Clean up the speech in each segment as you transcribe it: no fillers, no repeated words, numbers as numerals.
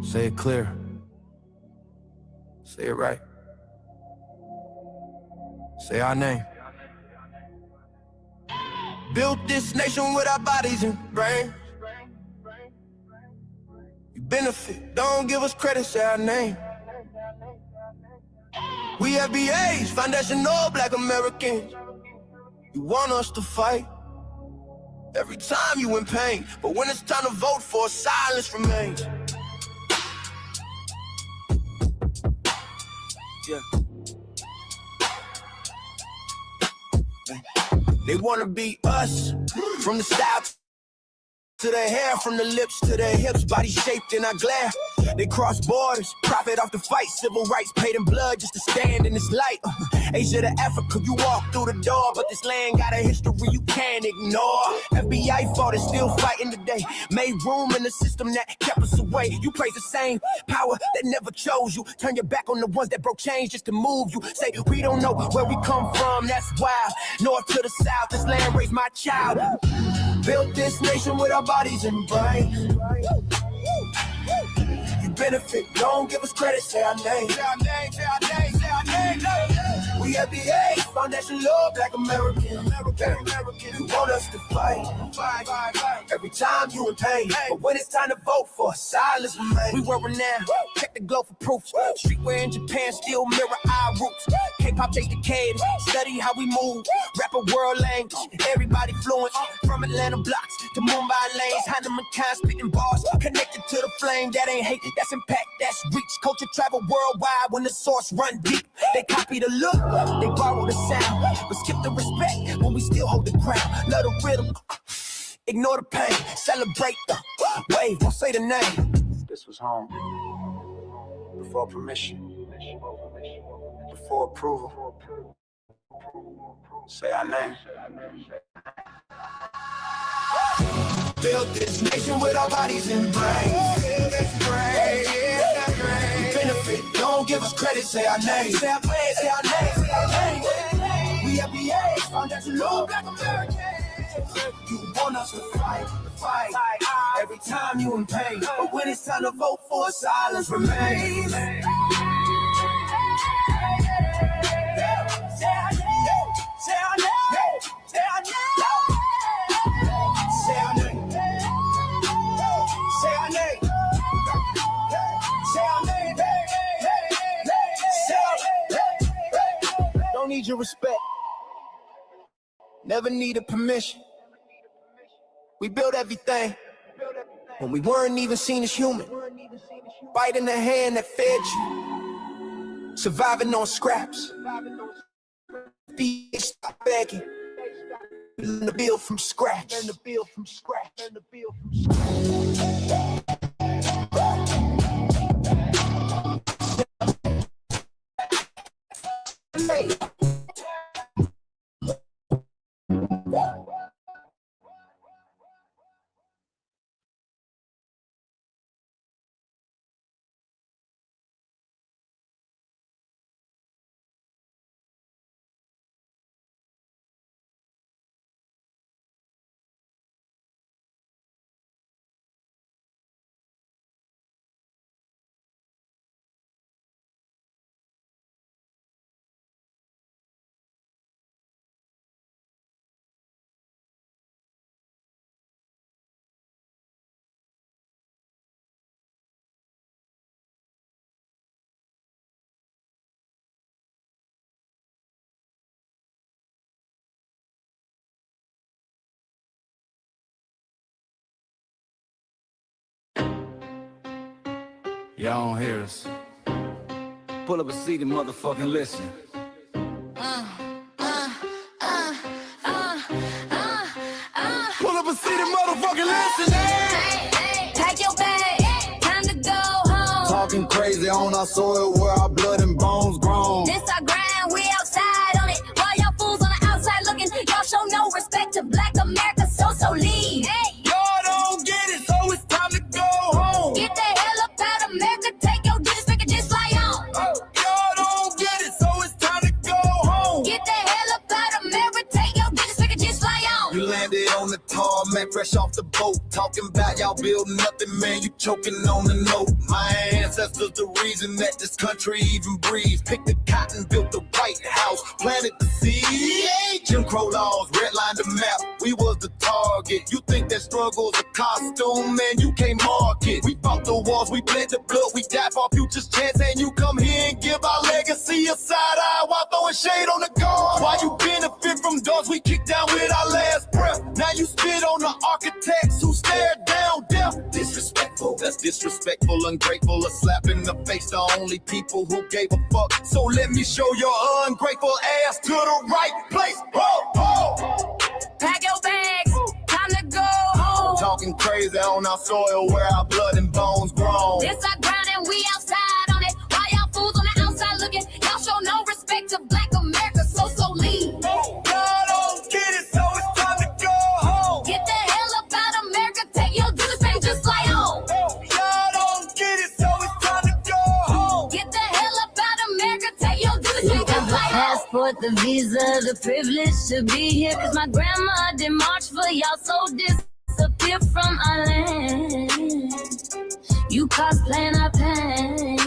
Say it clear. Say it right. Say our name. Built this nation with our bodies and brains. You benefit, don't give us credit, say our name. We FBAs, foundational Black Americans. You want us to fight every time you in pain, but when it's time to vote for, silence remains. Yeah. They wanna be us, from the south to their hair, from the lips to their hips, body shaped in our glare. They cross borders, profit off the fight, civil rights paid in blood just to stand in this light. Asia to Africa, you walk through the door, but this land got a history you can't ignore. FBI fought and still fighting today, made room in the system that kept us away. You praise the same power that never chose you, turn your back on the ones that broke chains just to move you. Say we don't know where we come from, that's wild. North to the south, this land raised my child. Built this nation with our bodies and brains. You benefit, don't give us credit, say our name. Say our name, say our name, say our name. We FBAs, foundation law, Black American. You want us to fight every time you in pain, but when it's time to vote for, silence remains. We were renowned, check the glow for proof. Streetwear in Japan still mirror our roots. K-pop chase decade, study how we move. Rapper world language, everybody fluent. From Atlanta blocks to Mumbai lanes, Hanamakan spitting bars, connected to the flame. That ain't hate, that's impact, that's reach. Culture travel worldwide when the source run deep. They copy the look, they borrow the sound, but skip the respect when we still hold the crown. Love the rhythm, ignore the pain, celebrate the wave, don't say the name. This was home, before permission, before approval. Say our name. Built this nation with our bodies and brains. Benefit, don't give us credit, say our name. Say our name, say our name, say our name. We FBAs, foundational Black Americans. You want us to fight every time you in pain, but when it's time to vote for, silence remains. Say our name, say our name, say our name. Say our name. Say our name. Say our name. Say our name. Don't need your respect. Never needed permission. We built everything when we weren't even seen as human. Biting the hand that fed you. Surviving on scraps. Stop begging. Learn to build from scratch. Learn to build from scratch. Learn to build from scratch. Hey. Y'all don't hear us. Pull up a seat and motherfucking listen. Pull up a seat and motherfucking listen. Hey, pack your bag, time to go home. Talking crazy on our soil where our blood and bones grown. This our grind, we outside on it. While y'all fools on the outside looking, y'all show no respect to Black America, so leave. Hey. Y'all don't get it, so it's time to go home. Get the hell up out of America, take your district and just fly on. Y'all don't get it, so it's time to go home. Get the hell up out of America, take your district and just fly on. You landed on the tarmac man, fresh off the boat. Talking about y'all building nothing, man, you choking on the note. My ancestors the reason that this country even breathes. Picked the cotton, built the White House, planted the seed. Jim Crow laws, redlined the map, we was the target. You think that struggle's a costume, man, you can't mark it. We fought the wars, we bled the blood, we died for our future's chance. And you come here and give our legacy a side eye while throwing shade on the guard. While you benefit from doors we kicked down with our last breath. Now you spit on the architects who stared down death. Disrespectful, that's disrespectful, ungrateful. A slap in the face, the only people who gave a fuck. So let me show your ungrateful ass to the right place. Oh, oh. Pack your bags, time to go home. Talking crazy on our soil where our blood and bones grown. This our ground and we outside on it. Why y'all fools on the outside looking? Y'all show no respect to Black America, so leave. Oh, y'all don't get it, so it's time to go home. Get the hell up out of America, take your duties back just like home. Oh, y'all don't get it, so it's time to go home. Get the hell up out of America, take your duties back just like home. Passport, the visa, the privilege to be here. Cause my grandma did march for y'all, so disappear from our land. You cosplaying our pain.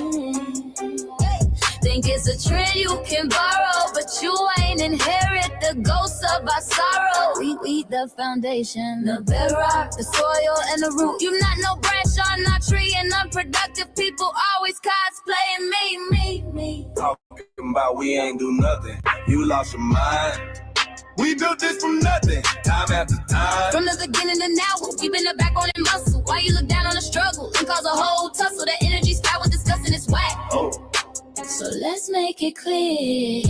Think it's a trend you can borrow, but you ain't inherit the ghosts of our sorrow. We the foundation, the bedrock, the soil, and the root. You not no branch on our tree, and unproductive people always cosplaying me. Talking about we ain't do nothing. You lost your mind. We built this from nothing, time after time. From the beginning to now, we been the backbone and muscle. Why you look down on the struggle and cause a whole tussle? That energy spat with disgusting is whack. Oh. So let's make it clear,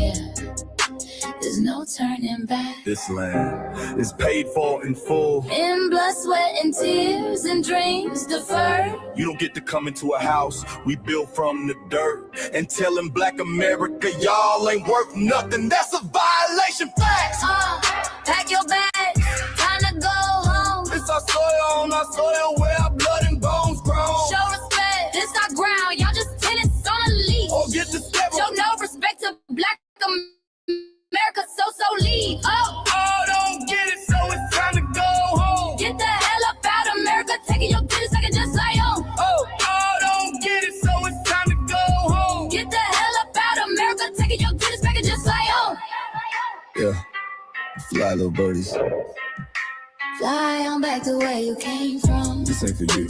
there's no turning back. This land is paid for in full. In blood, sweat, and tears, and dreams deferred. You don't get to come into a house we built from the dirt and telling Black America y'all ain't worth nothing. That's a violation. Facts. Pack your bags, time to go home. It's our soil on our soil where our blood and bones grown. Show respect, this our ground. Y'all just tenants on a leash. Or get the step. Show no respect to Black America, so leave. Oh, don't get it, so it's time to go home. Get the hell up out of America, taking your business like it just like home. Oh, don't get it, so it's time to go home. Get the hell up out of America, taking your business back and just like home. Yeah, fly little birdies. Fly on back to where you came from. This ain't for you.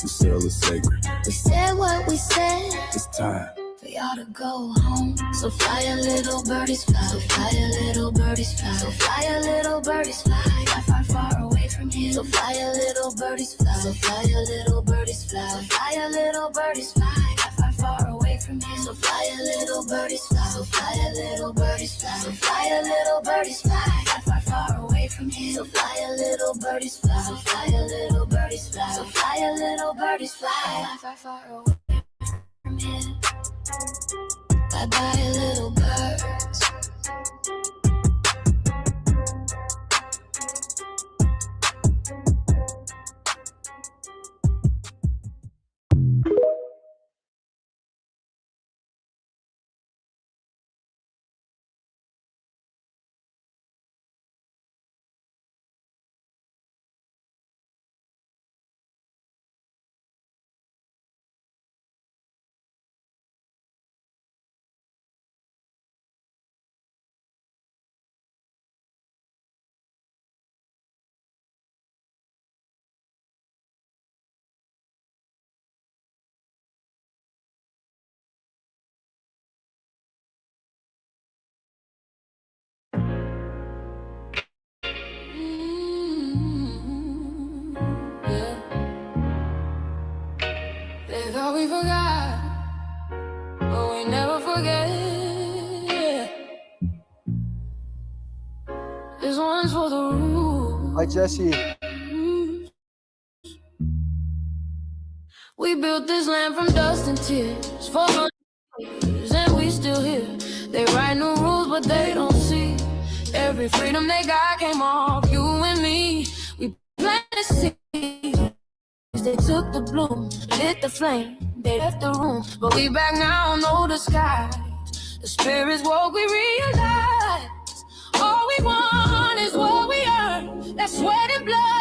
The cell is sacred. We said what we said. It's time for y'all to go home. So fly a little birdies fly. So fly a little birdies fly. So fly a little birdies fly. Far, far away from here. So fly a little birdies fly. So fly a little birdies fly. So fly a little birdies fly. Far, far away from here. So fly a little birdies fly. So fly a little birdies fly. So fly a little birdies fly. Far, far away from here. So fly a little birdies fly. So fly a little birdies fly. So fly a little birdies fly. Far, far away from here. Bye-bye, little birds. We forgot, but we never forget. This one's for the rules. Hi, Jesse. We built this land from dust and tears for 100 years, and we still here. They write new rules, but they don't see every freedom they got came off you and me. We planted seeds. They took the bloom, lit the flame, they left the room. But we back now, know the skies. The spirits woke, we realize all we want is what we earn. That sweat and blood.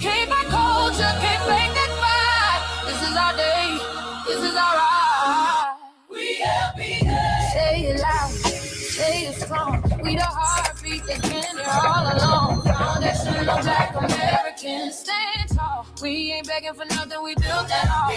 Can't buy culture, can't fake that vibe. This is our day, this is our ride. We FBAs. Say it loud, say it strong. We the heartbeat that's been here all along. Foundational Black Americans, stand tall. We ain't begging for nothing, we built that all.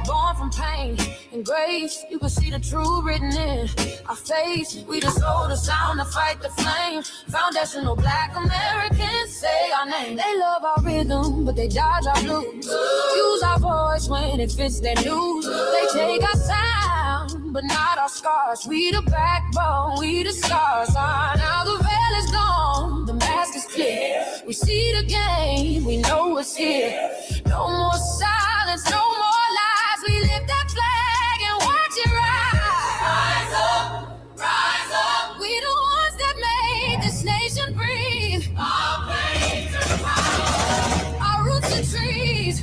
Born from pain and grace, you can see the truth written in our face. We the soul, the sound, to fight the flame. Foundational Black Americans, say our name. They love our rhythm, but they dodge our blues. Use our voice when it fits their news. They take our sound, but not our scars. We the backbone, we the stars. Now the veil is gone, the mask is clear. We see the game, we know it's here. No more silence, no more lies. We lift that flag and watch it rise. Rise up. We the ones that made this nation breathe. Our veins are power. Our roots are trees.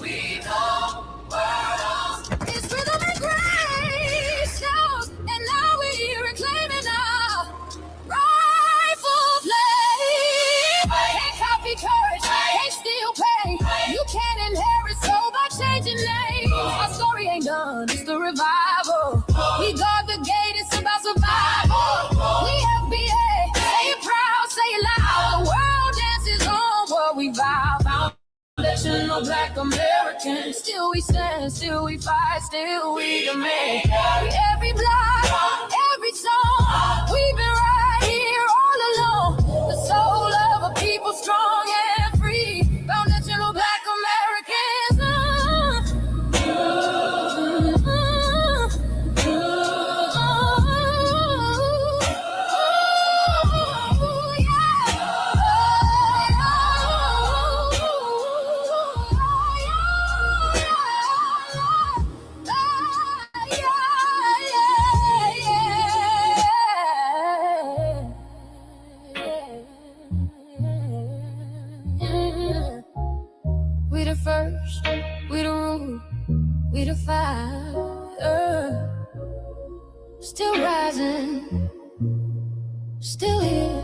We know worlds. It's rhythm and grace, stones, and now we're reclaiming our rightful place. Can't copy courage, can't steal pay. You can't inherit soul by changing names. Our story ain't done, it's the revival. We guard the gate, it's about survival. We FBA, say it proud, say it loud. The world dances on what we vow. Foundational Black Americans, still we stand, still we fight, still we demand. Every block, every song, we've been right here all along. The soul of a people strong and free. Foundational Black Americans. We the first, we the root, we the fire. Still rising, still here.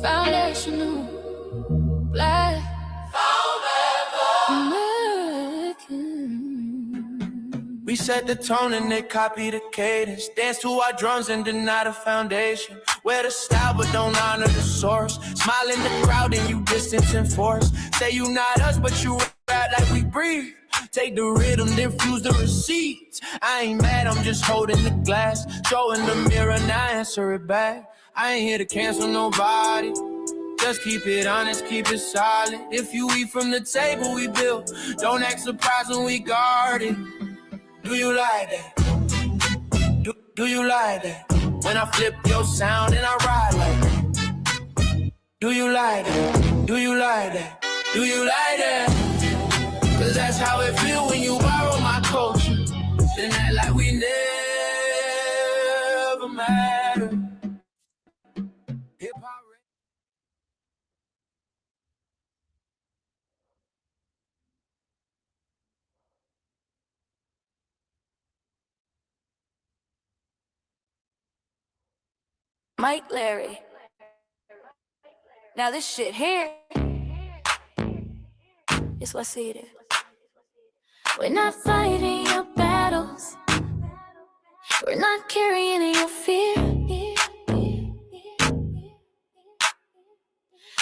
Foundational Black American. We set the tone and they copy the cadence. Dance to our drums and deny the foundation. Wear the style but don't honor the source. Smile in the crowd and you distance and force. Say you not us but you rap like we breathe. Take the rhythm, then fuse the receipts. I ain't mad, I'm just holding the glass. Showing the mirror, now answer it back. I ain't here to cancel nobody. Just keep it honest, keep it solid. If you eat from the table we built, don't act surprised when we guard it. Do you like that? Do you like that? When I flip your sound and I ride like that. Do you like that? Do you like that? Do you like that? Cause that's how it feel when you borrow my culture. Then act like we never mattered. Hip-hop. Mike Larry. Now this shit here, it's what I see it. We're not fighting your battles. We're not carrying your fear.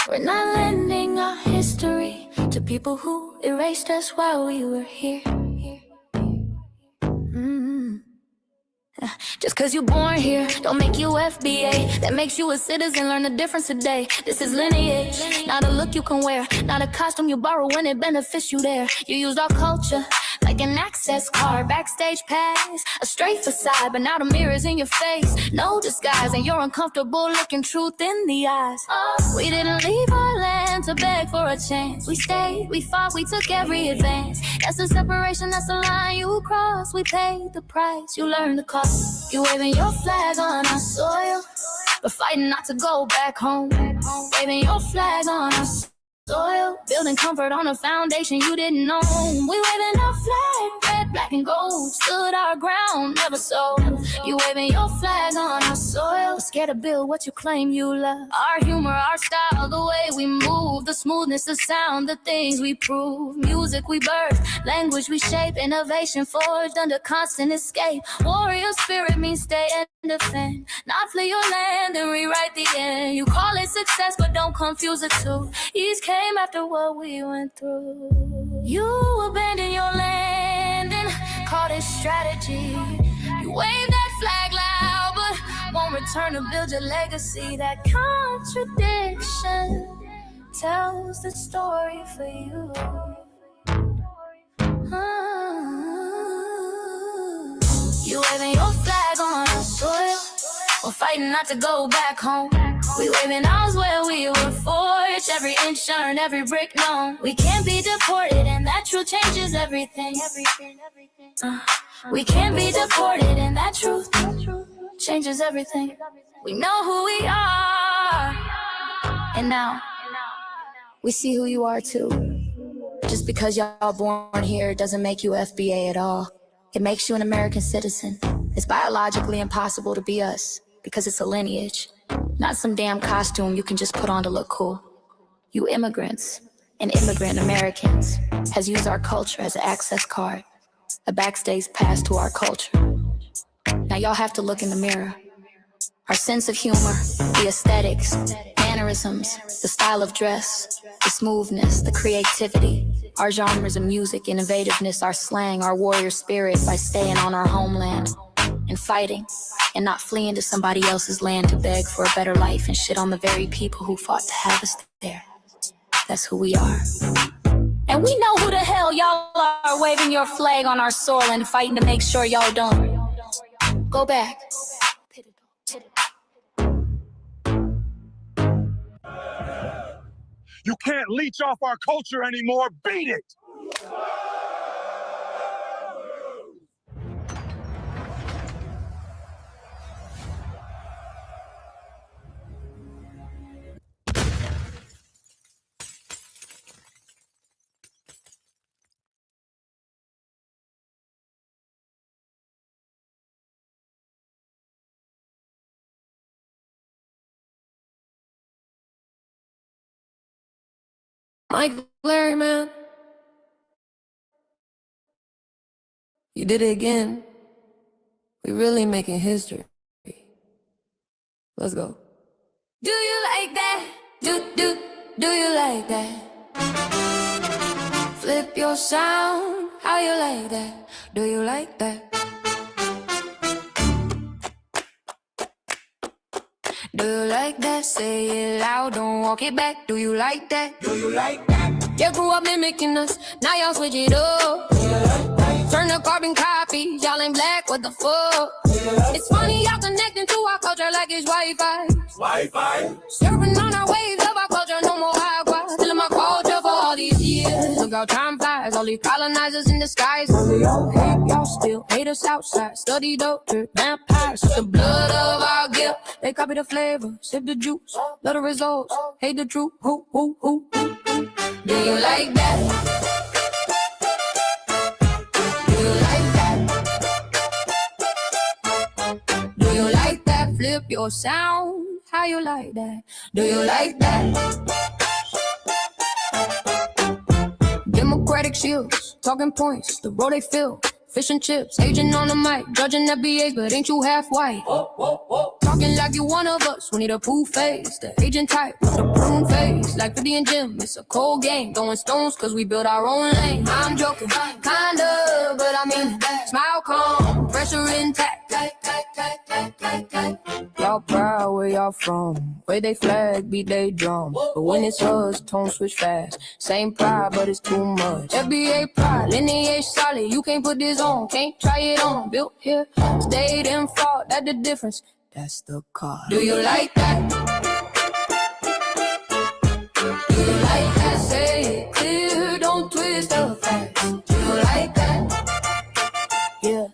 We're not lending our history to people who erased us while we were here. Just cause you born here, don't make you FBA. That makes you a citizen, learn the difference today. This is lineage, not a look you can wear. Not a costume you borrow when it benefits you there. You used our culture like an access card, backstage pass, a straight facade, but now the mirror's in your face. No disguise, and you're uncomfortable looking truth in the eyes. We didn't leave our land to beg for a chance. We stayed, we fought, we took every advance. That's the separation, that's the line you cross. We paid the price, you learned the cost. You waving your flag on our soil, but fighting not to go back home. Waving your flag on our soil, building comfort on a foundation you didn't know. We waving our flag, red, black and gold, stood our ground, never sold. You waving your flag on our soil, scared to build what you claim you love. Our humor, our style, the way we move, the smoothness, the sound, the things we prove. Music we birth, language we shape, innovation forged under constant escape. Warrior spirit means stay and defend, not flee your land and rewrite the end. You call it success, but don't confuse the two. East came after what we went through. You abandoned your land and called it strategy. You wave that flag loud, but won't return to build your legacy. That contradiction tells the story for you. You waving your flag on our soil, we're fighting not to go back home. We waving ours where we were forged, every inch earned, every brick known. We can't be deported, and that truth changes everything. We can't be deported, and that truth changes everything. We know who we are, and now we see who you are too. Just because y'all born here doesn't make you FBA at all. It makes you an American citizen. It's biologically impossible to be us because it's a lineage, not some damn costume you can just put on to look cool. You immigrants and immigrant Americans has used our culture as an access card, a backstage pass to our culture. Now y'all have to look in the mirror. Our sense of humor, the aesthetics, mannerisms, the style of dress, the smoothness, the creativity, our genres of music, innovativeness, our slang, our warrior spirit by staying on our homeland and fighting and not fleeing to somebody else's land to beg for a better life and shit on the very people who fought to have us there. That's who we are. And we know who the hell y'all are, waving your flag on our soil and fighting to make sure y'all don't go back. You can't leech off our culture anymore. Beat it! Mike Larry, man, you did it again. We really making history. Let's go. Do you like that? Do you like that? Flip your sound, how you like that? Do you like that? Do you like that? Say it loud, don't walk it back. Do you like that? Do you like that? You grew up mimicking us, now y'all switch it up. Turn the carbon copies, y'all ain't black, what the fuck? It's funny y'all connecting to our culture like it's Wi-Fi. Wi-Fi. Surfing on our waves of our culture, no more agua. Feeling my culture for all these years. Look how time flies, all these colonizers in disguise. Hate y'all still, hate us outside. Study doctor, vampires, the blood of our guilt. They copy the flavor, sip the juice. Love the results, hate the truth. Who? Do you like that? Do you like that? Do you like that? Flip your sound, how you like that? Do you like that? Democratic shields, talking points, the road they fill. Fish and chips, agent on the mic, judging FBAs, but ain't you half white? Talking like you one of us, we need a proof face. The agent type with a prune face, like 50 and Jim, it's a cold game. Throwing stones cause we build our own lane. I'm joking, kinda, but I mean, smile calm, pressure intact. Y'all proud where y'all from, where they flag, beat they drum. But when it's us, tone switch fast. Same pride, but it's too much. FBA pride, lineage solid, you can't put this on, can't try it on. Built here, stayed and fought, that's the difference. That's the car. Do you like that? Do you like that? Say it clear, don't twist the facts. Do you like that? Yeah.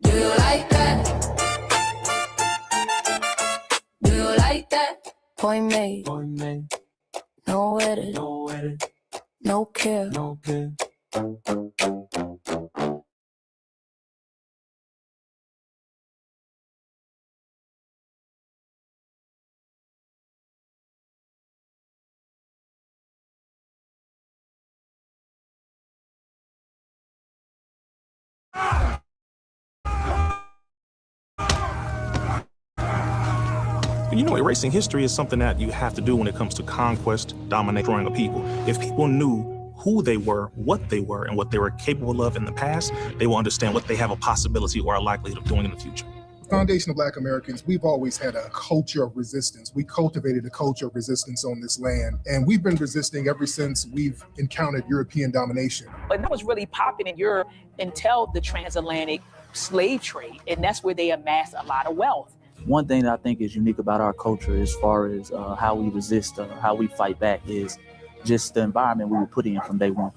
Do you like that? Do you like that? Point made. No edit. No care. You know, erasing history is something that you have to do when it comes to conquest, dominating a people. If people knew who they were, what they were, and what they were capable of in the past, they will understand what they have a possibility or a likelihood of doing in the future. Foundation of Black Americans, we've always had a culture of resistance. We cultivated a culture of resistance on this land, and we've been resisting ever since we've encountered European domination. But that was really popping in Europe until the transatlantic slave trade, and that's where they amassed a lot of wealth. One thing that I think is unique about our culture as far as how we resist, how we fight back, is just the environment we were put in from day one.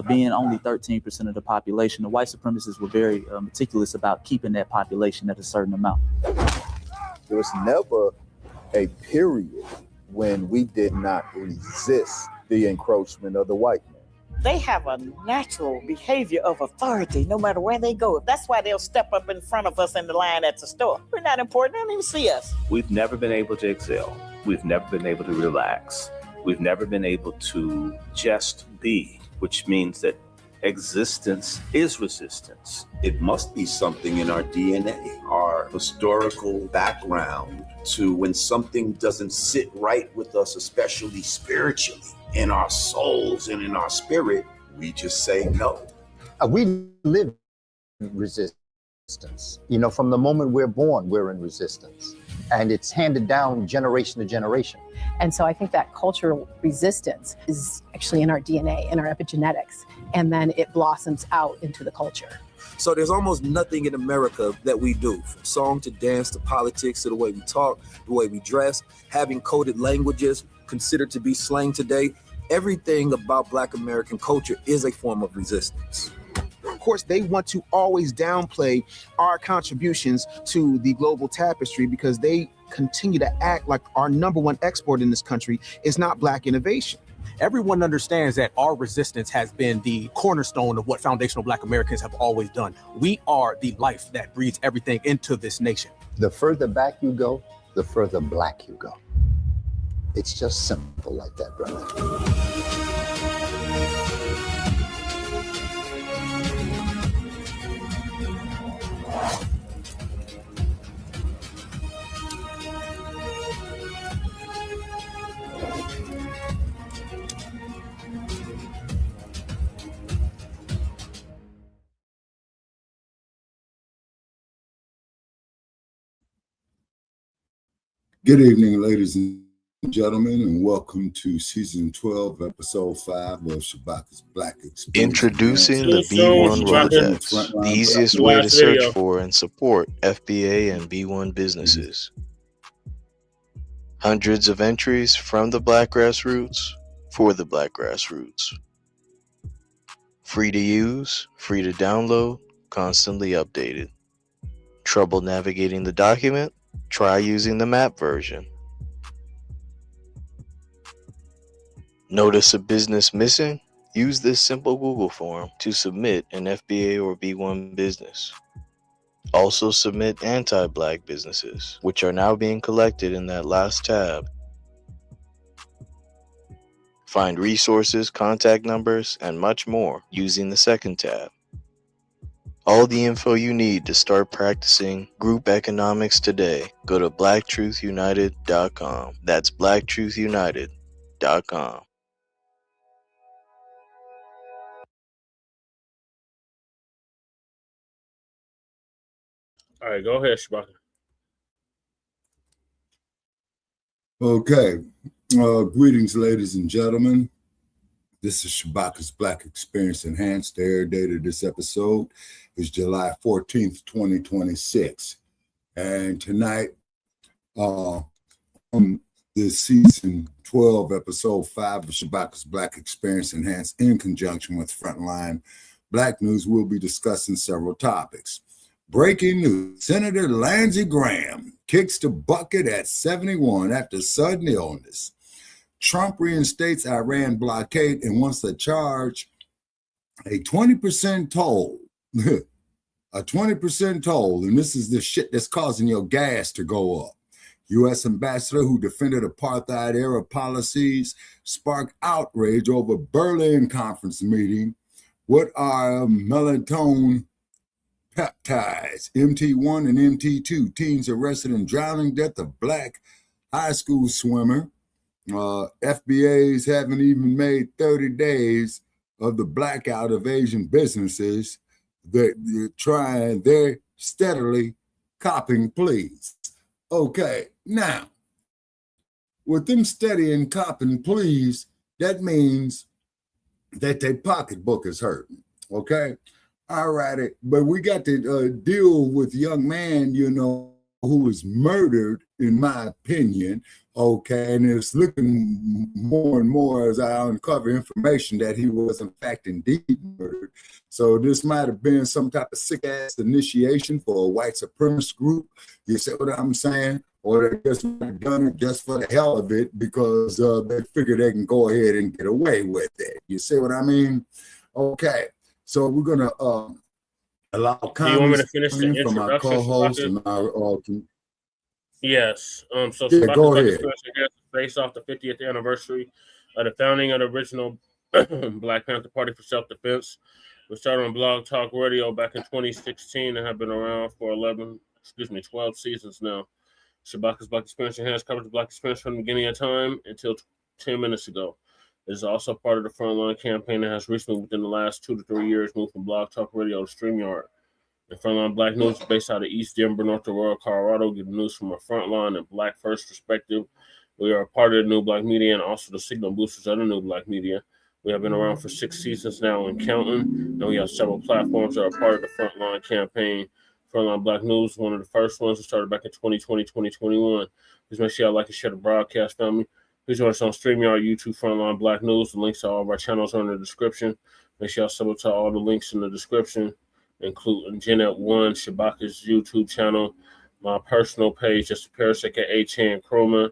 Being only 13% of the population, the white supremacists were very meticulous about keeping that population at a certain amount. There was never a period when we did not resist the encroachment of the white man. They have a natural behavior of authority no matter where they go. That's why they'll step up in front of us in the line at the store. We're not important. They don't even see us. We've never been able to excel. We've never been able to relax. We've never been able to just be, which means that existence is resistance. It must be something in our DNA, our historical background, to when something doesn't sit right with us, especially spiritually, in our souls and in our spirit, we just say no. We live in resistance. You know, from the moment we're born, we're in resistance. And it's handed down generation to generation. And so I think that cultural resistance is actually in our DNA, in our epigenetics, and then it blossoms out into the culture. So there's almost nothing in America that we do, from song to dance to politics to the way we talk, the way we dress, having coded languages considered to be slang today. Everything about Black American culture is a form of resistance. Of course, they want to always downplay our contributions to the global tapestry because they continue to act like our number one export in this country is not Black innovation. Everyone understands that our resistance has been the cornerstone of what foundational Black Americans have always done. We are the life that breathes everything into this nation. The further back you go, the further Black you go. It's just simple like that, brother. Good evening, ladies and gentlemen, and welcome to season 12, episode 5 of Shabaka's Blacc Experience. Introducing the B1 Rolodex, the easiest way to search for and support FBA and B1 businesses. Hundreds of entries from the Black grassroots for the Black grassroots. Free to use, free to download, constantly updated. Trouble navigating the document? Try using the map version. Notice a business missing? Use this simple Google form to submit an FBA or B1 business. Also submit anti-Black businesses, which are now being collected in that last tab. Find resources, contact numbers, and much more using the second tab. All the info you need to start practicing group economics today. Go to blacktruthunited.com. That's blacktruthunited.com. All right, go ahead, Shabaka. Okay. Greetings, ladies and gentlemen. This is Shabaka's Blacc Experience Enhanced. The air date of this episode is July 14th, 2026. And tonight, on the season 12, episode 5 of Shabaka's Blacc Experience Enhanced, in conjunction with Front Line Blacc News, we'll be discussing several topics. Breaking news: Senator Lindsey Graham kicks the bucket at 71 after sudden illness. Trump reinstates Iran blockade and wants to charge a 20% toll. A 20% toll, and this is the shit that's causing your gas to go up. U.S. ambassador who defended Apartheid-Era policies sparked outrage over Berlin conference meeting. What are Melanotan peptides? MT1 and MT2 teens arrested in drowning death of Black high school swimmer. FBAs haven't even made 30 days of the blackout of Asian businesses. They're steadily copping pleas. Okay, now, with them steady and copping pleas, that means that their pocketbook is hurting, okay? All righty, but we got to deal with young man, who was murdered, in my opinion, okay? And it's looking more and more as I uncover information that he was, in fact, indeed murdered. So this might have been some type of sick-ass initiation for a white supremacist group. You see what I'm saying? Or they just done it just for the hell of it because they figure they can go ahead and get away with it. You see what I mean? Okay, so we're going to allow comments. Do you want me to finish the introduction from our co-host and our Yes. So yeah, go ahead. Based off the 50th anniversary of the founding of the original Blacc Panther Party for self-defense. We started on Blogtalk Radio back in 2016 and have been around for 12 seasons now. Shabakas Black Experience has covered the Black experience from the beginning of time until 10 minutes ago. It is also part of the Front Line campaign that has recently, within the last 2 to 3 years, moved from Blogtalk Radio to Streamyard. The Front Line Blacc News is based out of East Denver, North Aurora, Colorado, getting news from a Front Line and Black First perspective. We are a part of the New Black Media and also the signal boosters of the New Black Media. We have been around for 6 seasons now and counting, and we have several platforms that are part of the Front Line campaign. Front Line Blacc News, one of the first ones that started back in 2020, 2021. Please make sure y'all like and share the broadcast, family. Please join us on StreamYard, YouTube, Front Line Blacc News. The links to all of our channels are in the description. Make sure y'all sub to all the links in the description, including Jeanette One, Shabaka's YouTube channel, my personal page, just Paris, aka Chan Chroma,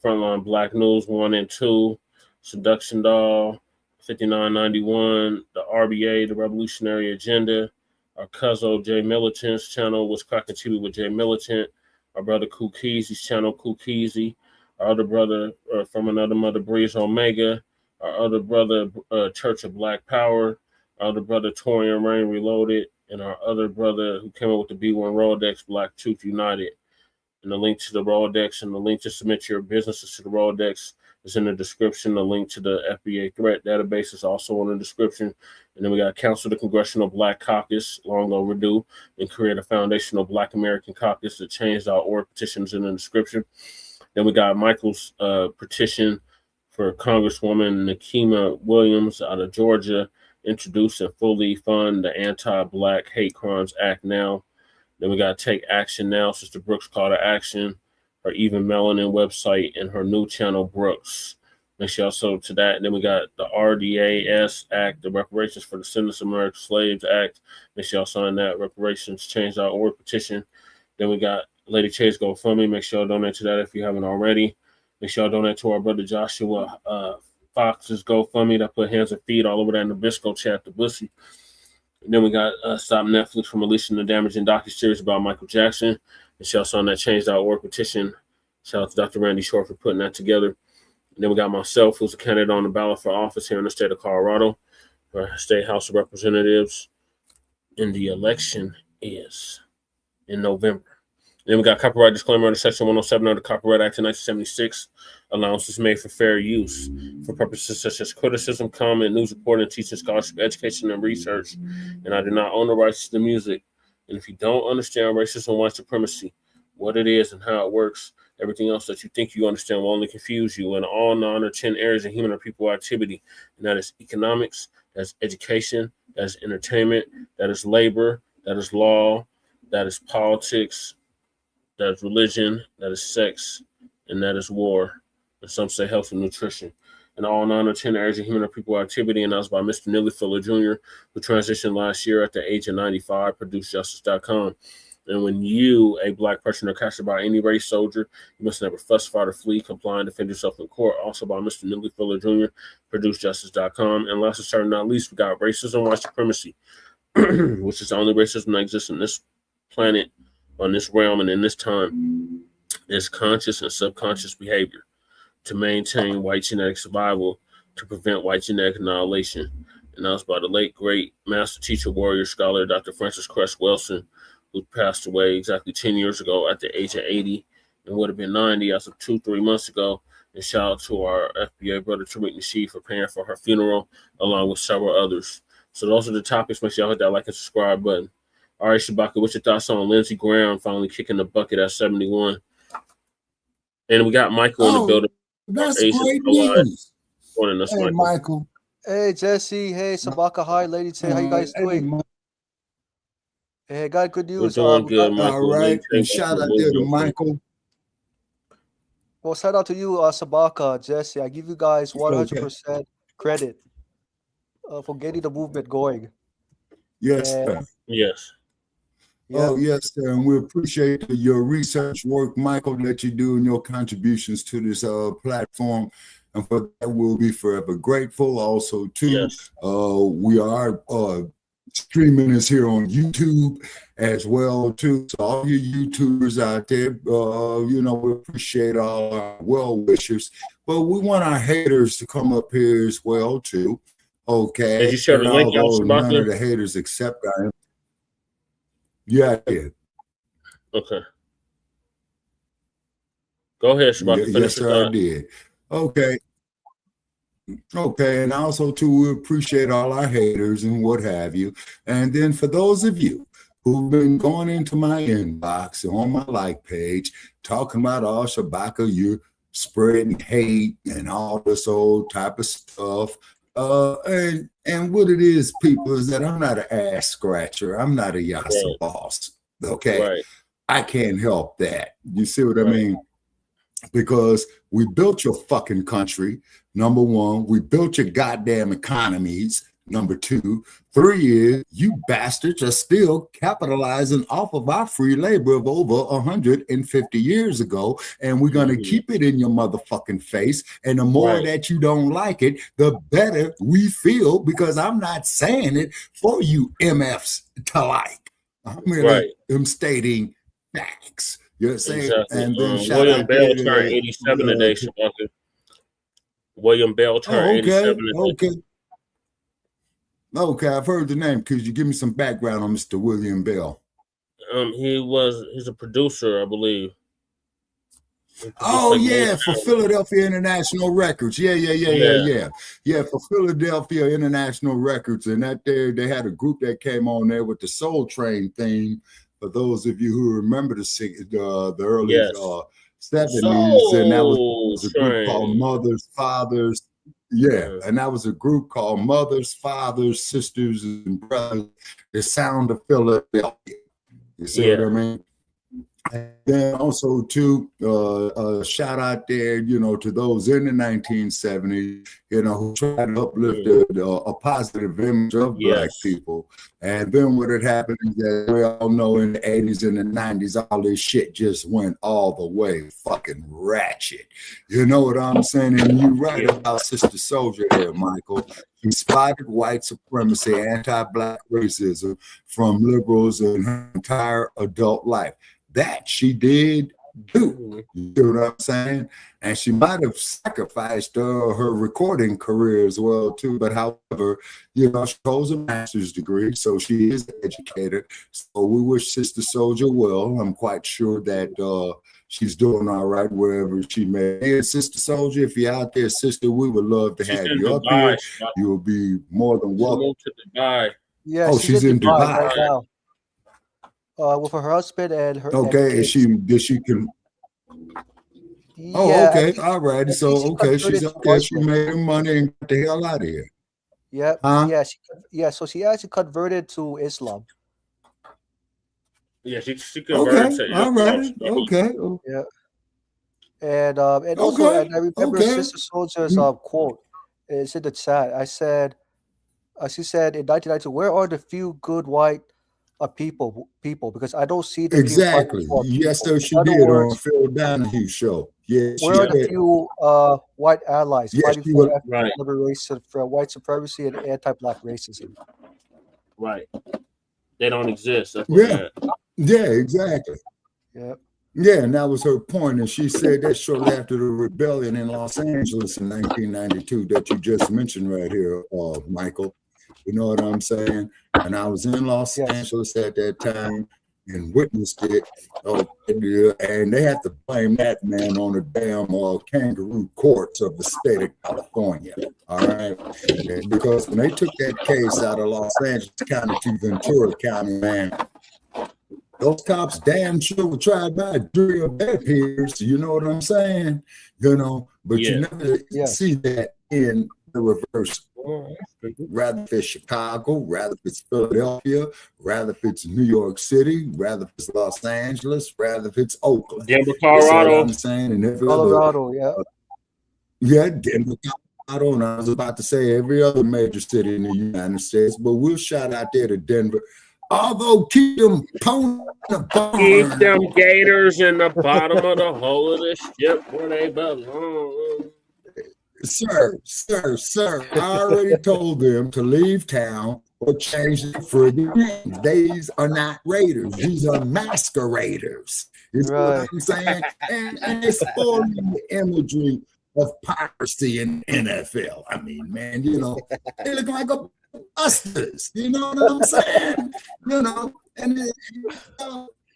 Frontline Blacc News 1 and 2, Seduction Doll, 5991, the RBA, the Revolutionary Agenda, our cousin Jay Militant's channel was Cracking TV with Jay Militant, our brother Kukizi's channel, Kukizi, our other brother from another mother, Breeze Omega, our other brother, Church of Black Power, our other brother, Torian Rain Reloaded, and our other brother who came up with the B1 Rolodex, Black Truth United. And the link to the Rolodex and the link to submit your businesses to the Rolodex is in the description. The link to the FBA threat database is also in the description. And then we got Council of the Congressional Black Caucus, long overdue, and create a foundational Black American caucus that changed our org petitions in the description. Then we got Michael's petition for Congresswoman Nikema Williams out of Georgia, introduce and fully fund the Anti-Black Hate Crimes Act now. Then we got Take Action Now, Sister Brooks Call to Action, her Even Melanin website, and her new channel, Brooks. Make sure y'all sub to that. And then we got the RDAS Act, the Reparations for the Descendants of American Slaves Act. Make sure y'all sign that. Reparations Change Our Org petition. Then we got Lady Chase GoFundMe. Make sure y'all donate to that if you haven't already. Make sure y'all donate to our brother Joshua Fox's GoFundMe that put hands and feet all over that Nabisco chat, the Bussy. And then we got Stop Netflix from releasing the damaging docuseries about Michael Jackson. And shout out on that Change.org petition. Shout out to Dr. Randy Short for putting that together. And then we got myself, who's a candidate on the ballot for office here in the state of Colorado, for State House of Representatives. And the election is in November. And then we got copyright disclaimer under Section 107 of the Copyright Act of 1976. Allowances made for fair use for purposes such as criticism, comment, news reporting, teaching, scholarship, education, and research. And I do not own the rights to the music. And if you don't understand racism, white supremacy, what it is and how it works, everything else that you think you understand will only confuse you in all 9 or 10 areas of human or people activity. And that is economics, that's education, that's entertainment, that is labor, that is law, that is politics, that is religion, that is sex, and that is war. And some say health and nutrition. And all 9 or 10 areas of human or people activity, and that was by Mr. Neely Fuller Jr., who transitioned last year at the age of 95, ProduceJustice.com. And when you, a Black person, are captured by any race soldier, you must never fuss, fight, or flee, comply, and defend yourself in court. Also by Mr. Neely Fuller Jr., ProduceJustice.com. And last but certainly not least, we got racism, white supremacy, which is the only racism that exists on this planet, on this realm, and in this time. Is conscious and subconscious behavior to maintain white genetic survival, to prevent white genetic annihilation. And that was by the late, great master teacher, warrior, scholar, Dr. Francis Cress Wilson, who passed away exactly 10 years ago at the age of 80. and would have been 90 as of 2-3 months ago. And shout out to our FBA brother Tariq Nasheed for paying for her funeral, along with several others. So those are the topics. Make sure y'all hit that like and subscribe button. All right, Shabaka, what's your thoughts on Lindsey Graham finally kicking the bucket at 71? And we got Michael in the building. That's great news. Hey, Michael. Hey, Jesse. Hey, Shabaka. Hi, ladies. Hey, how you guys doing? Hey, got good news. We're doing good, Michael. All right. And shout out there to Michael. Well, shout out to you, Shabaka, Jesse. I give you guys 100% credit for getting the movement going. Yes, sir. Yes. Oh, yes, sir. And we appreciate your research work, Michael, that you do and your contributions to this platform. And for that, we'll be forever grateful. Also, too, we are streaming this here on YouTube as well, too. So all you YouTubers out there, we appreciate all our well-wishers. But we want our haters to come up here as well, too. Okay. Did you share the link? None of the haters accept I am. Yeah, I did. Okay. Go ahead, Shabaka. Yes, sir, I did. Okay. Okay, and also, too, we appreciate all our haters and what have you. And then for those of you who've been going into my inbox and on my like page, talking about all Shabaka, you're spreading hate and all this old type of stuff. And what it is, people, is that I'm not an ass scratcher. I'm not a Yasa boss. Okay. Right. I can't help that. You see what I mean? Because we built your fucking country, number one. We built your goddamn economies, number two. 3 is you bastards are still capitalizing off of our free labor of over 150 years ago, and we're going to keep it in your motherfucking face. And the more that you don't like it, the better we feel, because I'm not saying it for you MFs to like. I'm really stating facts. You're saying, exactly. And then William Bell turned 87 today, Shabaka. William Bell turned 87 today. Okay, I've heard the name. Could you give me some background on Mr. William Bell? He's a producer, I believe. Oh, yeah, for Philadelphia International Records. Yeah, for Philadelphia International Records. And that they had a group that came on there with the Soul Train theme. For those of you who remember the early 70s, and that was a group called Mothers, Fathers. Yeah, and that was a group called Mothers, Fathers, Sisters, and Brothers, the Sound of Philadelphia. You see what I mean? And then also, too, shout out there, to those in the 1970s, who tried to uplift a positive image of Black people. And then what had happened is that we all know in the 80s and the 90s, all this shit just went all the way fucking ratchet. You know what I'm saying? And you're right about Sister Soldier there, Michael. She spotted white supremacy, anti-Black racism from liberals in her entire adult life. That she did do. You know what I'm saying? And she might have sacrificed her recording career as well, too. But however, she holds a master's degree, so she is educated. So we wish Sister Soldier well. I'm quite sure that she's doing all right wherever she may be. Hey, Sister Soldier, if you're out there, sister, we would love to have you up here. You'll be more than welcome. To Dubai. Yeah, she's in Dubai right now. With her husband and her. Okay, and she can. Oh, okay, all right. So, she's okay. She made her money and got the hell out of here. Yep. Yeah. So she actually converted to Islam. Yeah, she converted to Islam. All right. Okay. Yeah. And also, and I remember Sister Soldier's quote. It's in the chat. She said in 1992, "Where are the few good white people, because I don't see the exactly." Yes, sir. She did on Phil Donahue show. Yeah, where are the few white allies fighting for liberation, for white supremacy and anti-Black racism? Right. They don't exist. Yeah, exactly. Yeah. Yeah, and that was her point. And she said that shortly after the rebellion in Los Angeles in 1992 that you just mentioned right here, Michael. You know what I'm saying? And I was in Los Angeles at that time. and witnessed it, and they have to blame that man on the damn kangaroo courts of the state of California. All right, and because when they took that case out of Los Angeles County to Ventura County, man, those cops damn sure were tried by a jury of their peers. You know what I'm saying? But you never see that in the reverse. Rather if it's Chicago, rather if it's Philadelphia, rather if it's New York City, rather if it's Los Angeles, rather if it's Oakland. Denver, Colorado. I'm saying, and every Colorado, Denver, Colorado, and I was about to say every other major city in the United States, but we'll shout out there to Denver. Although keep them keep them gators in the bottom of the hull of the ship where they belong. Sir, I already told them to leave town or change the friggin' names. These are not raiders. These are masqueraders. Is what I'm saying? And it's spoiling the imagery of piracy in NFL. I mean, man, they look like a busters. You know what I'm saying? And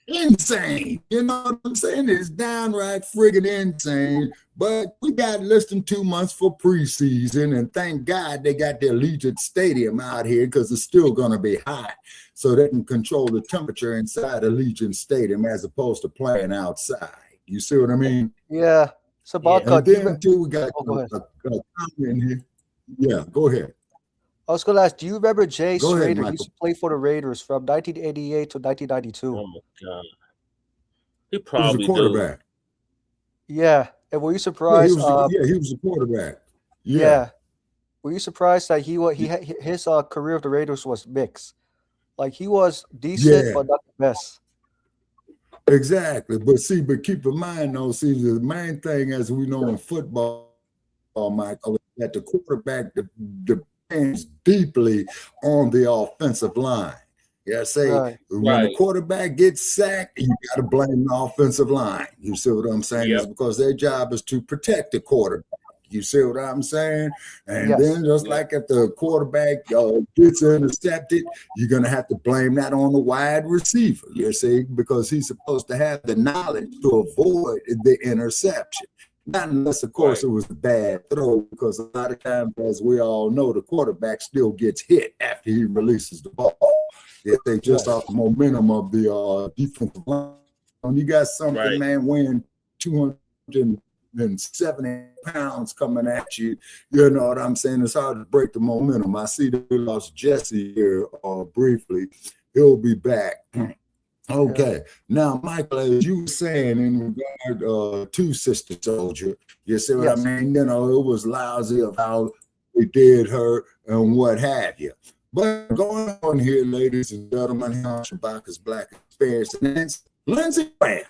insane. You know what I'm saying? It's downright friggin' insane. But we got less than 2 months for preseason, and thank God they got their Allegiant Stadium out here because it's still going to be hot, so they can control the temperature inside Allegiant Stadium as opposed to playing outside. You see what I mean? Yeah. Shabaka. And then too, we got a comment here. Yeah, go ahead. I was going to ask, do you remember Jay Go ahead, Schrader? He Michael. used to play for the Raiders from 1988 to 1992. Oh my God. He He was probably a quarterback. Yeah. And were you Yeah, surprised? he was a quarterback. Yeah. Were you surprised that his career of the Raiders was mixed? Like he was decent, Yeah. but not the best. Exactly. But keep in mind though, the main thing as we know in football, Michael, is that the quarterback depends deeply on the offensive line. When the quarterback gets sacked, you got to blame the offensive line. You see what I'm saying? It's because their job is to protect the quarterback. You see what I'm saying? And then just like if the quarterback gets intercepted, you're going to have to blame that on the wide receiver, you see, because he's supposed to have the knowledge to avoid the interception. Not unless, of course, it was a bad throw, because a lot of times, as we all know, the quarterback still gets hit after he releases the ball. If they just off the momentum of the defensive line. When you got something, man, weighing 270 pounds coming at you, you know what I'm saying? It's hard to break the momentum. I see that we lost Jesse here briefly. He'll be back. Okay. Now, Michael, as you were saying in regard to Sister Soldier, you see what I mean? It was lousy of how they did her and what have you. But going on here, ladies and gentlemen, here on Shabakas Blacc Experience, and Lindsey Graham,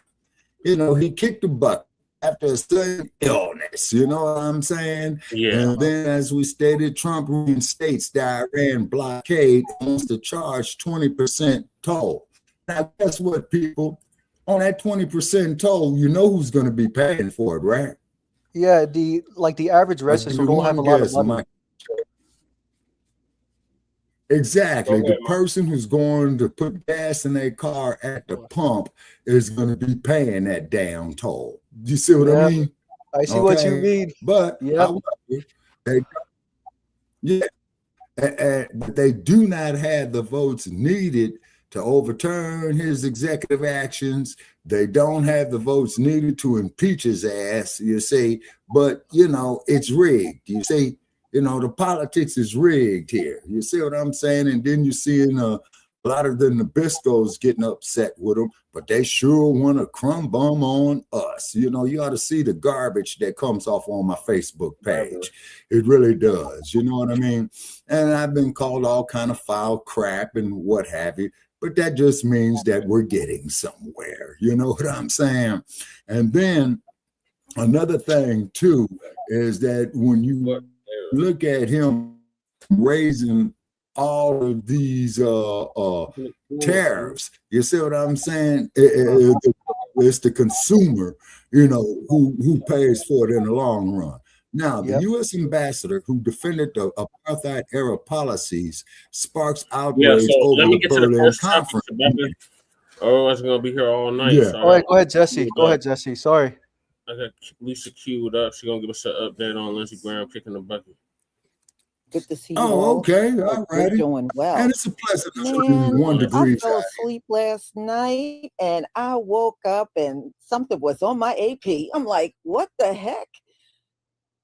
he kicked the bucket after a sudden illness, you know what I'm saying? Yeah. And then, as we stated, Trump reinstates the Iran blockade and wants to charge 20% toll. Now, guess what, people? On that 20% toll, you know who's going to be paying for it, right? Yeah, the average resident who don't have a lot of money. Exactly. The person who's going to put gas in their car at the pump is going to be paying that damn toll. You see what I mean? I see what you mean. But however, they do not have the votes needed to overturn his executive actions. They don't have the votes needed to impeach his ass, you see. But, it's rigged, you see. The politics is rigged here. You see what I'm saying? And then you're seeing a lot of the Nabiscos getting upset with them, but they sure want to crumb bum on us. You ought to see the garbage that comes off on my Facebook page. It really does. You know what I mean? And I've been called all kind of foul crap and what have you, but that just means that we're getting somewhere. You know what I'm saying? And then another thing, too, is that when you look at him raising all of these tariffs, you see what I'm saying? It's the consumer, who pays for it in the long run. Now, the U.S. ambassador who defended the Apartheid-Era policies sparks outrage over the Berlin conference. Oh, it's gonna be here all night. Yeah. So Go ahead, Jesse. Go ahead, Jesse. Sorry. I got Lisa queued up. She's gonna give us an update on Lindsey Graham kicking the bucket. Good to see you Oh, all. okay. Hope All you're righty. doing well. And it's a pleasant Man, 1 degree. I fell asleep last night and I woke up and something was on my AP. I'm like, what the heck?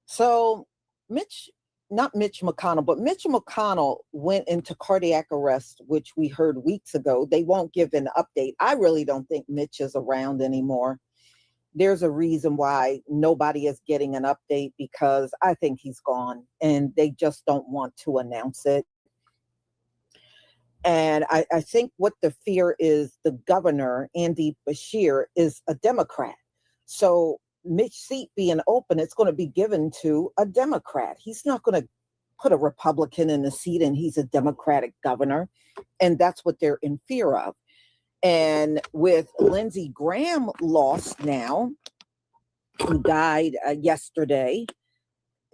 So Mitch McConnell went into cardiac arrest, which we heard weeks ago. They won't give an update. I really don't think Mitch is around anymore. There's a reason why nobody is getting an update, because I think he's gone and they just don't want to announce it. And I think what the fear is, the governor, Andy Bashir, is a Democrat. So Mitch's seat being open, it's going to be given to a Democrat. He's not going to put a Republican in the seat and he's a Democratic governor. And that's what they're in fear of. And with Lindsey Graham lost now, who died yesterday,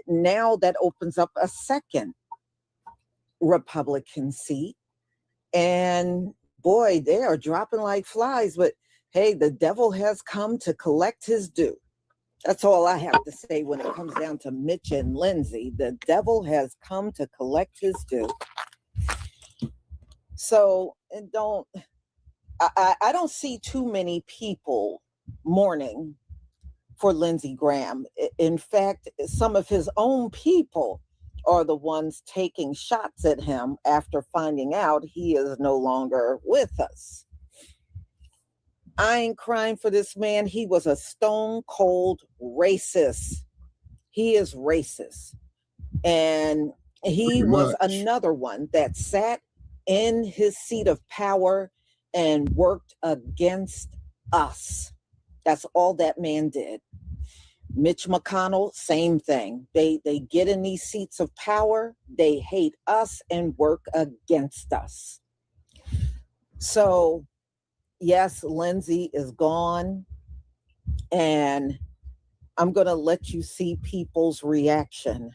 now that opens up a second Republican seat. And boy, they are dropping like flies. But hey, the devil has come to collect his due. That's all I have to say when it comes down to Mitch and Lindsey. The devil has come to collect his due. So, and I don't see too many people mourning for Lindsey Graham. In fact, some of his own people are the ones taking shots at him after finding out he is no longer with us. I ain't crying for this man. He was a stone cold racist. He is racist. And he was another one that sat in his seat of power and worked against us. That's all that man did. Mitch McConnell, same thing. They get in these seats of power, they hate us and work against us. So, yes, Lindsey is gone, and I'm going to let you see people's reaction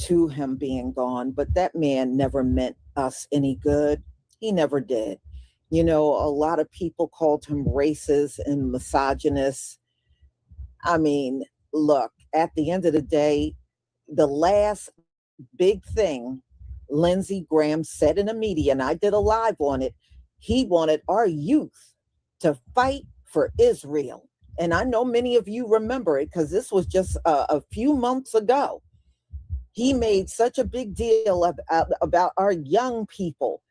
to him being gone, but that man never meant us any good. He never did. You know, a lot of people called him racist and misogynist. I mean, look, at the end of the day, the last big thing Lindsey Graham said in the media, and I did a live on it, he wanted our youth to fight for Israel. And I know many of you remember it because this was just a few months ago. He made such a big deal about our young people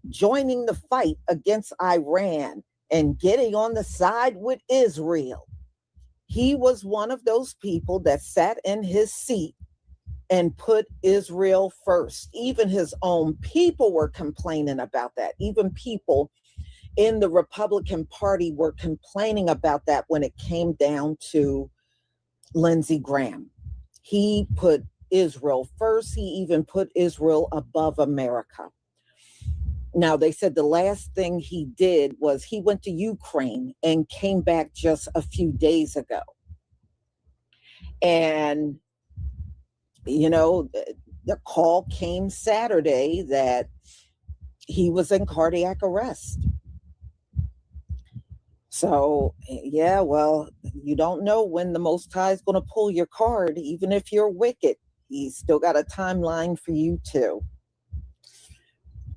joining the fight against Iran and getting on the side with Israel. He was one of those people that sat in his seat and put Israel first. Even his own people were complaining about that. Even people in the Republican Party were complaining about that when it came down to Lindsey Graham. He put Israel first. He even put Israel above America. Now, they said the last thing he did was he went to Ukraine and came back just a few days ago. And, you know, the call came Saturday that he was in cardiac arrest. So, yeah, well, you don't know when the Most High is going to pull your card, even if you're wicked. He's still got a timeline for you, too.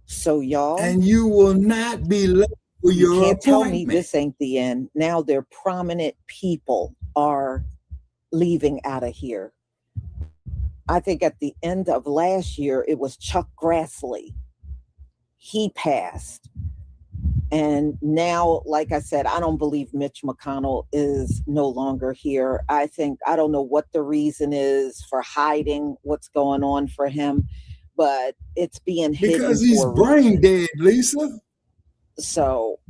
So, y'all. And you will not be late for your appointment. You can't tell me this ain't the end. Now their prominent people are leaving out of here. I think at the end of last year, it was Chuck Grassley. He passed. And now, like I said, I don't believe Mitch McConnell is no longer here. I don't know what the reason is for hiding what's going on for him, but it's being hidden. Because he's brain dead, Lisa. So,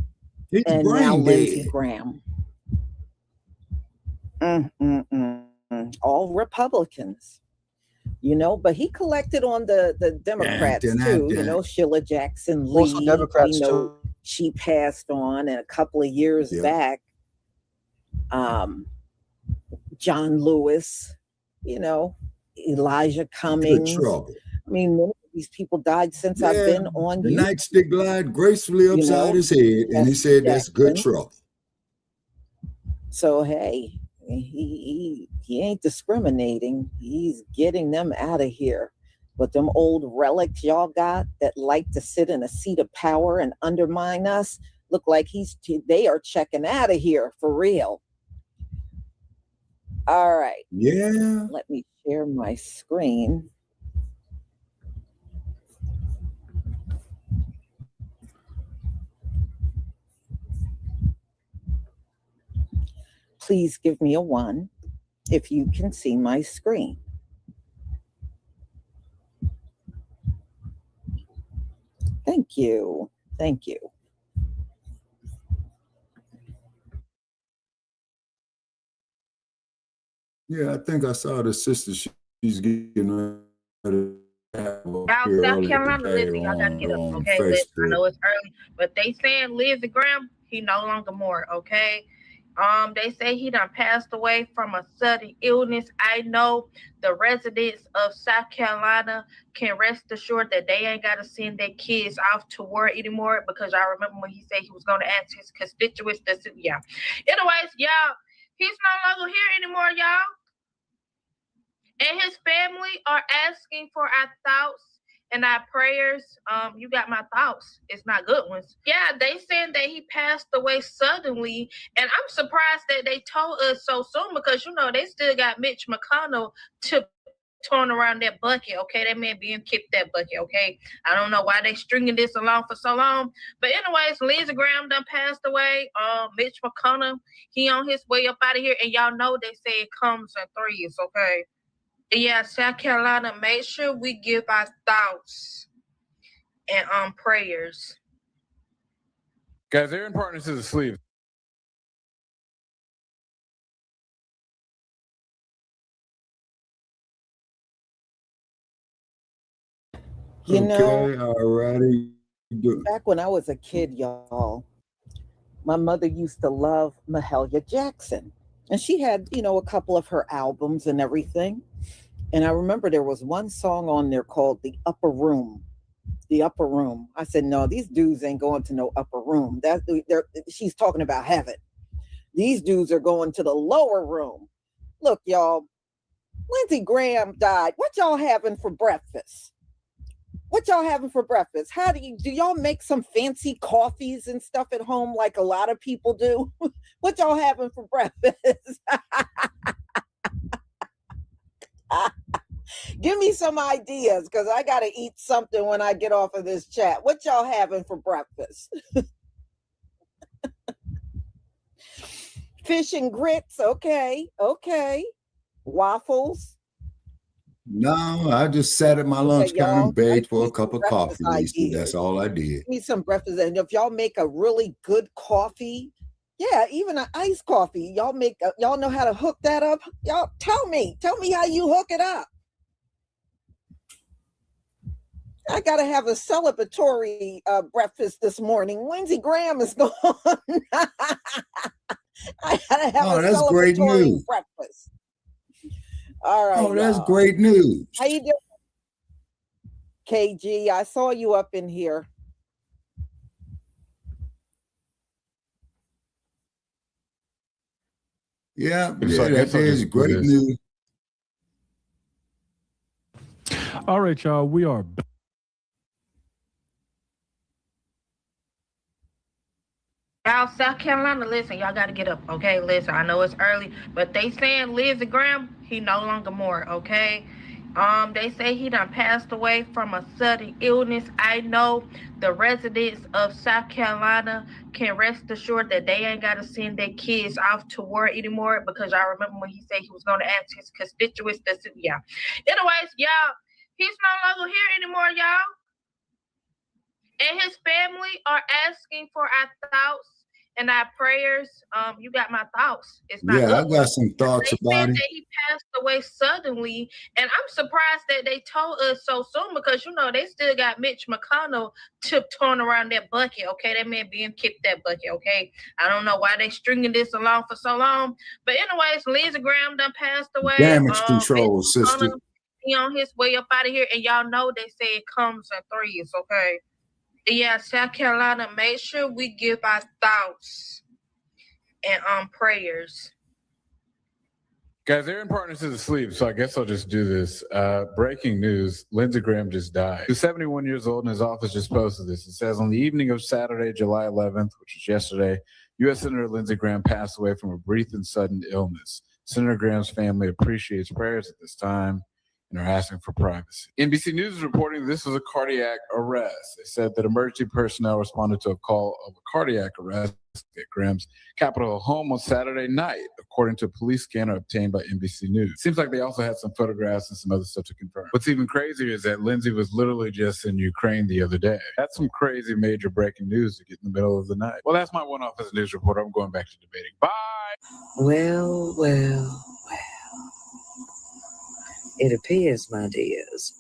he's and brain now dead. Lindsey Graham. All Republicans. You know, but he collected on the Democrats too. You know, Sheila Jackson Lee. Also Democrats too. She passed on, and a couple of years back, John Lewis, you know, Elijah Cummings. I mean, many of these people died since I've been on the you. nightstick glide gracefully upside his head, and he said, "That's good trouble." So hey, he ain't discriminating. He's getting them out of here. But them old relics y'all got that like to sit in a seat of power and undermine us look like they are checking out of here for real. All right. Yeah. Let me share my screen. Please give me a 1 if you can see my screen. Thank you. Thank you. Yeah, I think I saw the sister. She's getting ready. Y'all, South Carolina, listen, y'all gotta get up, okay? Listen, I know it's early, but they saying Lindsey Graham, he no longer more, okay? They say he done passed away from a sudden illness. I know the residents of South Carolina can rest assured that they ain't got to send their kids off to war anymore, because I remember when he said he was going to ask his constituents to, yeah. Anyways, y'all, he's no longer here anymore, y'all. And his family are asking for our thoughts and our prayers. You got my thoughts. It's not good ones. Yeah, they saying that he passed away suddenly. And I'm surprised that they told us so soon, because, you know, they still got Mitch McConnell to turn around that bucket, okay? That man being kicked that bucket, okay? I don't know why they stringing this along for so long. But anyways, Lindsey Graham done passed away. Mitch McConnell, he on his way up out of here. And y'all know they say it comes in threes, okay? Yeah, South Carolina, make sure we give our thoughts and prayers. Guys, Aaron Partners is asleep. You know, alrighty. Back when I was a kid, y'all, my mother used to love Mahalia Jackson. And she had, you know, a couple of her albums and everything. And I remember there was one song on there called The Upper Room. The Upper Room. I said, no, these dudes ain't going to no upper room. She's talking about heaven. These dudes are going to the lower room. Look, y'all, Lindsey Graham died. What y'all having for breakfast? What y'all having for breakfast? Do y'all make some fancy coffees and stuff at home like a lot of people do? What y'all having for breakfast? Give me some ideas, because I got to eat something when I get off of this chat. What y'all having for breakfast? Fish and grits. Okay. Waffles. No, I just sat at my lunch counter and begged for a cup of coffee, Lisa. That's all I did. Give me some breakfast. And if y'all make a really good coffee, yeah, even an iced coffee, y'all know how to hook that up? Y'all tell me how you hook it up. I got to have a celebratory breakfast this morning. Lindsey Graham is gone. I got to have a celebratory breakfast. All right. Oh, that's great news. How you doing? KG, I saw you up in here. Yeah, that is great news. All right, y'all, we are back. Y'all, South Carolina, listen, y'all got to get up, okay? Listen, I know it's early, but they saying Lindsey Graham, he no longer more, okay? They say he done passed away from a sudden illness. I know the residents of South Carolina can rest assured that they ain't got to send their kids off to war anymore, because I remember when he said he was going to ask his constituents to, yeah. Anyways, y'all, he's no longer here anymore, y'all. And his family are asking for our thoughts and our prayers. You got my thoughts. It's not I good. got some thoughts about it. That he passed away suddenly, and I'm surprised that they told us so soon, because, you know, they still got Mitch McConnell to turn around that bucket, okay? That man being kicked that bucket, okay? I don't know why they stringing this along for so long, but anyways, Lindsey Graham done passed away. Damage control, sister. He on his way up out of here, and y'all know they say it comes in threes, okay? Yeah, South Carolina, make sure we give our thoughts and prayers. Guys, Aaron Partners is asleep, so I guess I'll just do this. Breaking news, Lindsey Graham just died. He was 71 years old, and his office just posted this. It says, on the evening of Saturday, July 11th, which was yesterday, U.S. Senator Lindsey Graham passed away from a brief and sudden illness. Senator Graham's family appreciates prayers at this time and are asking for privacy. NBC News is reporting this was a cardiac arrest. They said that emergency personnel responded to a call of a cardiac arrest at Graham's Capitol home on Saturday night, according to a police scanner obtained by NBC News. Seems like they also had some photographs and some other stuff to confirm. What's even crazier is that Lindsey was literally just in Ukraine the other day. That's some crazy major breaking news to get in the middle of the night. Well, that's my one-off as a news reporter. I'm going back to debating. Bye! Well. It appears, my dears,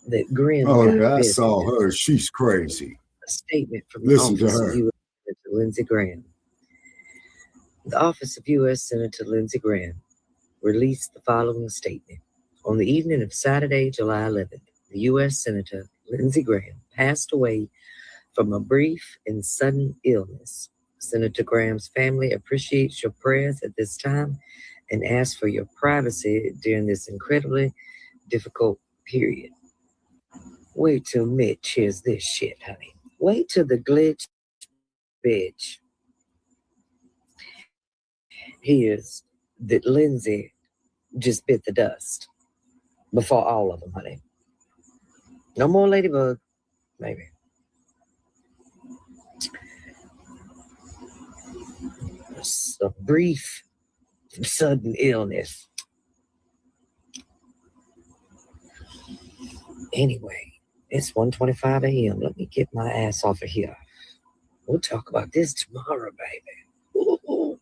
that Graham. Oh, I saw her. She's crazy. A statement from Listen the office to her. of U.S. Senator Lindsey Graham. The office of U.S. Senator Lindsey Graham released the following statement. On the evening of Saturday, July 11th, the U.S. Senator Lindsey Graham passed away from a brief and sudden illness. Senator Graham's family appreciates your prayers at this time and asks for your privacy during this incredibly difficult period. Wait till Mitch hears this shit, honey. Wait till the glitch bitch hears that Lindsey just bit the dust before all of them, honey. No more ladybug, maybe. A brief, sudden illness. Anyway, it's 1:25 a.m. Let me get my ass off of here. We'll talk about this tomorrow, baby. Ooh.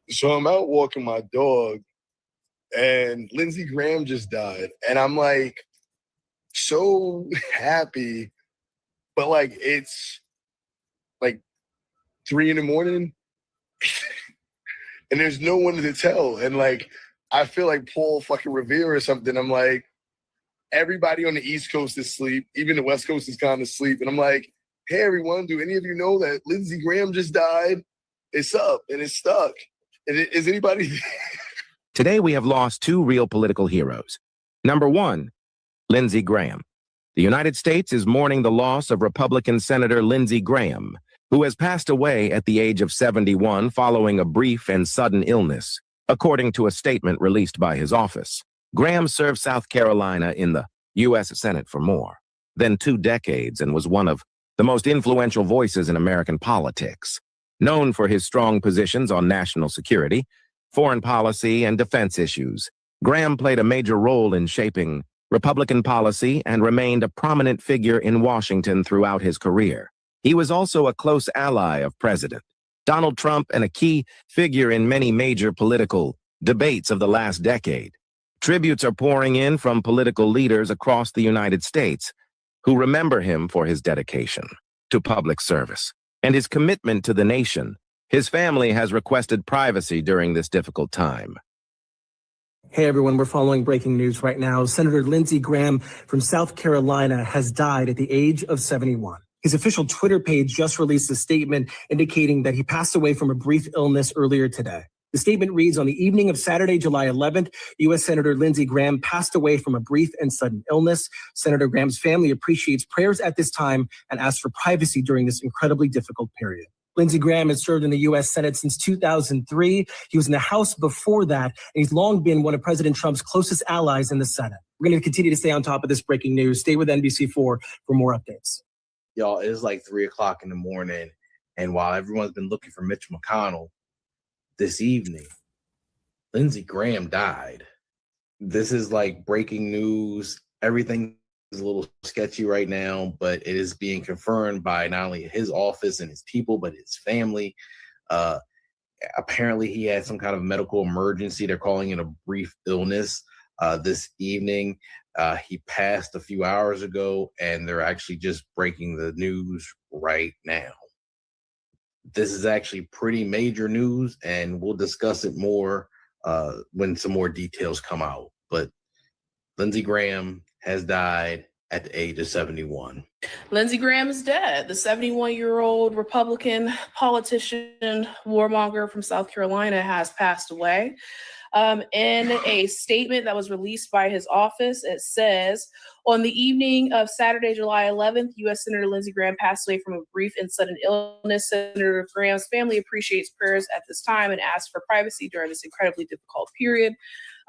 So I'm out walking my dog, and Lindsey Graham just died. And I'm like, so happy, but like, it's like 3 a.m. and there's no one to tell. And like, I feel like Paul fucking Revere or something. I'm like, everybody on the East Coast is asleep. Even the West Coast is kind of asleep. And I'm like, hey, everyone, do any of you know that Lindsey Graham just died? It's up and it's stuck. And is anybody... Today, we have lost two real political heroes. Number one, Lindsey Graham. The United States is mourning the loss of Republican Senator Lindsey Graham, who has passed away at the age of 71 following a brief and sudden illness, according to a statement released by his office. Graham served South Carolina in the U.S. Senate for more than 2 decades and was one of the most influential voices in American politics. Known for his strong positions on national security, foreign policy, and defense issues, Graham played a major role in shaping Republican policy and remained a prominent figure in Washington throughout his career. He was also a close ally of President Donald Trump and a key figure in many major political debates of the last decade. Tributes are pouring in from political leaders across the United States who remember him for his dedication to public service and his commitment to the nation. His family has requested privacy during this difficult time. Hey everyone, we're following breaking news right now. Senator Lindsey Graham from South Carolina has died at the age of 71. His official Twitter page just released a statement indicating that he passed away from a brief illness earlier today. The statement reads, on the evening of Saturday, July 11th, U.S. Senator Lindsey Graham passed away from a brief and sudden illness. Senator Graham's family appreciates prayers at this time and asks for privacy during this incredibly difficult period. Lindsey Graham has served in the U.S. Senate since 2003. He was in the House before that, and he's long been one of President Trump's closest allies in the Senate. We're going to continue to stay on top of this breaking news. Stay with NBC4 for more updates. Y'all, it is like 3 o'clock in the morning, and while everyone's been looking for Mitch McConnell this evening, Lindsey Graham died. This is like breaking news. Everything is a little sketchy right now, but it is being confirmed by not only his office and his people, but his family. Apparently, he had some kind of medical emergency. They're calling it a brief illness this evening. He passed a few hours ago, and they're actually just breaking the news right now. This is actually pretty major news, and we'll discuss it more when some more details come out. but Lindsey Graham has died at the age of 71. Lindsey Graham is dead. The 71-year-old Republican politician, warmonger from South Carolina has passed away. In a statement that was released by his office, it says, on the evening of Saturday, July 11th, U.S. Senator Lindsey Graham passed away from a brief and sudden illness. Senator Graham's family appreciates prayers at this time and asks for privacy during this incredibly difficult period.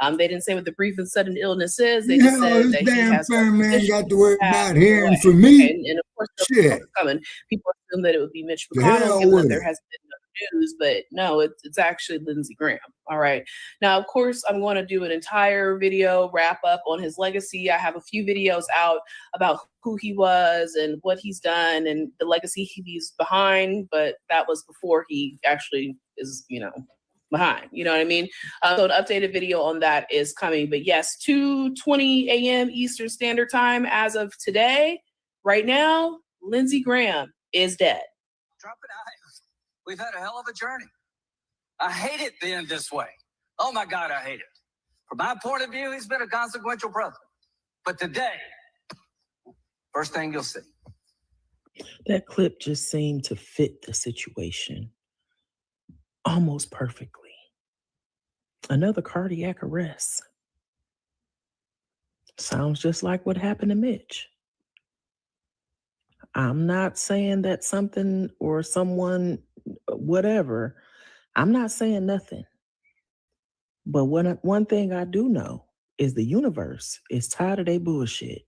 They didn't say what the brief and sudden illness is. They just said that he has man got to worry about hearing from me. And of course, it's coming. People assume that it would be Mitch McConnell, given that there has been no news, but no, it's actually Lindsey Graham. All right. Now, of course, I'm going to do an entire video wrap up on his legacy. I have a few videos out about who he was and what he's done and the legacy he leaves behind, but that was before he actually is, behind, you know what I mean? So an updated video on that is coming, but yes, 2:20 a.m. Eastern Standard Time as of today. Right now, Lindsey Graham is dead. Trump and I, we've had a hell of a journey. I hate it being this way. Oh my God, I hate it. From my point of view, he's been a consequential president. But today, first thing you'll see. That clip just seemed to fit the situation almost perfectly. Another cardiac arrest. Sounds just like what happened to Mitch. I'm not saying that something or someone, whatever, I'm not saying nothing. But one thing I do know is the universe is tired of their bullshit.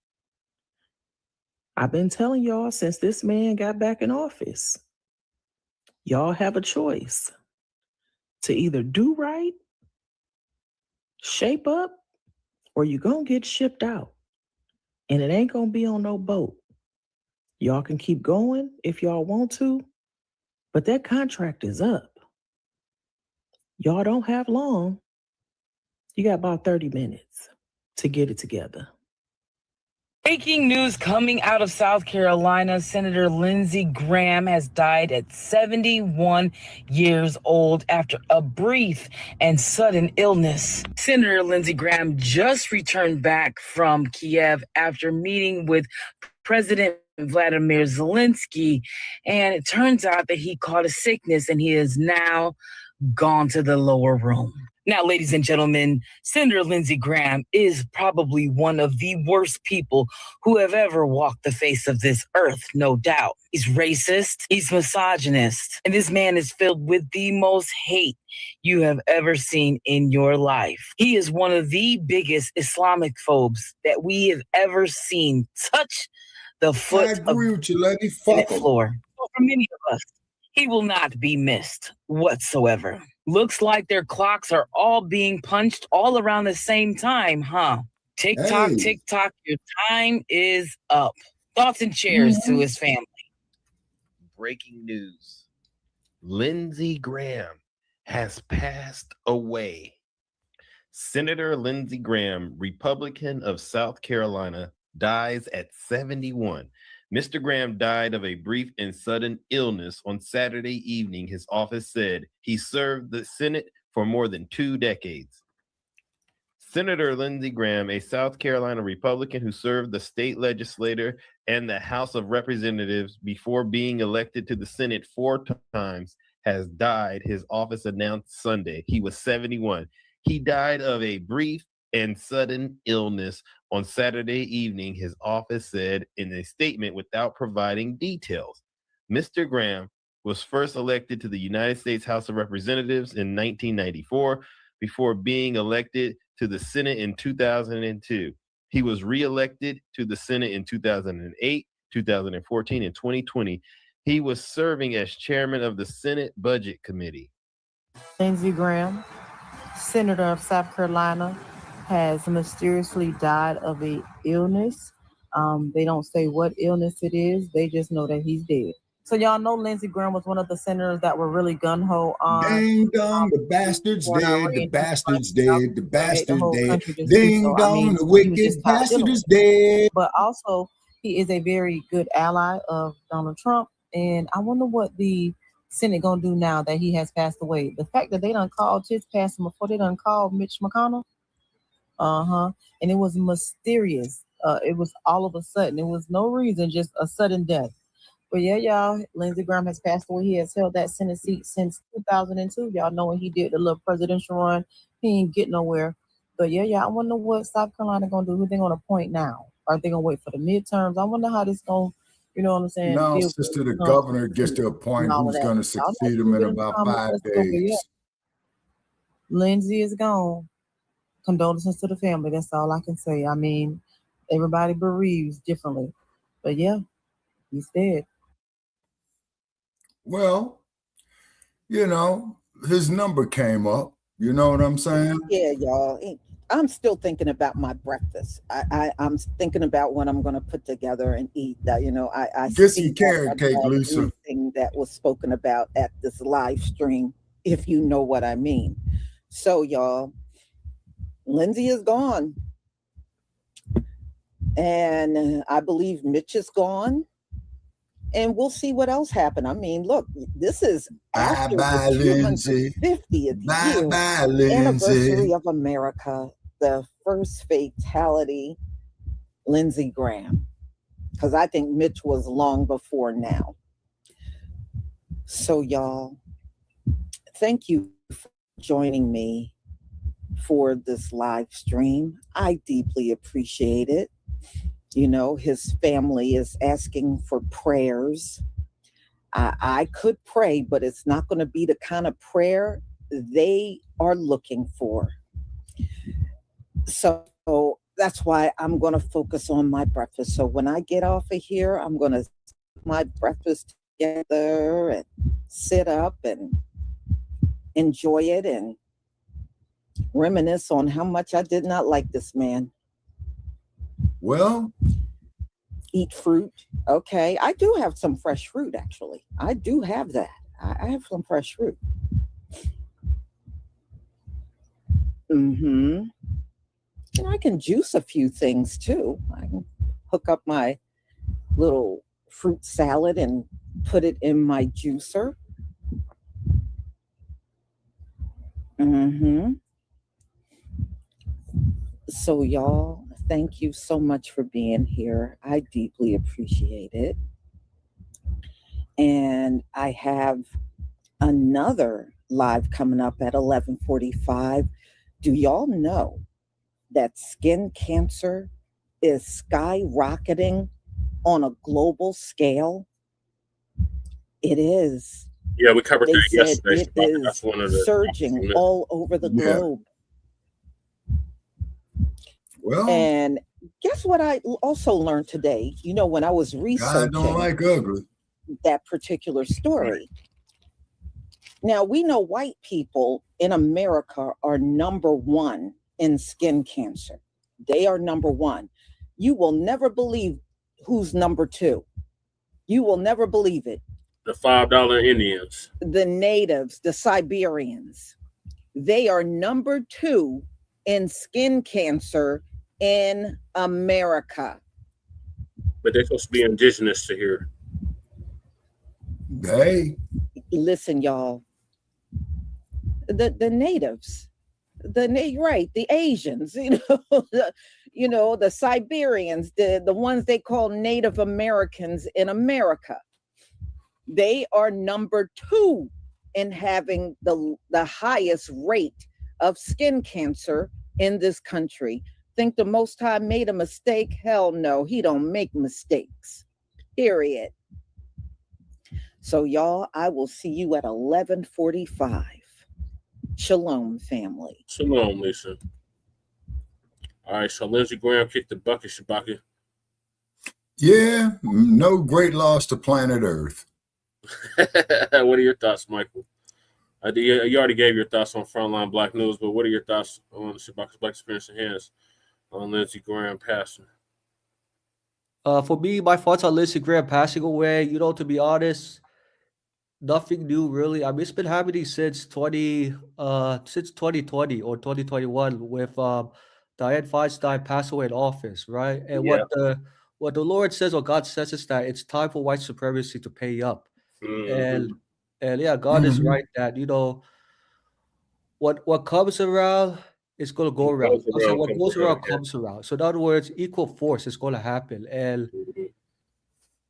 I've been telling y'all since this man got back in office, y'all have a choice to either do right, shape up, or you're going to get shipped out. And it ain't going to be on no boat. Y'all can keep going if y'all want to, but that contract is up. Y'all don't have long. You got about 30 minutes to get it together. Breaking news coming out of South Carolina. Senator Lindsey Graham has died at 71 years old after a brief and sudden illness. Senator Lindsey Graham just returned back from Kiev after meeting with President Vladimir Zelensky, and it turns out that he caught a sickness and he is now gone to the lower room. Now, ladies and gentlemen, Senator Lindsey Graham is probably one of the worst people who have ever walked the face of this earth, no doubt. He's racist, he's misogynist, and this man is filled with the most hate you have ever seen in your life. He is one of the biggest Islamic phobes that we have ever seen touch the foot of the floor. So for many of us, he will not be missed whatsoever. Looks like their clocks are all being punched all around the same time, huh? Tick-tock, tick-tock, your time is up. Thoughts and cheers to his family. Breaking news. Lindsey Graham has passed away. Senator Lindsey Graham, Republican of South Carolina, dies at 71. Mr. Graham died of a brief and sudden illness on Saturday evening, his office said. He served the Senate for more than 2 decades. Senator Lindsey Graham, a South Carolina Republican who served the state legislature and the House of Representatives before being elected to the Senate 4 times, has died, his office announced Sunday. He was 71. He died of a brief and sudden illness on Saturday evening, his office said in a statement without providing details. Mr. Graham was first elected to the United States House of Representatives in 1994 before being elected to the Senate in 2002. He was reelected to the Senate in 2008, 2014, and 2020. He was serving as chairman of the Senate Budget Committee. Lindsey Graham, Senator of South Carolina, has mysteriously died of an illness. They don't say what illness it is. They just know that he's dead. So y'all know Lindsey Graham was one of the senators that were really gun-ho on. Ding dong, the bastard's dead, the bastard's dead, the bastard's dead. Ding dong, the wicked bastard is dead. But also, he is a very good ally of Donald Trump. And I wonder what the Senate gonna do now that he has passed away. The fact that they done called his passing before they done called Mitch McConnell. And it was mysterious. It was all of a sudden. It was no reason, just a sudden death. But yeah, y'all, Lindsey Graham has passed away. He has held that Senate seat since 2002. Y'all know when he did the little presidential run, he ain't get nowhere. But yeah, I wonder what South Carolina gonna do. Who they gonna appoint now? Are they gonna wait for the midterms? I wonder how this gonna, you know what I'm saying? No, sister, the governor gets to appoint who's going to succeed him in about 5 days. Lindsey is gone. Condolences to the family. That's all I can say. I mean, everybody bereaves differently. But yeah, he's dead. Well, you know, his number came up. You know what I'm saying? Yeah, y'all. I'm still thinking about my breakfast. I'm thinking about what I'm going to put together and eat. That, you know, I get some carrot cake, Lisa. Everything that was spoken about at this live stream, if you know what I mean. So, y'all, Lindsey is gone, and I believe Mitch is gone. And we'll see what else happened. I mean, look, this is after the 250th year anniversary of America, the first fatality, Lindsey Graham, because I think Mitch was long before now. So, y'all, thank you for joining me for this live stream. I deeply appreciate it. You know, his family is asking for prayers. I could pray, but it's not going to be the kind of prayer they are looking for. So that's why I'm going to focus on my breakfast. So when I get off of here, I'm going to put my breakfast together and sit up and enjoy it and reminisce on how much I did not like this man. Well, eat fruit. Okay. I do have some fresh fruit, actually. I do have that. I have some fresh fruit. And I can juice a few things too. I can hook up my little fruit salad and put it in my juicer. So y'all, thank you so much for being here. I deeply appreciate it. And I have another live coming up at 11:45. Do y'all know that skin cancer is skyrocketing on a global scale? It is. Yeah, we covered that yesterday. It is surging all over the globe. Well, and guess what I also learned today? You know, when I was researching I don't like ugly. That particular story. Now, we know white people in America are number one in skin cancer. They are number one. You will never believe who's number two. You will never believe it. The $5 Indians. The natives, the Siberians. They are number two in skin cancer in America. But they're supposed to be indigenous to here. Hey. Listen, y'all. The natives, the Asians, the Siberians, the ones they call Native Americans in America. They are number two in having the highest rate of skin cancer in this country. Think the Most High made a mistake? Hell no, he don't make mistakes, period. So y'all, I will see you at 11:45. Shalom, family. Shalom, Lisa. All right, so Lindsey Graham kicked the bucket, Shabaka. Yeah, no great loss to planet Earth. What are your thoughts, Michael? You already gave your thoughts on Front Line Blacc News, but what are your thoughts on the Shabaka's Black Experience Enhanced on Lindsey Graham passing? For me, my thoughts on Lindsey Graham passing away, to be honest, nothing new really. I mean, it's been happening since 2020 or 2021 with Dianne Feinstein passed away in office, right? And what the Lord says or God says is that it's time for white supremacy to pay up. And yeah, God is right that what comes around it's going to go around. So what goes around comes around. So in other words, equal force is going to happen.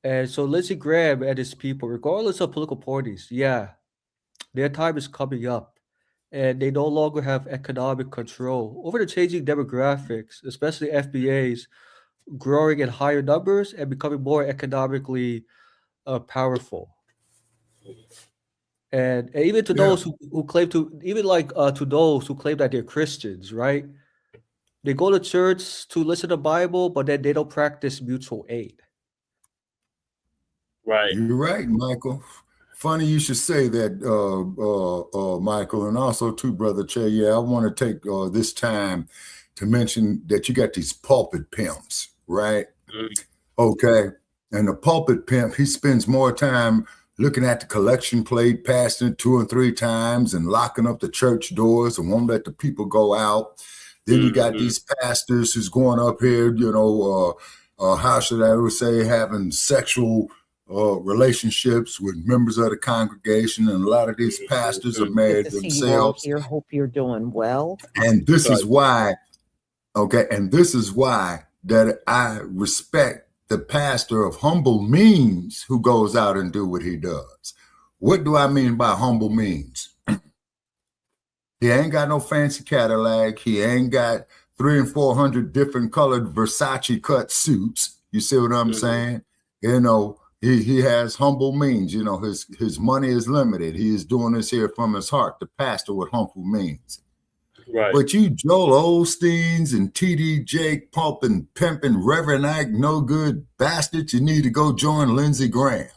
And so Lindsey Graham and his people, regardless of political parties, their time is coming up. And they no longer have economic control over the changing demographics, especially FBAs growing in higher numbers and becoming more economically powerful. And even to those who claim to, even like to those who claim that they're Christians, right? They go to church to listen to the Bible, but then they don't practice mutual aid. Right. You're right, Michael. Funny you should say that, Michael, and also too, Brother Che. Yeah, I want to take this time to mention that you got these pulpit pimps, right? Okay. And the pulpit pimp, he spends more time looking at the collection plate, passing it 2 or 3 times and locking up the church doors and won't let the people go out. Then you got these pastors who's going up here, how should I say, having sexual relationships with members of the congregation, and a lot of these pastors are married themselves. Here, hope you're doing well. And this is why, that I respect the pastor of humble means who goes out and do what he does. What do I mean by humble means? He ain't got no fancy Cadillac. He ain't got 300 and 400 different colored Versace cut suits. You see what I'm saying? He has humble means. His money is limited. He is doing this here from his heart, the pastor with humble means. Right. But you Joel Osteens and TD Jake pumping, pimping, Reverend Ike, no good bastards, you need to go join Lindsey Graham.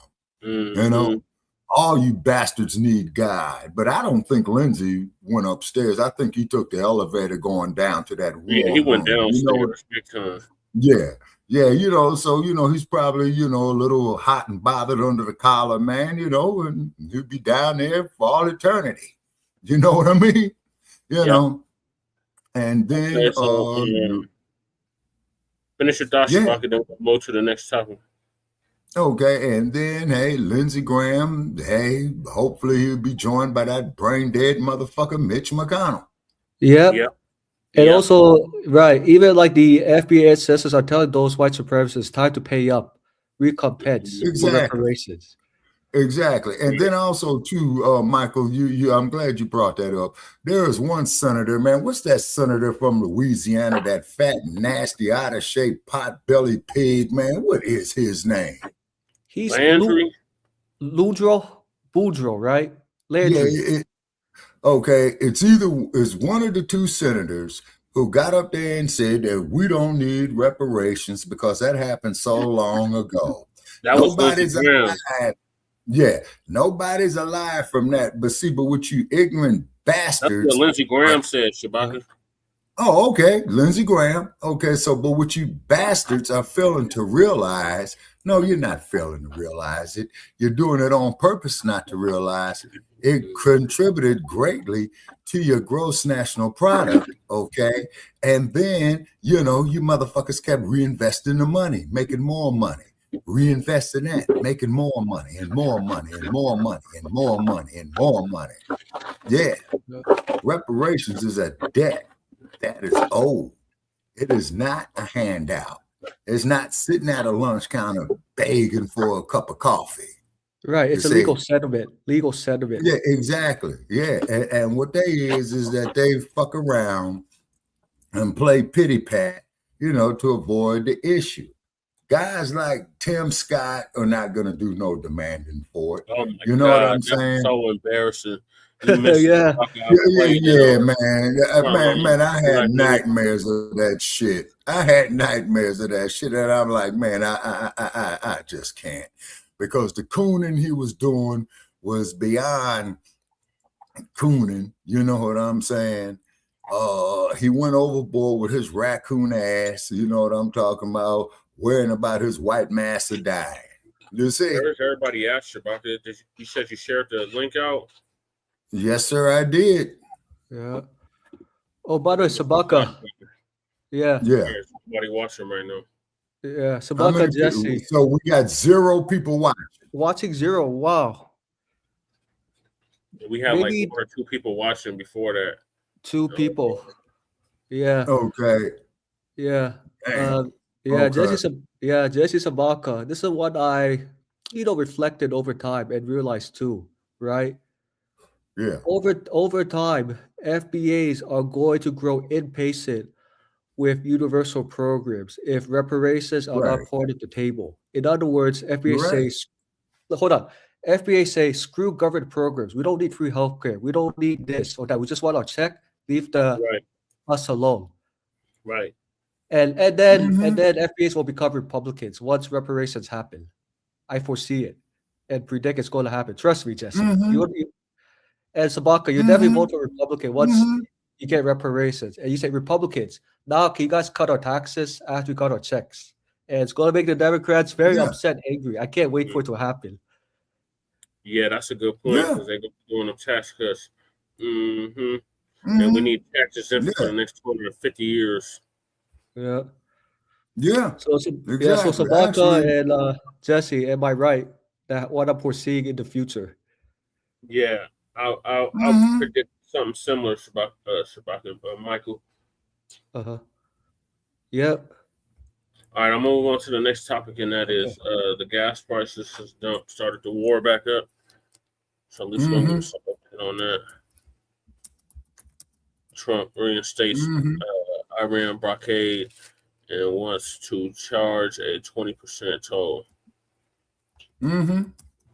All you bastards need God. But I don't think Lindsey went upstairs. I think he took the elevator going down to that war he went room. downstairs big time. Yeah, so, he's probably, a little hot and bothered under the collar, man, and he'll be down there for all eternity. You know what I mean? And then... finish your thoughts, Shabaka, then we'll go to the next topic. Okay, and then, hey, Lindsey Graham, hey, hopefully he'll be joined by that brain-dead motherfucker, Mitch McConnell. Yep. And also, right, even like the FBA ancestors are telling those white supremacists time to pay up, recompense for reparations. Exactly. And then also, too, Michael, I'm glad you brought that up. There is one senator, man. What's that senator from Louisiana, that fat, nasty, out-of-shape, pot-bellied pig, man? What is his name? He's Landry? Boudreaux, right? Landry. Okay, it's one of the 2 senators who got up there and said that we don't need reparations because that happened so long ago. Nobody's alive. Yeah, nobody's alive from that. But what you ignorant bastards. That's what Lindsey Graham said, Shabaka. Oh, okay, Lindsey Graham. Okay, but what you bastards are failing to realize, no, you're not failing to realize it. You're doing it on purpose not to realize it. It contributed greatly to your gross national product, okay? And then, you motherfuckers kept reinvesting the money, making more money, reinvesting that, making more money and more money and more money and more money and more money. Yeah, reparations is a debt that is owed. It is not a handout. It's not sitting at a lunch counter begging for a cup of coffee. Right, it's a legal settlement. Yeah, exactly. Yeah, and what they is that they fuck around and play pity pat, to avoid the issue. Guys like Tim Scott are not going to do no demanding for it. Oh my you know God, what I'm saying? So embarrassing. Yeah, man. I had nightmares of that shit. And I'm like, man, I just can't. Because the cooning he was doing was beyond cooning. You know what I'm saying? He went overboard with his raccoon ass. You know what I'm talking about? Worrying about his white master dying. You see? Where's everybody at, Shabaka? You said you shared the link out? Yes, sir, I did. Yeah. Oh, by the way, Shabaka. Yeah. Somebody watching right now. Yeah, Shabaka Jesse. So we got 0 people watching. Watching 0. Wow. We had like 1 or 2 people watching before that. 2 people. Yeah. Okay. Yeah. Damn. Jesse Okay. Jesse Shabaka. This is what I reflected over time and realized too, right? Yeah. Over time, FBAs are going to grow impatient with universal programs if reparations are Right. not part of the table. In other words, You're FBA right. says, hold on. FBA say, screw government programs. We don't need free healthcare. We don't need this or that. We just want our check. Leave us alone. Right. And then FBAs will become Republicans once reparations happen. I foresee it and predict it's going to happen. Trust me, Jesse. And Shabaka, you definitely vote for Republican once you get reparations. And you say, Republicans, now can you guys cut our taxes after we got our checks? And it's going to make the Democrats very upset, angry. I can't wait for it to happen. Yeah, that's a good point because they're going to be doing them tax cuts. And we need taxes for the next 250 years. Yeah. Yeah. So Shabaka and Jesse, am I right that what I'm foreseeing in the future? Yeah, I'll predict something similar, Shabaka, Michael. Yep. All right, I'm moving on to the next topic, and that is the gas prices has started to war back up. So at least we'll give something on that. Trump reinstates Iran blockade and wants to charge a 20% toll.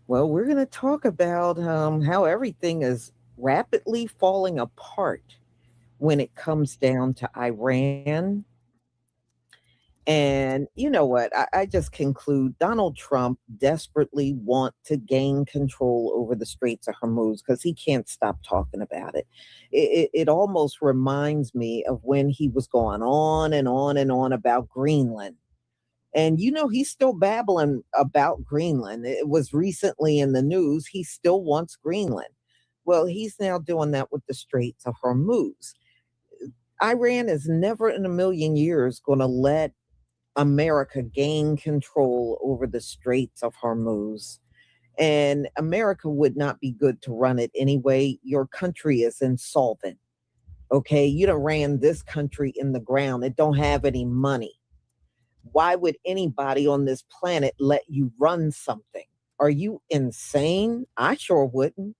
Well, we're going to talk about how everything is rapidly falling apart when it comes down to Iran. And you know what? I just conclude Donald Trump desperately want to gain control over the Straits of Hormuz because he can't stop talking about it. It almost reminds me of when he was going on and on and on about Greenland. And, you know, he's still babbling about Greenland. It was recently in the news. He still wants Greenland. Well, he's now doing that with the Straits of Hormuz. Iran is never in a million years going to let America gain control over the Straits of Hormuz. And America would not be good to run it anyway. Your country is insolvent. Okay, you done ran this country in the ground. It don't have any money. Why would anybody on this planet let you run something? Are you insane? I sure wouldn't.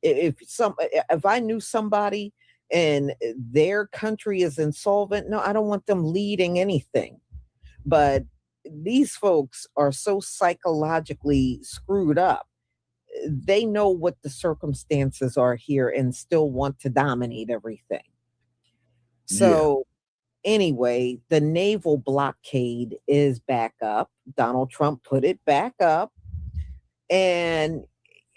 If I knew somebody and their country is insolvent, no, I don't want them leading anything. But these folks are so psychologically screwed up. They know what the circumstances are here and still want to dominate everything. So anyway, the naval blockade is back up. Donald Trump put it back up. And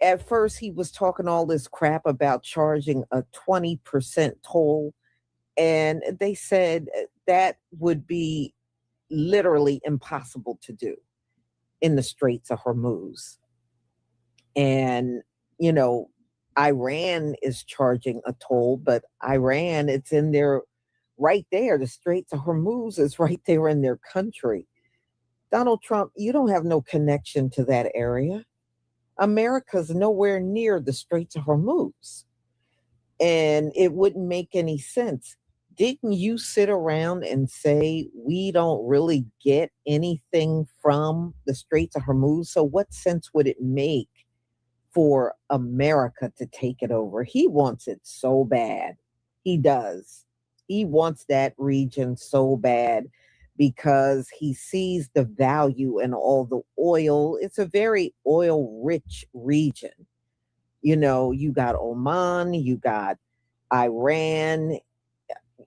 at first he was talking all this crap about charging a 20% toll. And they said that would be literally impossible to do in the Straits of Hormuz. And, you know, Iran is charging a toll, but Iran, it's in there right there. The Straits of Hormuz is right there in their country. Donald Trump, you don't have no connection to that area. America's nowhere near the Straits of Hormuz. And it wouldn't make any sense. Didn't you sit around and say, we don't really get anything from the Straits of Hormuz? So what sense would it make for America to take it over? He wants it so bad. He does. He wants that region so bad because he sees the value in all the oil. It's a very oil-rich region. You know, you got Oman, you got Iran,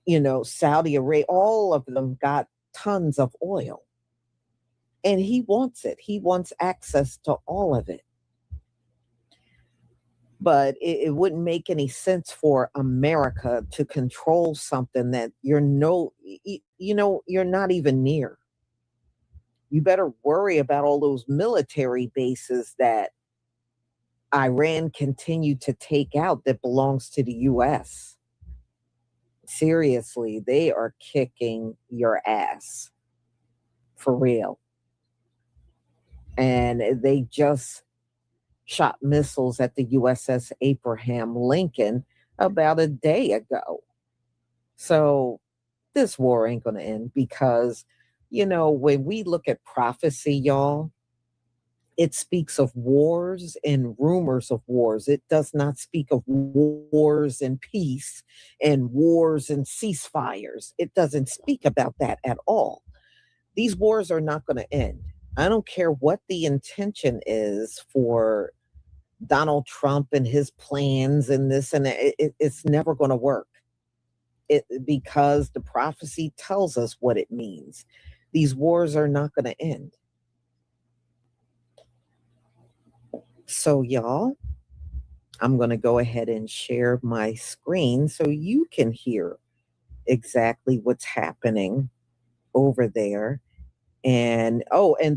you know, Saudi Arabia, all of them got tons of oil. And he wants it. He wants access to all of it. But it wouldn't make any sense for America to control something that you're not even near. You better worry about all those military bases that Iran continued to take out that belongs to the U.S. Seriously, they are kicking your ass. For real. And they just shot missiles at the USS Abraham Lincoln about a day ago. So this war ain't going to end because, you know, when we look at prophecy, y'all, it speaks of wars and rumors of wars. It does not speak of wars and peace and wars and ceasefires. It doesn't speak about that at all. These wars are not going to end. I don't care what the intention is for Donald Trump and his plans and this and that. It's never going to work. Because the prophecy tells us what it means. These wars are not going to end. So y'all, I'm going to go ahead and share my screen so you can hear exactly what's happening over there. And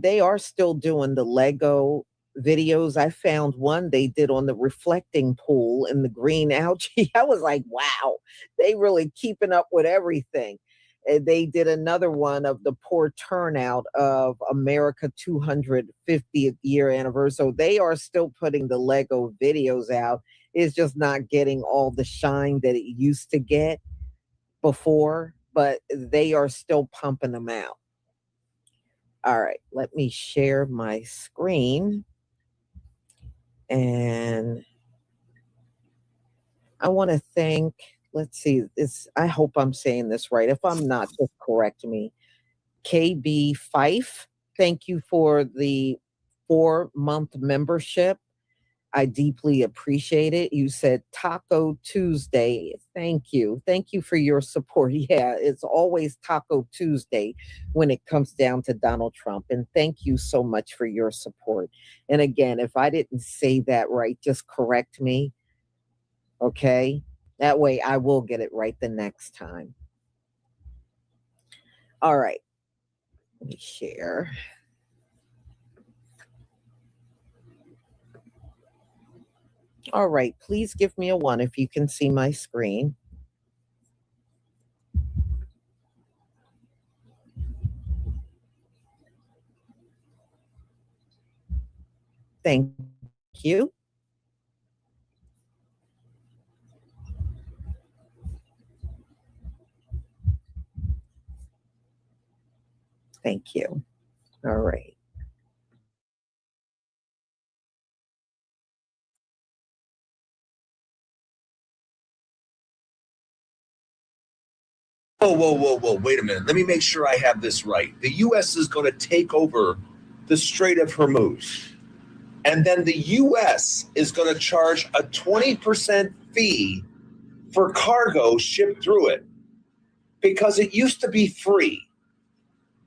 they are still doing the Lego videos. I found one they did on the reflecting pool in the green algae. I was like, wow, they really keeping up with everything. And they did another one of the poor turnout of America 250th year anniversary. So they are still putting the Lego videos out. It's just not getting all the shine that it used to get before, but they are still pumping them out. All right, let me share my screen. And I want to thank, let's see, this. I hope I'm saying this right. If I'm not, just correct me. KB Fife, thank you for the 4-month membership. I deeply appreciate it. You said Taco Tuesday. Thank you. Thank you for your support. Yeah, it's always Taco Tuesday when it comes down to Donald Trump. And thank you so much for your support. And again, if I didn't say that right, just correct me. Okay? That way I will get it right the next time. All right. Let me share. All right, please give me a 1 if you can see my screen. Thank you. Thank you. All right. Whoa. Wait a minute. Let me make sure I have this right. The U.S. is going to take over the Strait of Hormuz. And then the U.S. is going to charge a 20% fee for cargo shipped through it because it used to be free.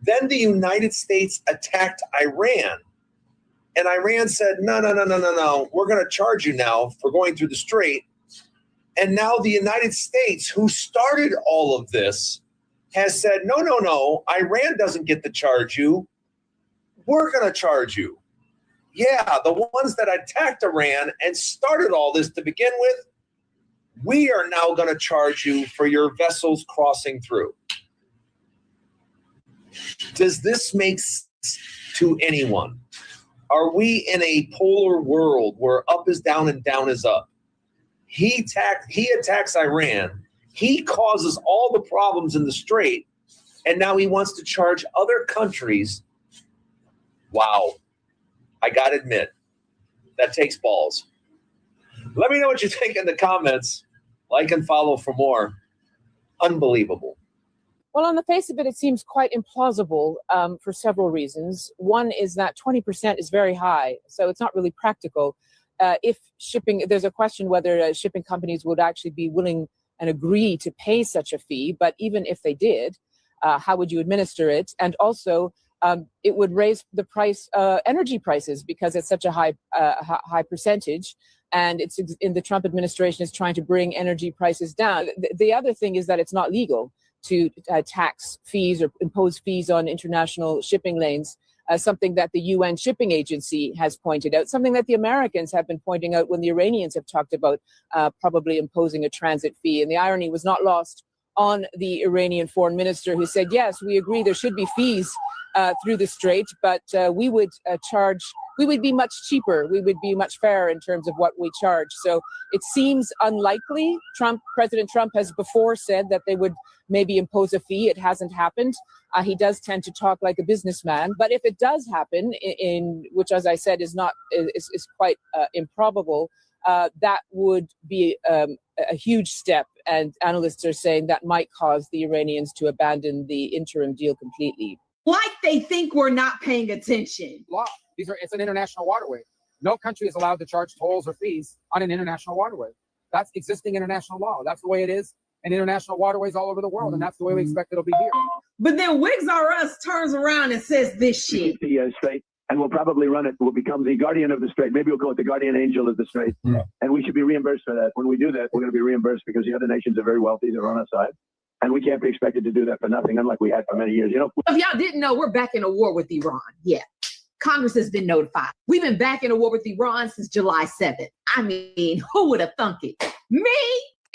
Then the United States attacked Iran. And Iran said, no. We're going to charge you now for going through the strait. And now the United States, who started all of this, has said, no. Iran doesn't get to charge you. We're going to charge you. Yeah, the ones that attacked Iran and started all this to begin with, we are now going to charge you for your vessels crossing through. Does this make sense to anyone? Are we in a polar world where up is down and down is up? He attacks Iran. He causes all the problems in the strait, and now he wants to charge other countries. Wow. I got to admit, that takes balls. Let me know what you think in the comments. Like and follow for more. Unbelievable. Well, on the face of it, it seems quite implausible for several reasons. One is that 20% is very high, so it's not really practical. If shipping, there's a question whether shipping companies would actually be willing and agree to pay such a fee. But even if they did, how would you administer it? And also, it would raise the price, energy prices, because it's such a high percentage. And it's in the Trump administration is trying to bring energy prices down. The other thing is that it's not legal to tax fees or impose fees on international shipping lanes. Something that the UN Shipping Agency has pointed out, something that the Americans have been pointing out when the Iranians have talked about probably imposing a transit fee. And the irony was not lost on the Iranian foreign minister, who said, yes, we agree there should be fees through the strait, but we would be much cheaper. We would be much fairer in terms of what we charge. So it seems unlikely. President Trump has before said that they would maybe impose a fee. It hasn't happened. He does tend to talk like a businessman. But if it does happen, which, as I said, is quite improbable, that would be a huge step. And analysts are saying that might cause the Iranians to abandon the interim deal completely. Like they think we're not paying attention. Law. It's an international waterway. No country is allowed to charge tolls or fees on an international waterway. That's existing international law. That's the way it is in international waterways all over the world, and that's the way we expect it'll be here. But then Wigs R Us turns around and says this shit. The strait, and we'll probably run it. We'll become the guardian of the strait. Maybe we'll call it the guardian angel of the strait. Yeah. And we should be reimbursed for that. When we do that, we're going to be reimbursed because the other nations are very wealthy. They're on our side. And we can't be expected to do that for nothing, unlike we had for many years. If y'all didn't know, we're back in a war with Iran. Yeah. Congress has been notified. We've been back in a war with Iran since July 7th. I mean, who would have thunk it? Me?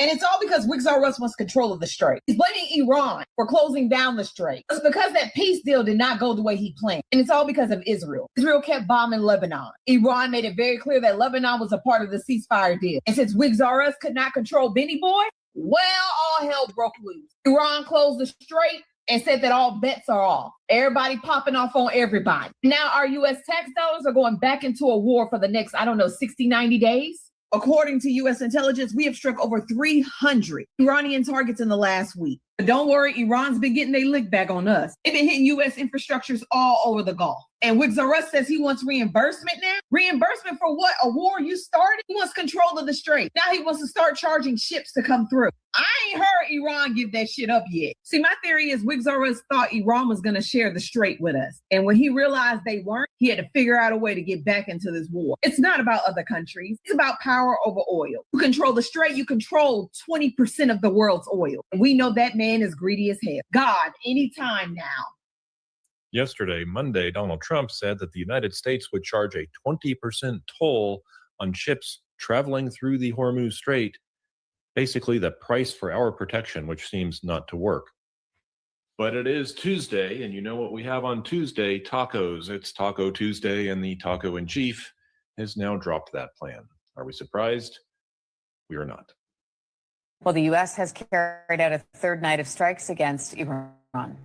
And it's all because Wigs R Us wants control of the strait. He's blaming Iran for closing down the strait. It's because that peace deal did not go the way he planned. And it's all because of Israel. Israel kept bombing Lebanon. Iran made it very clear that Lebanon was a part of the ceasefire deal. And since Wigs R Us could not control Benny Boy, well, all hell broke loose. Iran closed the strait and said that all bets are off. Everybody popping off on everybody. Now our U.S. tax dollars are going back into a war for the next, 60, 90 days. According to U.S. intelligence, we have struck over 300 Iranian targets in the last week. But don't worry, Iran's been getting their lick back on us. They've been hitting U.S. infrastructures all over the Gulf. And Wigs R Us says he wants reimbursement now. Reimbursement for what? A war you started? He wants control of the strait. Now he wants to start charging ships to come through. I ain't heard Iran give that shit up yet. See, my theory is Wigs R Us thought Iran was going to share the strait with us. And when he realized they weren't, he had to figure out a way to get back into this war. It's not about other countries. It's about power over oil. You control the strait, you control 20% of the world's oil. And we know that man is greedy as hell. God, anytime now. Yesterday, Monday, Donald Trump said that the United States would charge a 20% toll on ships traveling through the Hormuz Strait, basically the price for our protection, which seems not to work. But it is Tuesday, and you know what we have on Tuesday? Tacos. It's Taco Tuesday, and the taco-in-chief has now dropped that plan. Are we surprised? We are not. Well, the U.S. has carried out a third night of strikes against Iran.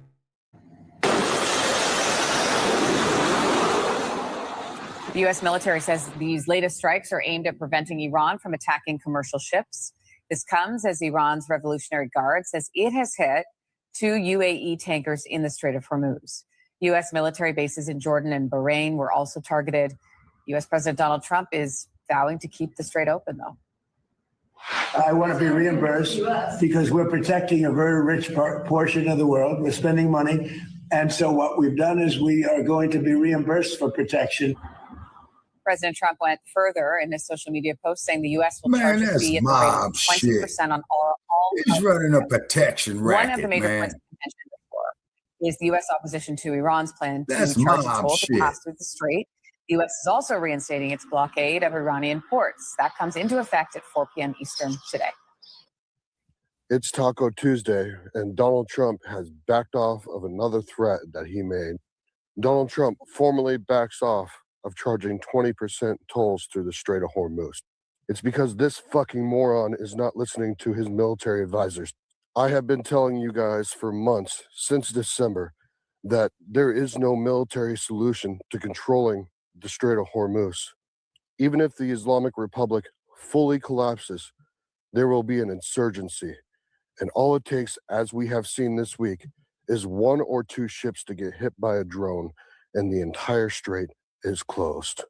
The U.S. military says these latest strikes are aimed at preventing Iran from attacking commercial ships. This comes as Iran's Revolutionary Guard says it has hit 2 UAE tankers in the Strait of Hormuz. U.S. military bases in Jordan and Bahrain were also targeted. U.S. President Donald Trump is vowing to keep the strait open, though. I want to be reimbursed because we're protecting a very rich portion of the world. We're spending money. And so what we've done is we are going to be reimbursed for protection. President Trump went further in his social media post saying the U.S. will charge a fee at the rate of 20% on all. He's running a protection racket, one of the major points of contention before is the U.S. opposition to Iran's plan to charge a toll to pass through the strait. The U.S. is also reinstating its blockade of Iranian ports. That comes into effect at 4 p.m. Eastern today. It's Taco Tuesday, and Donald Trump has backed off of another threat that he made. Donald Trump formally backs off of charging 20% tolls through the Strait of Hormuz. It's because this fucking moron is not listening to his military advisors. I have been telling you guys for months, since December, that there is no military solution to controlling the Strait of Hormuz. Even if the Islamic Republic fully collapses, there will be an insurgency. And all it takes, as we have seen this week, is 1 or 2 ships to get hit by a drone, and the entire strait is closed.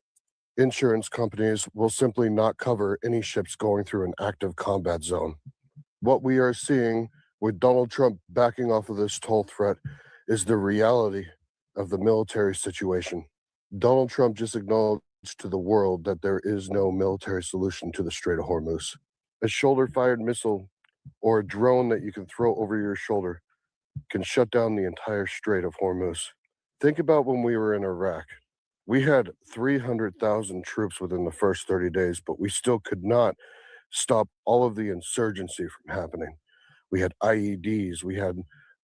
Insurance companies will simply not cover any ships going through an active combat zone. What we are seeing with Donald Trump backing off of this toll threat is the reality of the military situation. Donald Trump just acknowledged to the world that there is no military solution to the Strait of Hormuz. A shoulder-fired missile or a drone that you can throw over your shoulder can shut down the entire Strait of Hormuz. Think about when we were in Iraq. We had 300,000 troops within the first 30 days, but we still could not stop all of the insurgency from happening. We had IEDs, we had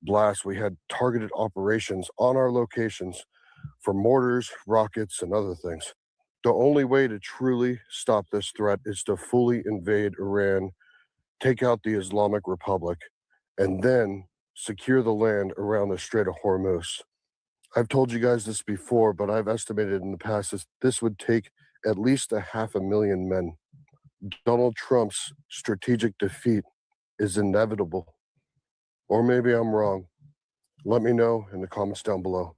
blast, we had targeted operations on our locations for mortars, rockets, and other things. The only way to truly stop this threat is to fully invade Iran, take out the Islamic Republic, and then secure the land around the Strait of Hormuz. I've told you guys this before, but I've estimated in the past this would take at least 500,000 men. Donald Trump's strategic defeat is inevitable. Or maybe I'm wrong. Let me know in the comments down below.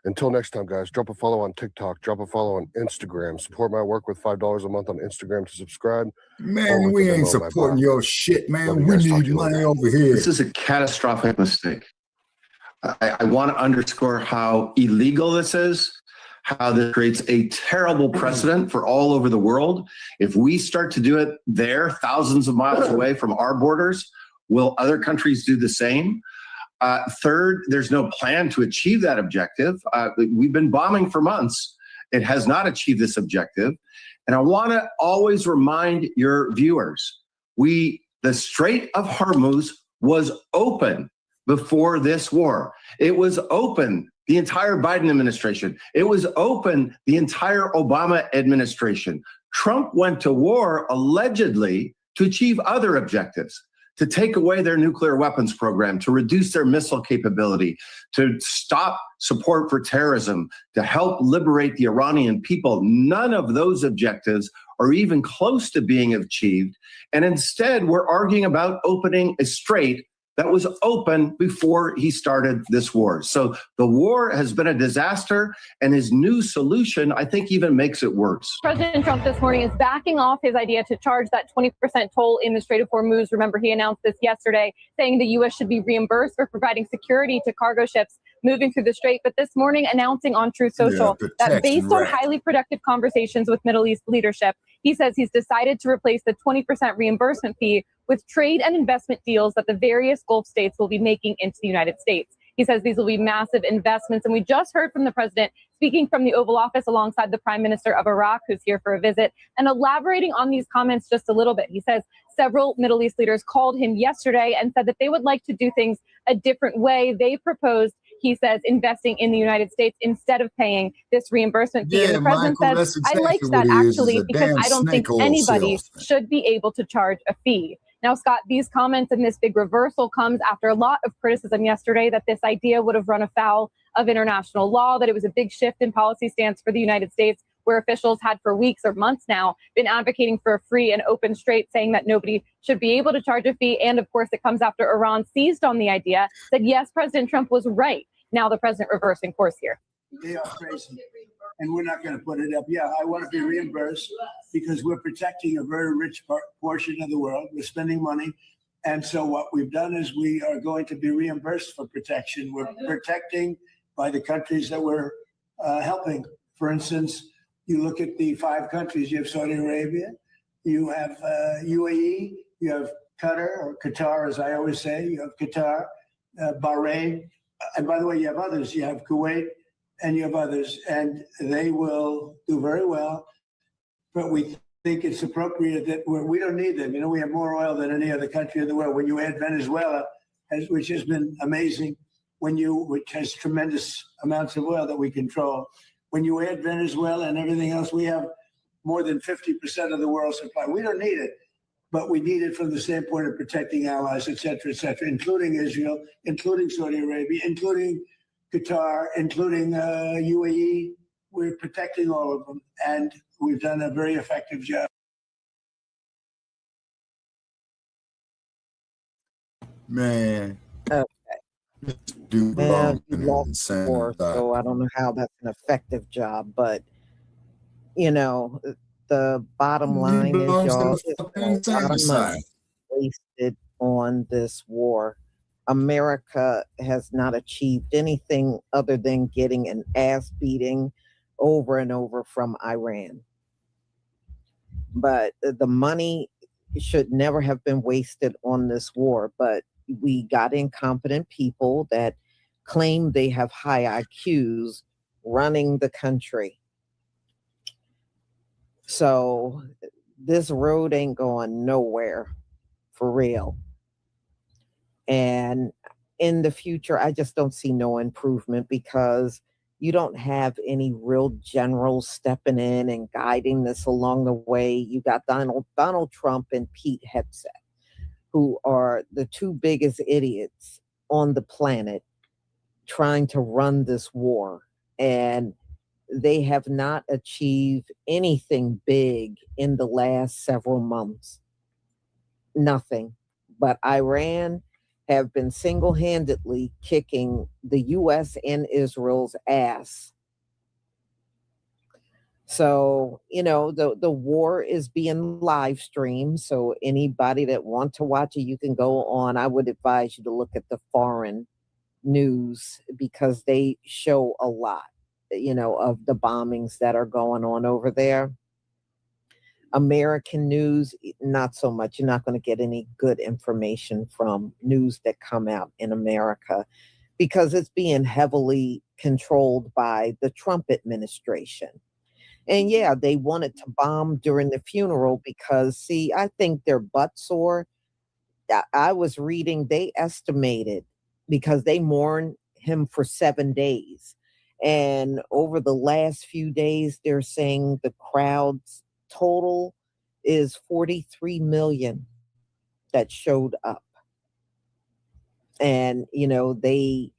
Until next time, guys, drop a follow on TikTok, drop a follow on Instagram. Support my work with $5 a month on Instagram to subscribe. Man, we ain't supporting your shit, man. We need money over here. This is a catastrophic mistake. I want to underscore how illegal this is, how this creates a terrible precedent for all over the world. If we start to do it there, thousands of miles away from our borders, will other countries do the same? Third, there's no plan to achieve that objective. We've been bombing for months. It has not achieved this objective. And I want to always remind your viewers, the Strait of Hormuz was open before this war. It was open the entire Biden administration. It was open the entire Obama administration. Trump went to war allegedly to achieve other objectives, to take away their nuclear weapons program, to reduce their missile capability, to stop support for terrorism, to help liberate the Iranian people. None of those objectives are even close to being achieved. And instead, we're arguing about opening a strait that was open before he started this war. So the war has been a disaster, and his new solution, I think, even makes it worse. President Trump this morning is backing off his idea to charge that 20% toll in the Strait of Hormuz. Remember, he announced this yesterday, saying the U.S. should be reimbursed for providing security to cargo ships moving through the strait. But this morning, announcing on Truth Social that based on highly productive conversations with Middle East leadership, he says he's decided to replace the 20% reimbursement fee with trade and investment deals that the various Gulf states will be making into the United States. He says these will be massive investments. And we just heard from the president speaking from the Oval Office alongside the Prime Minister of Iraq, who's here for a visit, and elaborating on these comments just a little bit. He says several Middle East leaders called him yesterday and said that they would like to do things a different way. They proposed, he says, investing in the United States instead of paying this reimbursement fee. And the president says, I like that actually, because I don't think anybody should be able to charge a fee. Now, Scott, these comments and this big reversal comes after a lot of criticism yesterday that this idea would have run afoul of international law, that it was a big shift in policy stance for the United States, where officials had for weeks or months now been advocating for a free and open strait, saying that nobody should be able to charge a fee. And of course, it comes after Iran seized on the idea that, yes, President Trump was right. Now the president reversing course here. They are crazy, and we're not going to put it up. Yeah, I want to be reimbursed because we're protecting a very rich portion of the world. We're spending money. And so what we've done is we are going to be reimbursed for protection. We're protecting by the countries that we're helping. For instance, you look at the 5 countries. You have Saudi Arabia, you have UAE, you have Qatar, or Qatar, as I always say. You have Qatar, Bahrain. And by the way, you have others. You have Kuwait, and you have others, and they will do very well. But we think it's appropriate that we don't need them. You know, we have more oil than any other country in the world. When you add Venezuela, which has been amazing, which has tremendous amounts of oil that we control. When you add Venezuela and everything else, we have more than 50% of the world's supply. We don't need it, but we need it from the standpoint of protecting allies, et cetera, including Israel, including Saudi Arabia, including Qatar, including UAE. We're protecting all of them, and we've done a very effective job. Man. Okay. Dude, you lost the war, so I don't know how that's an effective job, but you know, the bottom line is, y'all, there's a lot of money wasted on this war. America has not achieved anything other than getting an ass beating over and over from Iran. But the money should never have been wasted on this war. But we got incompetent people that claim they have high IQs running the country. So this road ain't going nowhere, for real. And in the future, I just don't see no improvement because you don't have any real generals stepping in and guiding this along the way. You got Donald Trump and Pete Hegseth, who are the two biggest idiots on the planet trying to run this war. And they have not achieved anything big in the last several months. Nothing. But Iran have been single-handedly kicking the U.S. and Israel's ass. So, the war is being live streamed. So anybody that want to watch it, you can go on. I would advise you to look at the foreign news because they show a lot, of the bombings that are going on over there. American news, not so much. You're not going to get any good information from news that come out in America because it's being heavily controlled by the Trump administration. And yeah, they wanted to bomb during the funeral because, I think they're butt sore. I was reading, they estimated because they mourned him for 7 days. And over the last few days, they're saying the crowd's total is 43 million that showed up. And, they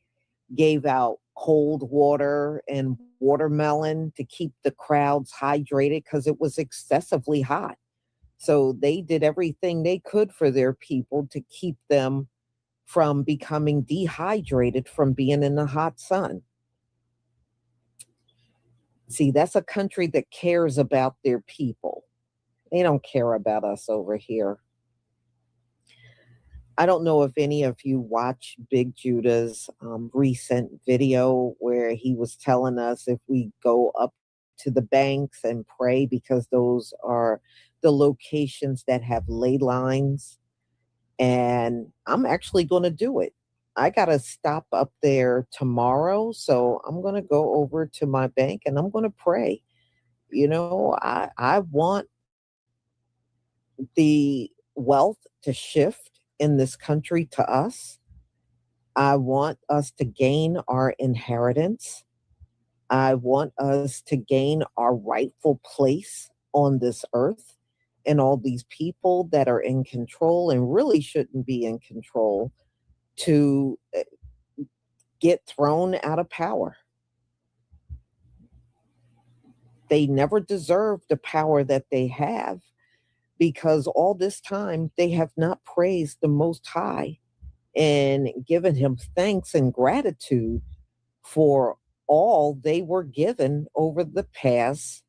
gave out cold water and watermelon to keep the crowds hydrated because it was excessively hot. So they did everything they could for their people to keep them from becoming dehydrated from being in the hot sun. See, that's a country that cares about their people. They don't care about us over here. I don't know if any of you watch Big Judah's recent video where he was telling us if we go up to the banks and pray because those are the locations that have ley lines. And I'm actually going to do it. I got to stop up there tomorrow. So I'm going to go over to my bank and I'm going to pray. I want the wealth to shift in this country to us. I want us to gain our inheritance. I want us to gain our rightful place on this earth. And all these people that are in control and really shouldn't be in control to get thrown out of power. They never deserve the power that they have because all this time they have not praised the Most High and given him thanks and gratitude for all they were given over the past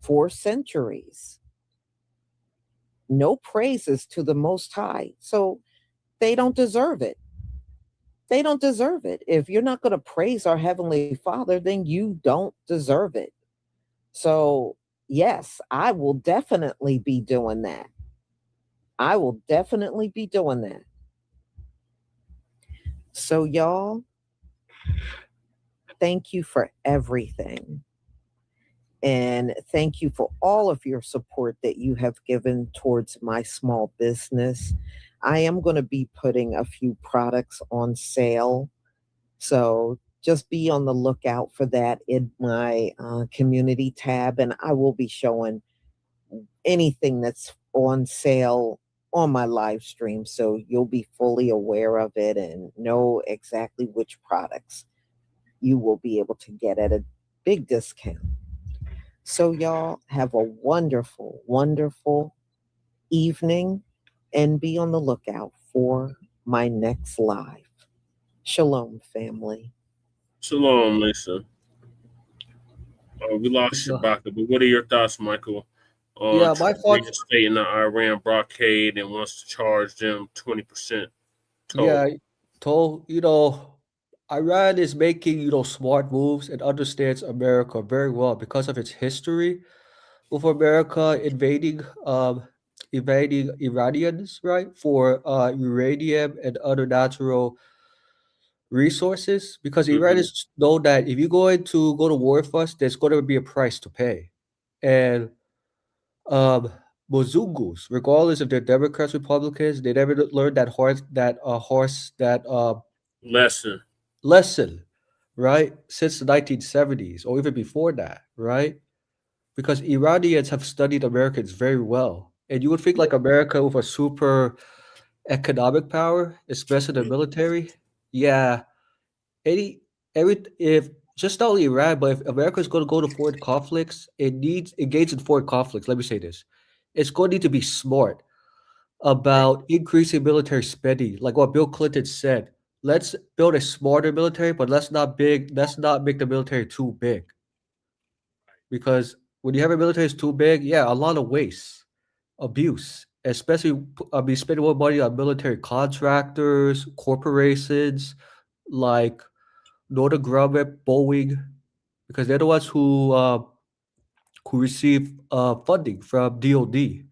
4 centuries. No praises to the Most High. So they don't deserve it. They don't deserve it. If you're not going to praise our Heavenly Father, then you don't deserve it. So, yes, I will definitely be doing that. I will definitely be doing that. So, y'all, thank you for everything. And thank you for all of your support that you have given towards my small business. I am going to be putting a few products on sale. So just be on the lookout for that in my community tab. And I will be showing anything that's on sale on my live stream. So you'll be fully aware of it and know exactly which products you will be able to get at a big discount. So y'all have a wonderful, wonderful evening and be on the lookout for my next live. Shalom, family. Shalom, Lisa. We lost Shabaka, but what are your thoughts, Michael? My thoughts. Reinstating the Iran blockade and wants to charge them 20% toll. Yeah, toll. Iran is making smart moves and understands America very well because of its history with America invading Iranians, right, for uranium and other natural resources. Because Iranians know that if you're going to go to war with us, there's going to be a price to pay, and Mozungus, regardless if they're Democrats, Republicans, they never learned that horse that lesson, right? Since the 1970s or even before that, right? Because Iranians have studied Americans very well. And you would think like America with a super economic power, especially the military. Yeah, any every if just not only Iran, but if America is going to go to foreign conflicts, it needs engage in foreign conflicts. Let me say this: it's going to need to be smart about increasing military spending, like what Bill Clinton said. Let's build a smarter military, but let's not make the military too big. Because when you have a military that's too big, yeah, a lot of waste, abuse, especially spending more money on military contractors, corporations like Northrop Grumman, Boeing, because they're the ones who receive funding from DoD.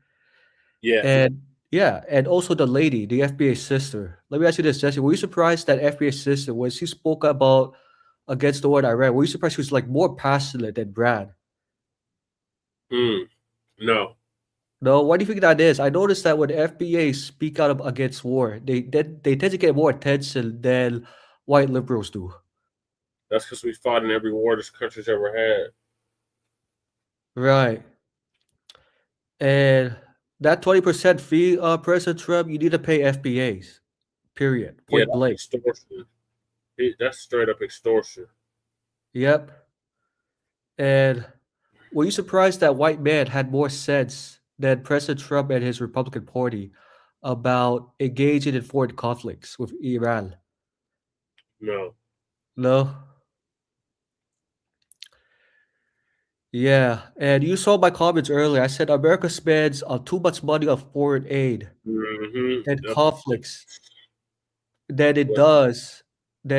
Yeah. And yeah, and also the lady, the FBA sister. Let me ask you this, Jesse. Were you surprised that FBA sister, when she spoke about against the war in Iran, were you surprised she was like more passionate than Brad? No. No, why do you think that is? I noticed that when FBA speak out against war, they tend to get more attention than white liberals do. That's because we fought in every war this country's ever had. Right. And that 20% fee, President Trump, you need to pay FBAs. Period. Yeah, Point blank. that's extortion. That's straight up extortion. Yep. And were you surprised that white man had more sense than President Trump and his Republican Party about engaging in foreign conflicts with Iran? No. No? Yeah, and you saw my comments earlier. I said America spends too much money on foreign aid and conflicts than it does to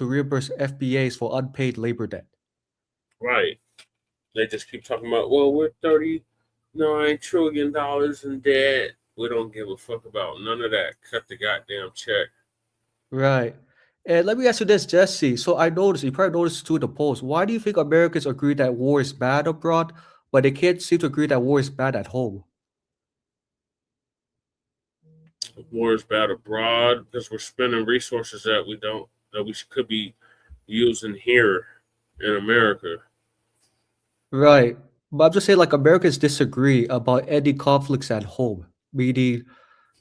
reimburse FBAs for unpaid labor debt. Right. They just keep talking about, well, we're $39 trillion in debt. We don't give a fuck about none of that. Cut the goddamn check. Right. And let me ask you this, Jesse. So I noticed, you probably noticed too in the polls. Why do you think Americans agree that war is bad abroad, but they can't seem to agree that war is bad at home? War is bad abroad because we're spending resources that we could be using here in America. Right. But I'm just saying, like, Americans disagree about any conflicts at home. Meaning,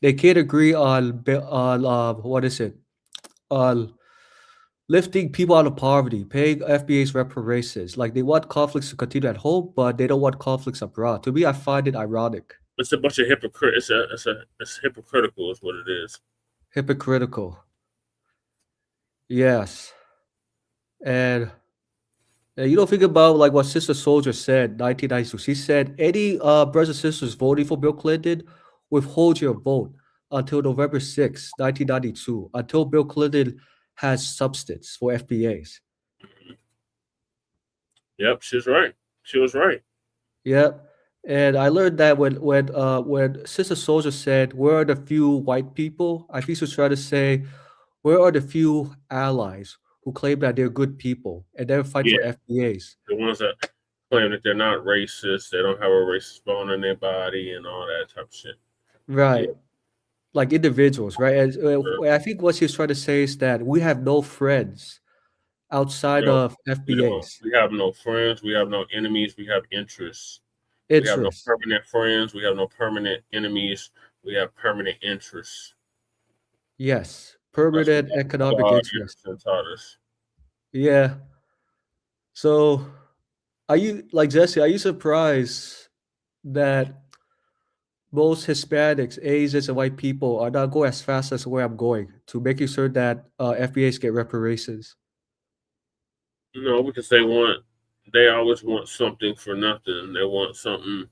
they can't agree on what is it? On lifting people out of poverty, paying FBA's reparations. Like, they want conflicts to continue at home, but they don't want conflicts abroad. To me, I find it ironic. It's a bunch of it's hypocritical is what it is. Hypocritical. Yes. And you don't think about like what Sister Soldier said, 1992. She said, any brothers and sisters voting for Bill Clinton, withhold your vote until November 6, 1992, until Bill Clinton has substance for FBAs. Yep, she's right. She was right. Yep. And I learned that when Sister Soldier said, where are the few white people? I think she was trying to say, where are the few allies who claim that they're good people and then fight for FBAs? The ones that claim that they're not racist, they don't have a racist bone in their body and all that type of shit. Right. Yeah. Like individuals, right? And I think what she's trying to say is that we have no friends outside of FBAs. We have no friends. We have no enemies. We have interests. We have no permanent friends. We have no permanent enemies. We have permanent interests. Yes. Permanent economic interests. Yeah. So are you, like Jesse, are you surprised that most Hispanics, Asians, and white people are not going as fast as where I'm going to making sure that FBAs get reparations? No, because they always want something for nothing. They want something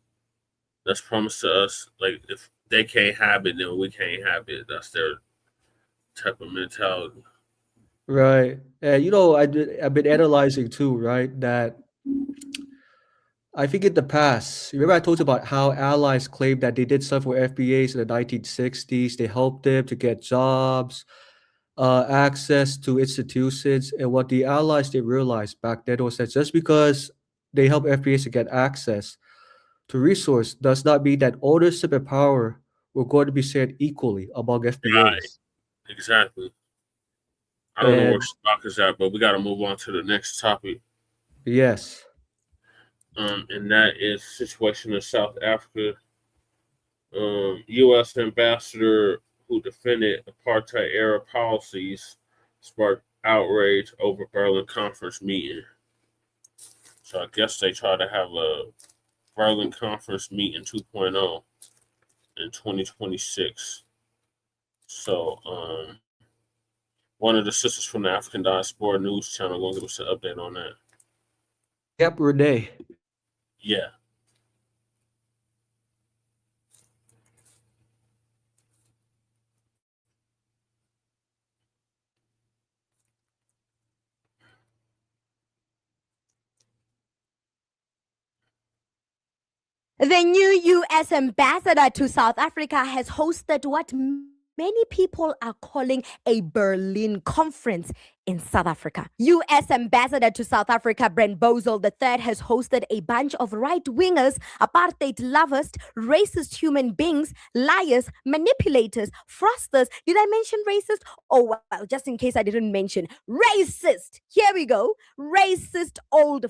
that's promised to us. Like if they can't have it, then we can't have it. That's their type of mentality. Right. And I've been analyzing too, right? That I think in the past, remember I told you about how allies claimed that they did stuff with FBAs in the 1960s. They helped them to get jobs, access to institutions. And what the allies didn't realize back then was that just because they help FBAs to get access to resource does not mean that ownership and power were going to be shared equally among FBAs. Exactly. I don't know where Shabaka's at, but we got to move on to the next topic. Yes. And that is situation in South Africa. U.S. ambassador who defended apartheid-era policies sparked outrage over Berlin conference meeting. So I guess they try to have a Berlin conference meeting 2.0 in 2026. So one of the sisters from the African Diaspora News Channel going to give us an update on that. Yep, Renee. Yeah. The new U.S. ambassador to South Africa has hosted what many people are calling a Berlin conference in South Africa. U.S. ambassador to South Africa, Brent Bozell III, has hosted a bunch of right-wingers, apartheid lovers, racist human beings, liars, manipulators, fraudsters. Did I mention racist? Oh, well, just in case I didn't mention racist. Here we go. Racist old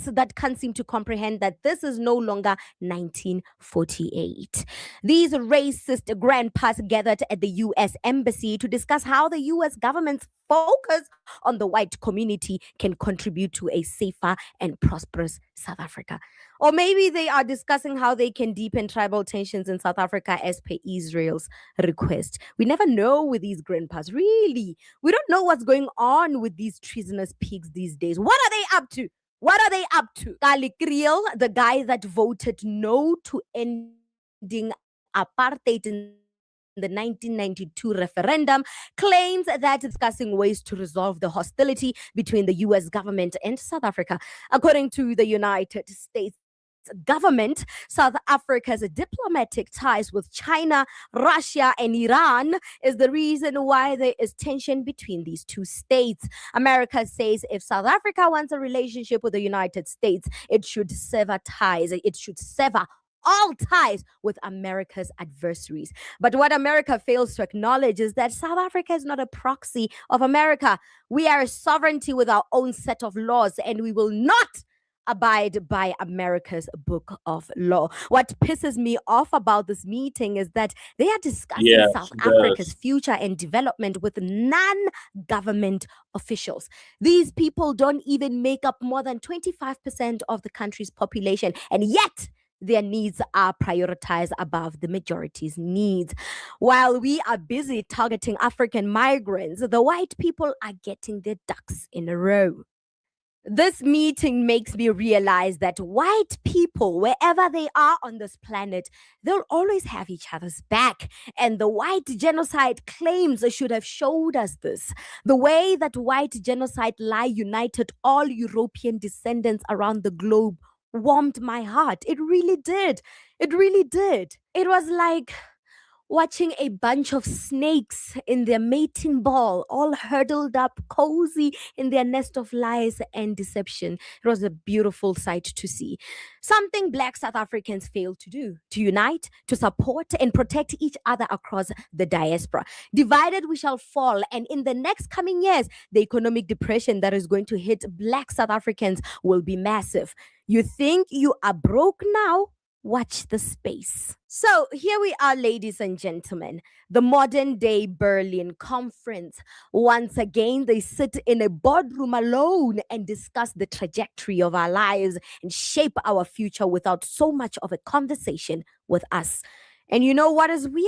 that can't seem to comprehend that this is no longer 1948. These racist grandpas gathered at the U.S. Embassy to discuss how the U.S. government's focus on the white community can contribute to a safer and prosperous South Africa. Or maybe they are discussing how they can deepen tribal tensions in South Africa as per Israel's request. We never know with these grandpas, really. We don't know what's going on with these treasonous pigs these days. What are they up to? What are they up to? Kali Kriel, the guy that voted no to ending apartheid in the 1992 referendum, claims that discussing ways to resolve the hostility between the U.S. government and South Africa. According to the United States government, South Africa's diplomatic ties with China, Russia, and Iran is the reason why there is tension between these two states. America says if South Africa wants a relationship with the United States, it should sever ties. It should sever all ties with America's adversaries. But what America fails to acknowledge is that South Africa is not a proxy of America. We are a sovereignty with our own set of laws, and we will not abide by America's book of law. What pisses me off about this meeting is that they are discussing South Africa's future and development with non-government officials. These people don't even make up more than 25% of the country's population, and yet their needs are prioritized above the majority's needs. While we are busy targeting African migrants, the white people are getting their ducks in a row. This meeting makes me realize that white people, wherever they are on this planet, they'll always have each other's back. And the white genocide claims should have showed us this. The way that white genocide lie united all European descendants around the globe warmed my heart. It really did. It really did. It was like watching a bunch of snakes in their mating ball, all huddled up, cozy in their nest of lies and deception. It was a beautiful sight to see. Something Black South Africans failed to do: to unite, to support, and protect each other across the diaspora. Divided, we shall fall. And in the next coming years, the economic depression that is going to hit Black South Africans will be massive. You think you are broke now? Watch the space. So here we are, ladies and gentlemen, the modern day Berlin conference. Once again, they sit in a boardroom alone and discuss the trajectory of our lives and shape our future without so much of a conversation with us. And you know what is weird?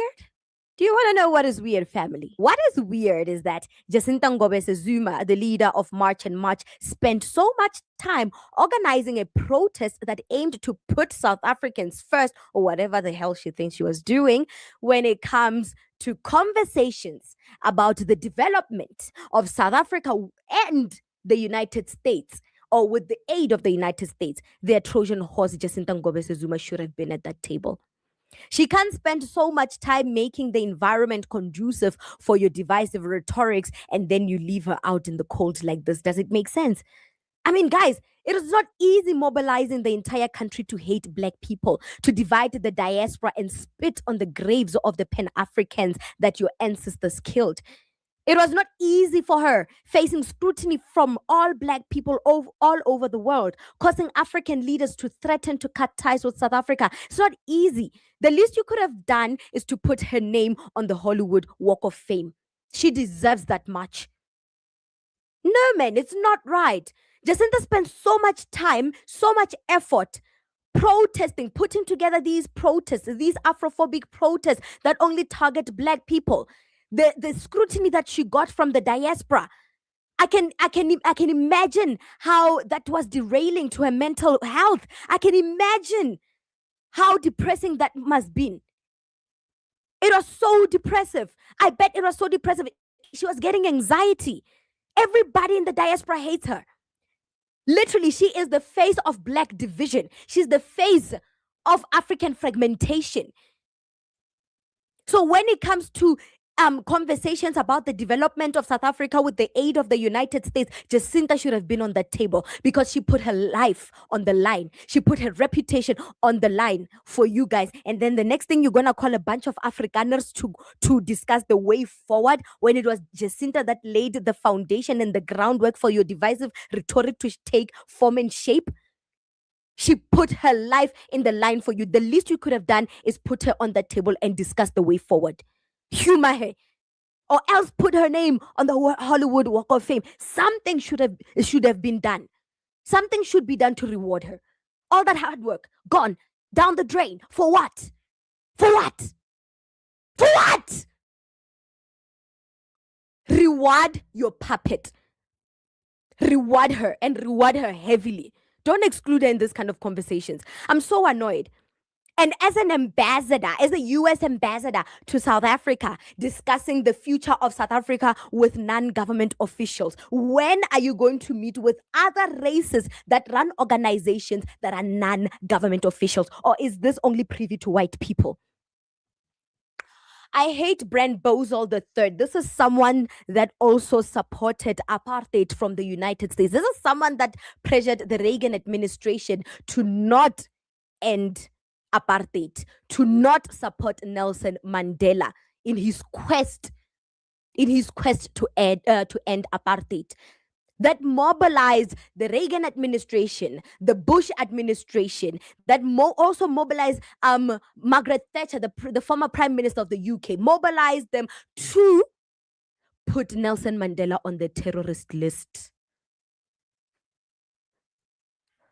Do you want to know what is weird, family? What is weird is that Jacinta Ngobese Zuma, the leader of March and March, spent so much time organizing a protest that aimed to put South Africans first, or whatever the hell she thinks she was doing, when it comes to conversations about the development of South Africa and the United States, or with the aid of the United States. Their Trojan horse, Jacinta Ngobese Zuma, should have been at that table. She can't spend so much time making the environment conducive for your divisive rhetorics and then you leave her out in the cold like this. Does it make sense? I mean, guys, It is not easy mobilizing the entire country to hate Black people, to divide the diaspora and spit on the graves of the Pan-Africans that your ancestors killed. It was not easy for her, facing scrutiny from all Black people all over the world, causing African leaders to threaten to cut ties with South Africa. It's not easy. The least you could have done is to put her name on the Hollywood Walk of Fame. She deserves that much. No, man, it's not right. Jacinta spent so much time, so much effort protesting, putting together these protests, these Afrophobic protests that only target Black people. The scrutiny that she got from the diaspora, I can imagine how that was derailing to her mental health. I can imagine how depressing that must been. It was so depressive. I bet it was so depressive. She was getting anxiety. Everybody in the diaspora hates her. Literally, she is the face of Black division. She's the face of African fragmentation. So when it comes to conversations about the development of South Africa with the aid of the United States, Jacinta should have been on that table because she put her life on the line. She put her reputation on the line for you guys. And then the next thing, you're going to call a bunch of Afrikaners to discuss the way forward when it was Jacinta that laid the foundation and the groundwork for your divisive rhetoric to take form and shape. She put her life in the line for you. The least you could have done is put her on that table and discuss the way forward. Humor her, or else put her name on the Hollywood Walk of Fame. Something should have been done. Something should be done to reward her. All that hard work gone down the drain. For what? For what? For what? Reward your puppet. Reward her, and reward her heavily. Don't exclude her in this kind of conversations. I'm so annoyed. And as an ambassador, as a US ambassador to South Africa, discussing the future of South Africa with non-government officials, when are you going to meet with other races that run organizations that are non-government officials? Or is this only privy to white people? I hate Brent Bozell III. This is someone that also supported apartheid from the United States. This is someone that pressured the Reagan administration to not end apartheid, to not support Nelson Mandela in his quest to end apartheid. That mobilized the Reagan administration, the Bush administration, that also mobilized Margaret Thatcher, the former Prime Minister of the UK, mobilized them to put Nelson Mandela on the terrorist list.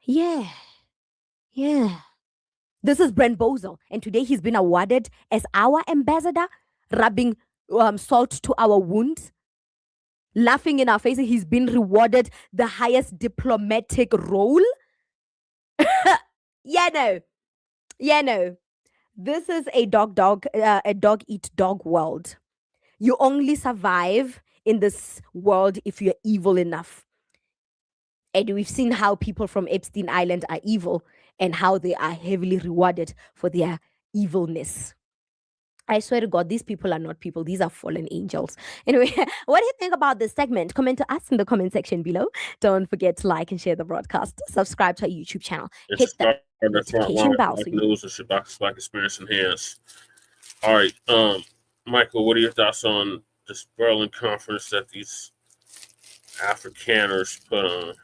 Yeah. This is Brent Bozell, and today he's been awarded as our ambassador, rubbing salt to our wounds, laughing in our faces. He's been rewarded the highest diplomatic role. No. This is a dog eat dog world. You only survive in this world if you're evil enough. And we've seen how people from Epstein Island are evil and how they are heavily rewarded for their evilness. I swear to God, these people are not people. These are fallen angels. Anyway, what do you think about this segment? Comment to us in the comment section below. Don't forget to like and share the broadcast. Subscribe to our YouTube channel. Hit that notification bell. News of Shabakas Black Experience Enhanced. All right, Michael, what are your thoughts on this Berlin conference that these Afrikaners put on?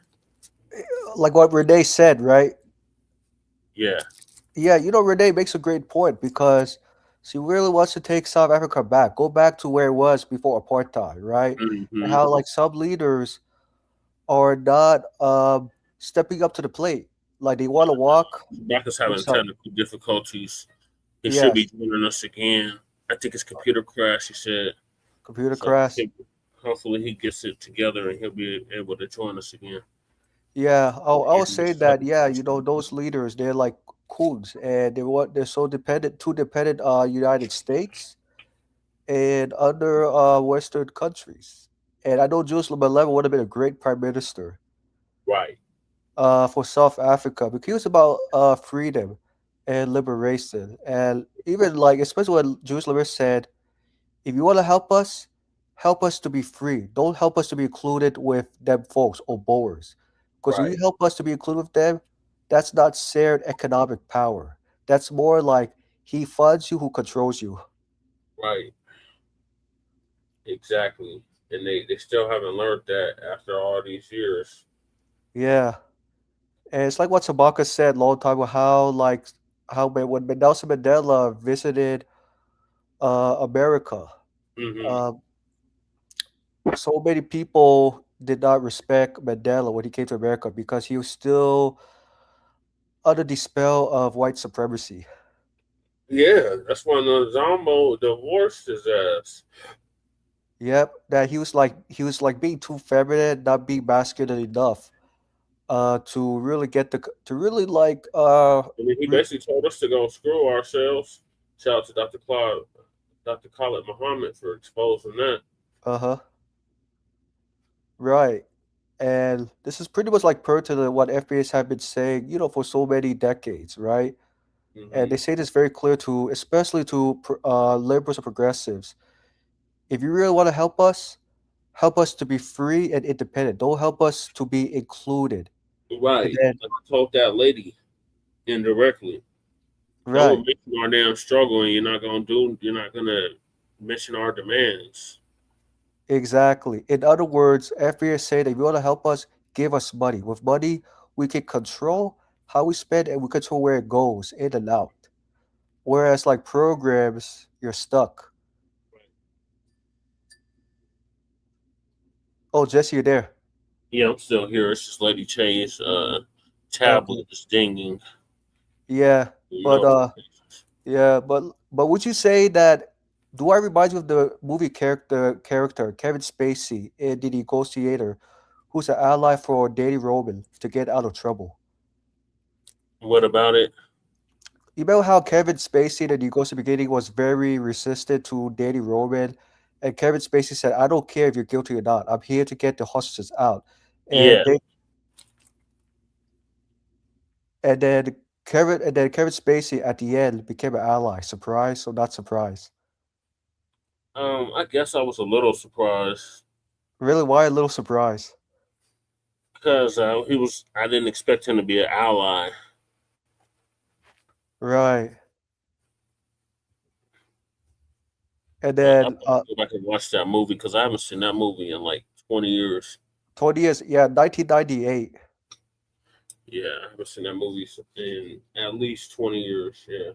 Like what Renee said, right? Yeah, Renee makes a great point because she really wants to take South Africa back, go back to where it was before apartheid, right? Mm-hmm. And how like some leaders are not stepping up to the plate. Like they want to walk. Black is having technical difficulties. He should be joining us again. I think it's computer crash, he said. Computer crash. Hopefully he gets it together and he'll be able to join us again. Yeah, I was saying that. Yeah, those leaders, they're like coons, and they're so too dependent on United States and other Western countries. And I know Julius Malema would have been a great prime minister, right? For South Africa, because he was about freedom and liberation, and even like especially when Julius Malema said, "If you want to help us to be free. Don't help us to be included with them folks or Boers." Because when Right. you help us to be included with them, that's not shared economic power. That's more like he funds you who controls you. Right. Exactly. And they still haven't learned that after all these years. Yeah. And it's like what Shabaka said a long time ago, how when Nelson Mandela visited America, Mm-hmm. uh, so many people did not respect Mandela when he came to America because he was still under the spell of white supremacy. Yeah, that's when the Zombo divorced his ass. Yep, that he was like being too feminine, not being masculine enough, to really get to really I mean, he basically told us to go screw ourselves. Shout out to Dr. Khalid Muhammad for exposing that. uh-huh, right. And this is pretty much like pertinent to what FBAs have been saying, for so many decades, right? And Mm-hmm. they say this very clear to, especially to liberals and progressives. If you really want to help us to be free and independent. Don't help us to be included. And Right. then, Like I told that lady indirectly. Don't right, mention our damn struggle, and you're not gonna mention our demands. exactly. In other words, FBA say that if you want to help us, give us money. With money, we can control how we spend and we control where it goes in and out. Whereas like programs, you're stuck. Oh, Jesse, you're there. Yeah, I'm still here. It's just Lady Chase Okay. tablet is dinging. Yeah, but yeah, but would you say that do I remind you of the movie character Kevin Spacey in The Negotiator, who's an ally for Danny Roman to get out of trouble? What about it? You know how Kevin Spacey in The Negotiator beginning was very resistant to Danny Roman, and Kevin Spacey said, "I don't care if you're guilty or not. I'm here to get the hostages out." And Yeah. they and then Kevin Spacey at the end became an ally. Surprise or not surprise? I guess I was a little surprised Really, why a little surprise? because I didn't expect him to be an ally. Right. And But I then have to go back and watch that movie because I haven't seen that movie in like 20 years. 20 years, yeah, 1998. Yeah, I haven't seen that movie in at least 20 years. Yeah.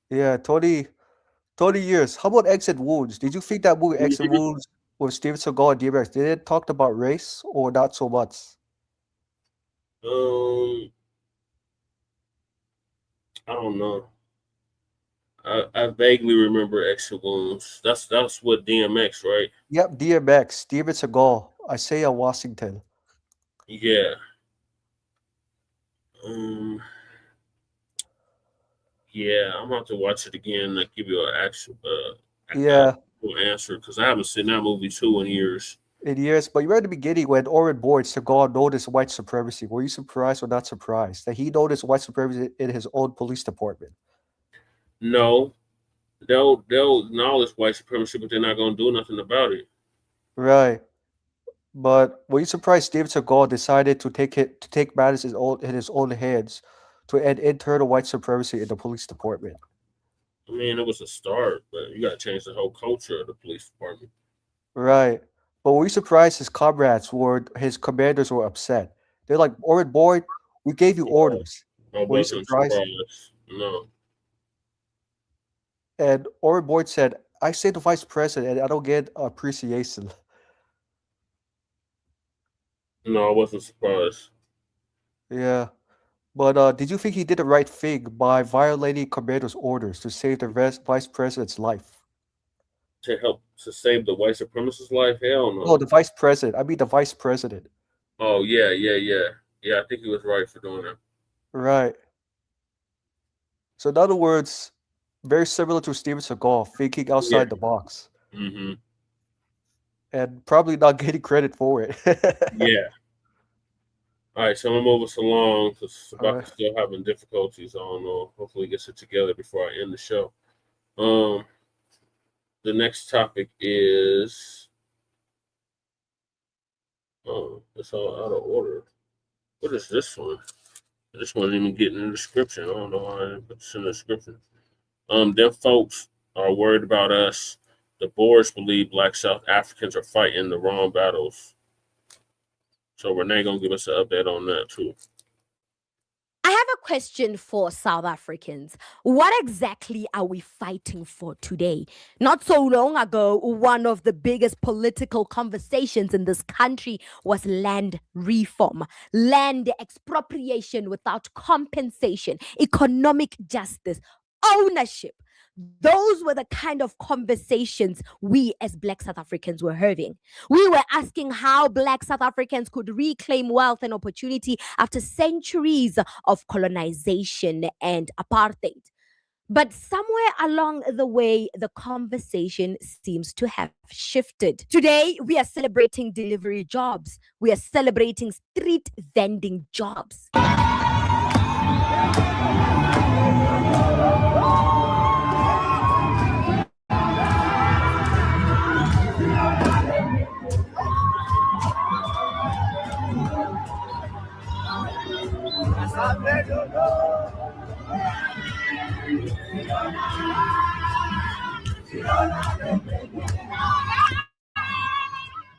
Yeah, 20 years. How about Exit Wounds? Did you think that movie Exit Mhm. Wounds with Steven Seagal and DMX, did it talk about race or not so much? Um, I don't know. I vaguely remember Extra Wounds. That's what DMX, right? Yep, DMX, Steven Seagal, Isaiah Washington. Yeah. Um. Yeah, I'm about to watch it again and give you an Yeah, actual answer because I haven't seen that movie too in years. in years. But you were at the beginning when Orrin Boyd Seagal noticed white supremacy. Were you surprised or not surprised that he noticed white supremacy in his own police department? No, they'll acknowledge white supremacy, but they're not gonna do nothing about it. Right. But were you surprised Steven Seagal decided to take matters in his own hands to end internal white supremacy in the police department? I mean, it was a start, but you got to change the whole culture of the police department. Right. But were you surprised his commanders were upset? They're like, Orrin Boyd, we gave you orders. I Were you wasn't surprised? surprised. No, And Orrin Boyd said, I say the vice president and I don't get appreciation. no, I wasn't surprised. Yeah. But did you think he did the right thing by violating commander's orders to save the vice president's life? To help to save the white supremacist life? Hell No, no. the vice president. I mean the vice president. Oh yeah, yeah, yeah, yeah. I think he was right for doing that. Right. So in other words, very similar to Steven Seagal, thinking Yeah. outside the box Mm-hmm. and probably not getting credit for it. Yeah. All right, so I'm gonna move us along because All right. Shabaka's still having difficulties. I don't know. Hopefully, he gets it together before I end the show. Um, the next topic is it's all out of order. What is this one? This one didn't even get in the description. I don't know why I didn't put this in the description. Them folks are worried about us. The Boers believe Black South Africans are fighting the wrong battles. So Renee gonna give us an update on that too. I have a question for South Africans. What exactly are we fighting for today? Not so long ago, one of the biggest political conversations in this country was land reform, land expropriation without compensation, economic justice, ownership. Those were the kind of conversations we as Black South Africans were having. We were asking how Black South Africans could reclaim wealth and opportunity after centuries of colonization and apartheid. But somewhere along the way, the conversation seems to have shifted. Today, we are celebrating delivery jobs. We are celebrating street vending jobs.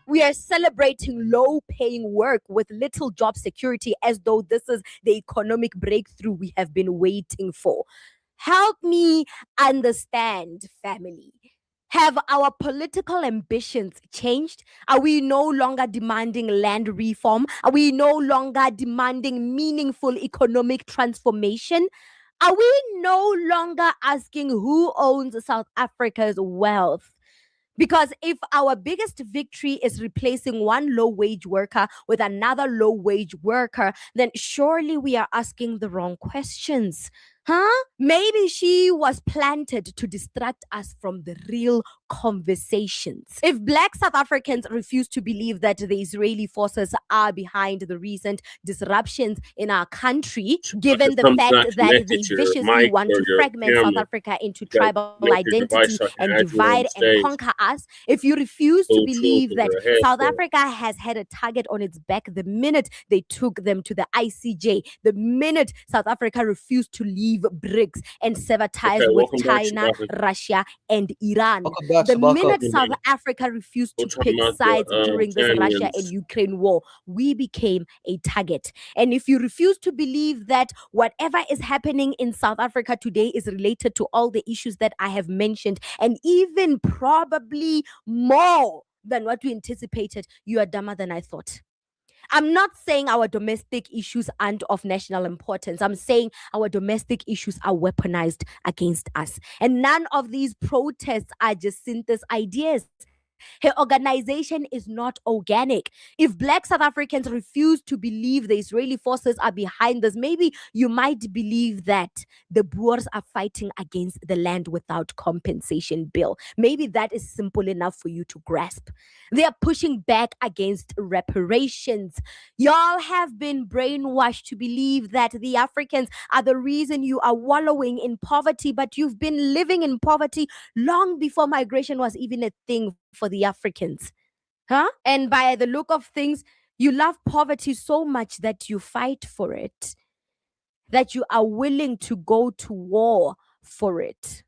We are celebrating low-paying work with little job security as though this is the economic breakthrough we have been waiting for. Help me understand, family. Have our political ambitions changed? Are we no longer demanding land reform? Are we no longer demanding meaningful economic transformation? Are we no longer asking who owns South Africa's wealth? Because if our biggest victory is replacing one low-wage worker with another low-wage worker, then surely we are asking the wrong questions. Huh? Maybe she was planted to distract us from the real conversations. If Black South Africans refuse to believe that the Israeli forces are behind the recent disruptions in our country, given the fact that they viciously want to fragment South Africa into tribal identity and divide and conquer us, if you refuse to believe that South Africa has had a target on its back the minute they took them to the ICJ, the minute South Africa refused to leave BRICS and sever ties with China, Russia, and Iran. The minute South Africa refused to pick sides during this Russia and Ukraine war, we became a target. And if you refuse to believe that whatever is happening in South Africa today is related to all the issues that I have mentioned, and even probably more than what we anticipated, you are dumber than I thought. I'm not saying our domestic issues aren't of national importance. I'm saying our domestic issues are weaponized against us. And none of these protests are Jacinta's ideas. Her organization is not organic. If Black South Africans refuse to believe the Israeli forces are behind this, maybe you might believe that the Boers are fighting against the land without compensation bill. Maybe that is simple enough for you to grasp. They are pushing back against reparations. Y'all have been brainwashed to believe that the Africans are the reason you are wallowing in poverty, but you've been living in poverty long before migration was even a thing for the Africans. Huh? And by the look of things, you love poverty so much that you fight for it, that you are willing to go to war for it.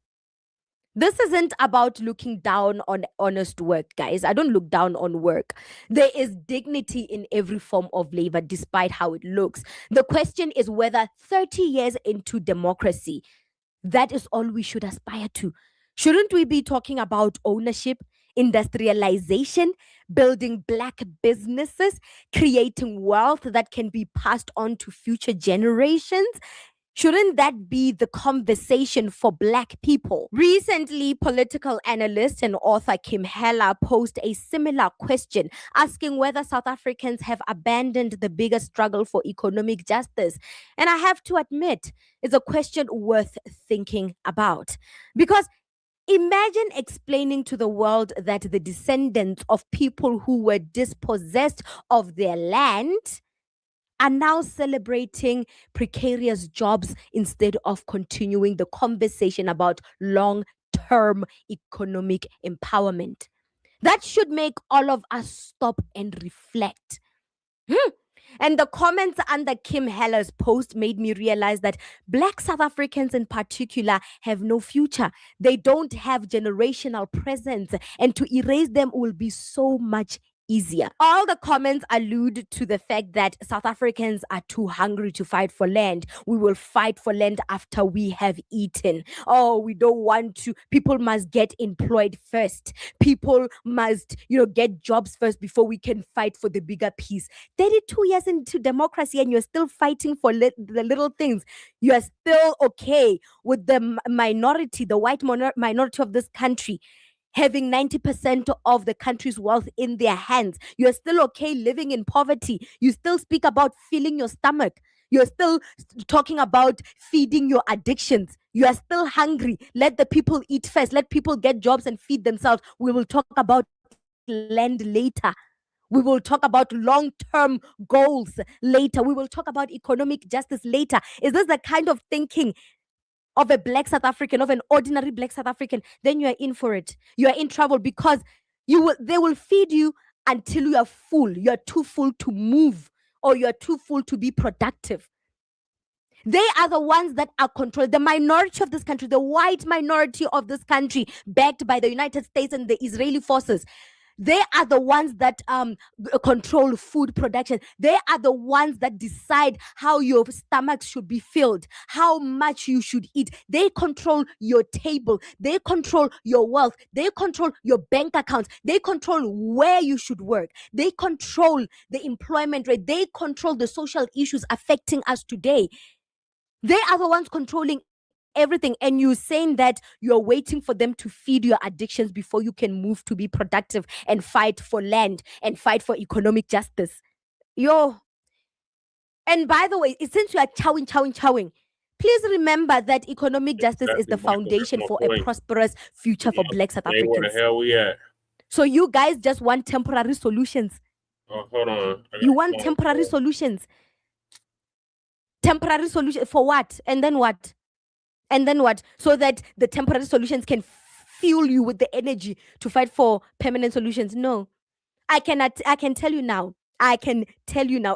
This isn't about looking down on honest work, guys. I don't look down on work. There is dignity in every form of labor, despite how it looks. The question is whether 30 years into democracy, that is all we should aspire to. Shouldn't we be talking about ownership, industrialization, building Black businesses, creating wealth that can be passed on to future generations? Shouldn't that be the conversation for Black people? Recently, political analyst and author Kim Heller posed a similar question, asking whether South Africans have abandoned the biggest struggle for economic justice. And I have to admit, it's a question worth thinking about. Because imagine explaining to the world that the descendants of people who were dispossessed of their land are now celebrating precarious jobs instead of continuing the conversation about long-term economic empowerment. That should make all of us stop and reflect. And the comments under Kim Heller's post made me realize that Black South Africans in particular have no future. They don't have generational presence, and to erase them will be so much easier. All the comments allude to the fact that South Africans are too hungry to fight for land. We will fight for land after we have eaten. Oh, we don't want to. People must get employed first. People must, get jobs first before we can fight for the bigger piece. 32 years into democracy and you're still fighting for the little things. You are still okay with the minority, the white minority of this country, having 90% of the country's wealth in their hands. You're still okay living in poverty. You still speak about filling your stomach. You're still talking about feeding your addictions. You are still hungry. Let the people eat first. Let people get jobs and feed themselves. We will talk about land later. We will talk about long-term goals later. We will talk about economic justice later. Is this the kind of thinking of a Black South African, of an ordinary Black South African? Then you are in for it. You are in trouble because they will feed you until you are full. You are too full to move, or you are too full to be productive. They are the ones that are controlled. The minority of this country, the white minority of this country, backed by the United States and the Israeli forces, they are the ones that control food production. They are the ones that decide how your stomach should be filled, how much you should eat. They control your table. They control your wealth. They control your bank accounts. They control where you should work. They control the employment rate. They control the social issues affecting us today. They are the ones controlling everything, and you saying that you're waiting for them to feed your addictions before you can move to be productive and fight for land and fight for economic justice. And by the way, since you are chowing, please remember that economic justice is the foundation for a prosperous future for Black South Africans. Where the hell we at? So you guys just want temporary solutions. Oh, hold on. You want temporary solutions. Temporary solution for what? And then what? And then what? So that the temporary solutions can fuel you with the energy to fight for permanent solutions. No. I can tell you now.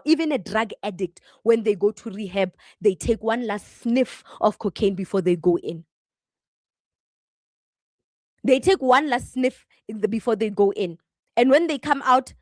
Even a drug addict, when they go to rehab, they take one last sniff of cocaine before they go in. They take one last sniff before they go in. And when they come out,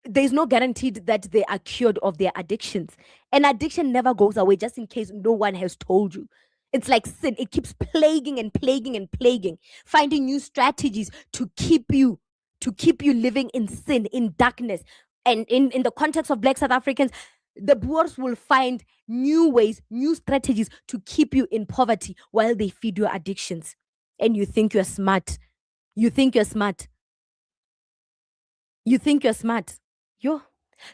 there's no guarantee that they are cured of their addictions. And addiction never goes away, just in case no one has told you. It's like sin. It keeps plaguing and plaguing and plaguing, finding new strategies to keep you living in sin, in darkness. And in the context of Black South Africans, the Boers will find new ways, new strategies to keep you in poverty while they feed your addictions. And you think you're smart. You think you're smart.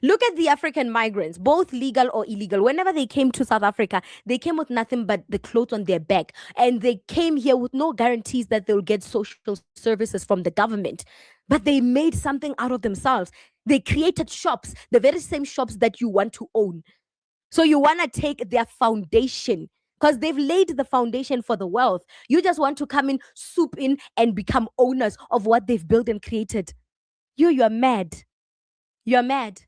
Look at the African migrants, both legal or illegal. Whenever they came to South Africa, they came with nothing but the clothes on their back. And they came here with no guarantees that they'll get social services from the government. But they made something out of themselves. They created shops, the very same shops that you want to own. So you want to take their foundation, because they've laid the foundation for the wealth. You just want to come in, swoop in, and become owners of what they've built and created. You're mad. You're mad.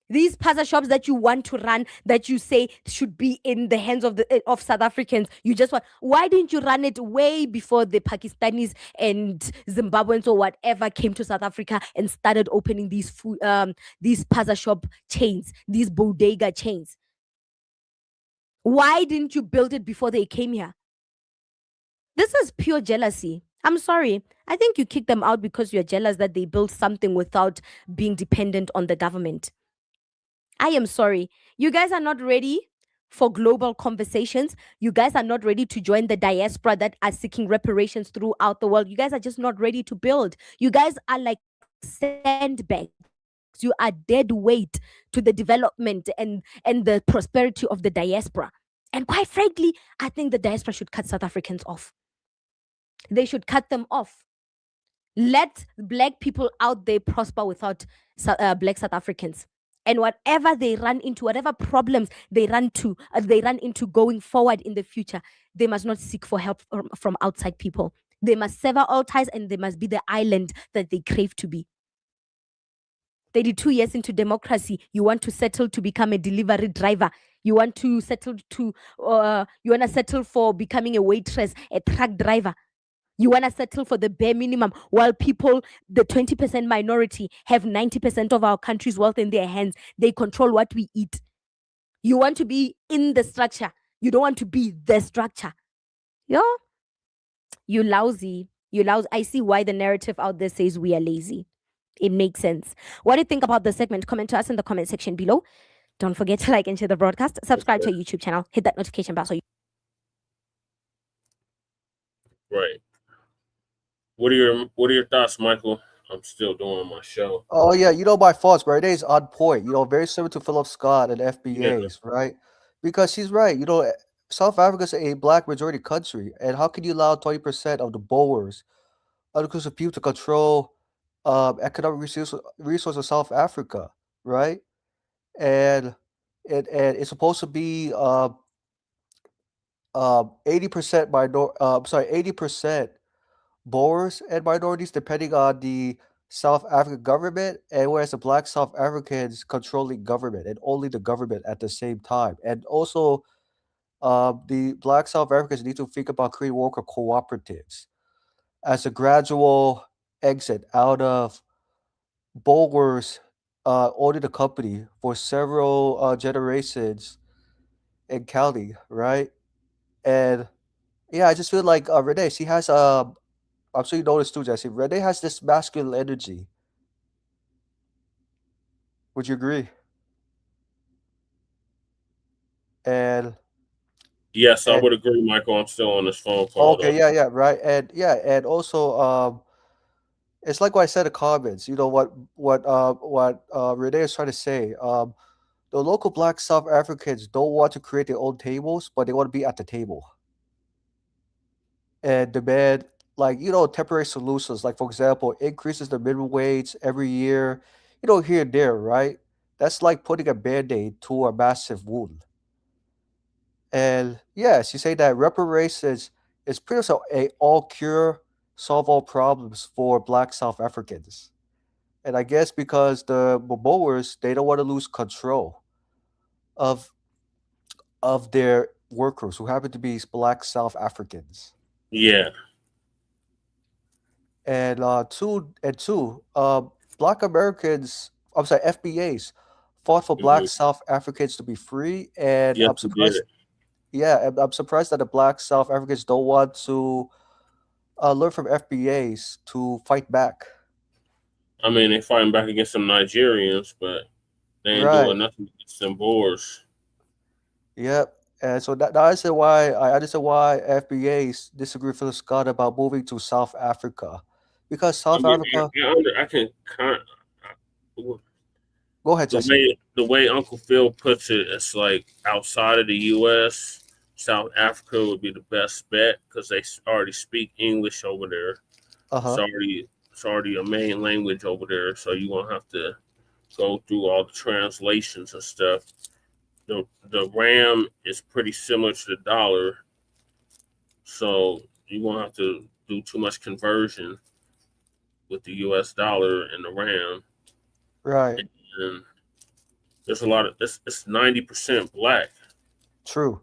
These plaza shops that you want to run, that you say should be in the hands of South Africans, you just want. Why didn't you run it way before the Pakistanis and Zimbabweans or whatever came to South Africa and started opening these plaza shop chains, these bodega chains? Why didn't you build it before they came here? This is pure jealousy. I'm sorry. I think you kicked them out because you're jealous that they built something without being dependent on the government. I am sorry. You guys are not ready for global conversations. You guys are not ready to join the diaspora that are seeking reparations throughout the world. You guys are just not ready to build. You guys are like sandbags. You are dead weight to the development and the prosperity of the diaspora. And quite frankly, I think the diaspora should cut South Africans off. They should cut them off. Let Black people out there prosper without Black South Africans. And whatever they run into, whatever problems they run into going forward in the future, they must not seek for help from outside people. They must sever all ties, and they must be the island that they crave to be. 32 years into democracy, you want to settle to become a delivery driver. You want to settle for becoming a waitress, a truck driver. You want to settle for the bare minimum while people, the 20% minority, have 90% of our country's wealth in their hands. They control what we eat. You want to be in the structure. You don't want to be the structure. Yo, you lousy. I see why the narrative out there says we are lazy. It makes sense. What do you think about the segment? Comment to us in the comment section below. Don't forget to like and share the broadcast. Subscribe to our YouTube channel. Hit that notification bell so you. Right. What are your thoughts, Michael? I'm still doing my show. Oh yeah, my thoughts, bro. It is on point. Very similar to Philip Scott and FBAs, right? Because he's right. South Africa's a black majority country, and how can you allow 20% of the Boers, unclusive people, to control economic resources of South Africa, right? And it's supposed to be 80% 80% Boers and minorities, depending on the South African government, and whereas the black South Africans controlling government and only the government at the same time. And also, the black South Africans need to think about creating worker cooperatives as a gradual exit out of Boers owning the company for several generations in Cali, right? And yeah, I just feel like Renee, she has I'm sure you noticed too, Jesse. Renee has this masculine energy. Would you agree? And yes, I would agree, Michael. I'm still on this phone call. Okay, though. yeah, right, and also it's like what I said in the comments. What Renee is trying to say. The local black South Africans don't want to create their own tables, but they want to be at the table and demand, temporary solutions. Like, for example, increases the minimum wage every year, here and there, right? That's like putting a band-aid to a massive wound. And yes, you say that reparations is pretty much a all cure, solve all problems for black South Africans. And I guess because the Boers, they don't want to lose control of their workers who happen to be black South Africans. Yeah. And two, black Americans, I'm sorry, FBAs fought for black South Africans to be free, and Yes, I'm surprised. Yeah, I'm surprised that the black South Africans don't want to learn from FBAs to fight back. I mean, they fighting back against some Nigerians, but they ain't doing nothing against them Boers. Yep. And so that I understand why FBAs disagree with Scott about moving to South Africa, because South Africa. I can kind of go ahead, Jesse. The way Uncle Phil puts it, it's like outside of the U.S., South Africa would be the best bet because they already speak English over there. It's already a main language over there, so you won't have to go through all the translations and stuff. The RAM is pretty similar to the dollar, so you won't have to do too much conversion with the U.S. dollar and the RAM. Right. And there's a lot of it's 90% black. True.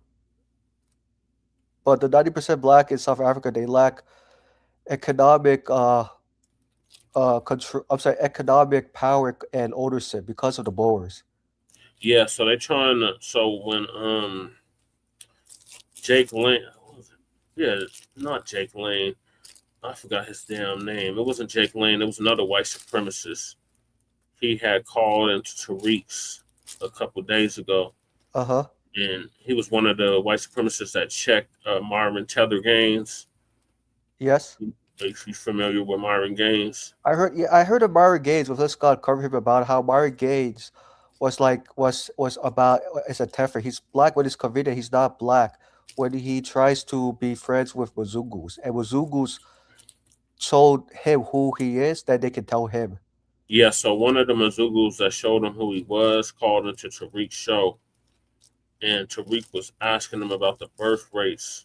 But the 90% black in South Africa, they lack economic control. I'm sorry, economic power and ownership because of the Boers. Yeah, so they're trying to. So when Jake Lane, not Jake Lane, I forgot his damn name. It wasn't Jake Lane. It was another white supremacist. He had called into Tariq's a couple days ago. And he was one of the white supremacists that checked Marvin Tether Gaines. Yes. If you're familiar with Myron Gaines. I heard of Myron Gaines with this guy covering him about how Myron Gaines was about as a Teffer. He's black when he's convicted. He's not black when he tries to be friends with Mzungus. And Mzungus told him who he is, that they can tell him. Yeah, so one of the Mzungus that showed him who he was called into Tariq's show. And Tariq was asking him about the birth rates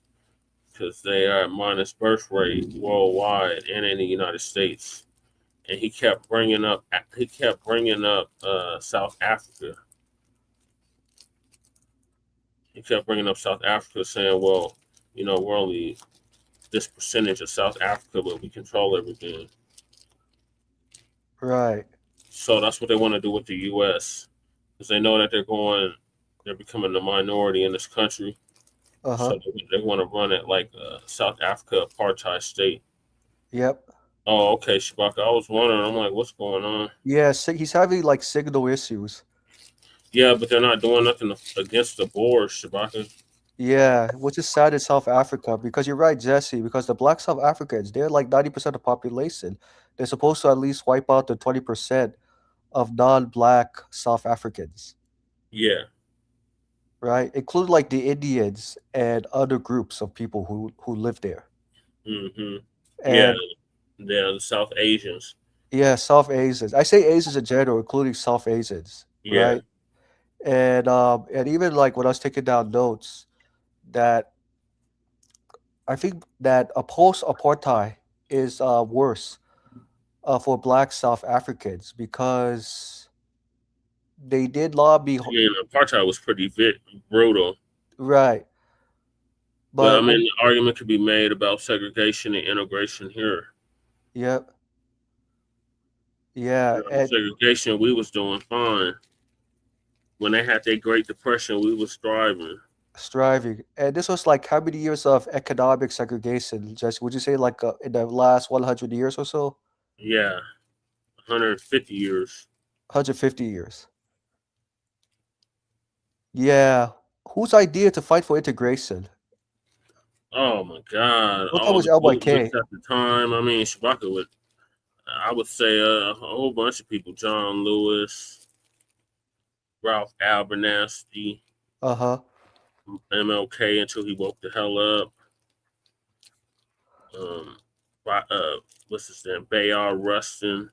because they are minus birth rate worldwide and in the United States. and he kept bringing up South Africa. He kept bringing up South Africa, saying, well, you know, we're only this percentage of South Africa, but we control everything. Right. So that's what they want to do with the U.S. because they know that they're becoming the minority in this country. Uh-huh. So they want to run it like South Africa apartheid state. Yep. Oh, okay, Shabaka. I was wondering. I'm like, what's going on? Yeah, he's having like signal issues. Yeah, but they're not doing nothing against the board, Shabaka. Yeah, which is sad in South Africa because you're right, Jesse, because the Black South Africans, they're like 90% of the population. They're supposed to at least wipe out the 20% of non-Black South Africans. Yeah. Right? Including like the Indians and other groups of people who live there. Mm-hmm. And yeah, the South Asians. Yeah, South Asians. I say Asians in general, including South Asians. Yeah. Right? And even like when I was taking down notes, that I think that a post-apartheid is worse for Black South Africans because they did lobby. Apartheid was pretty brutal. Right. But I mean, the argument could be made about segregation and integration here. Yep. Yeah. You know, segregation, we was doing fine. When they had their Great Depression, we was striving. And this was like how many years of economic segregation, Jesse? Would you say like in the last 100 years or so? Yeah, 150 years. 150 years. Yeah. Whose idea to fight for integration? Oh my God! What was LYK at the time? I mean, Shabaka I would say a whole bunch of people: John Lewis, Ralph Abernathy. MLK until he woke the hell up. What's his name? Bayard Rustin.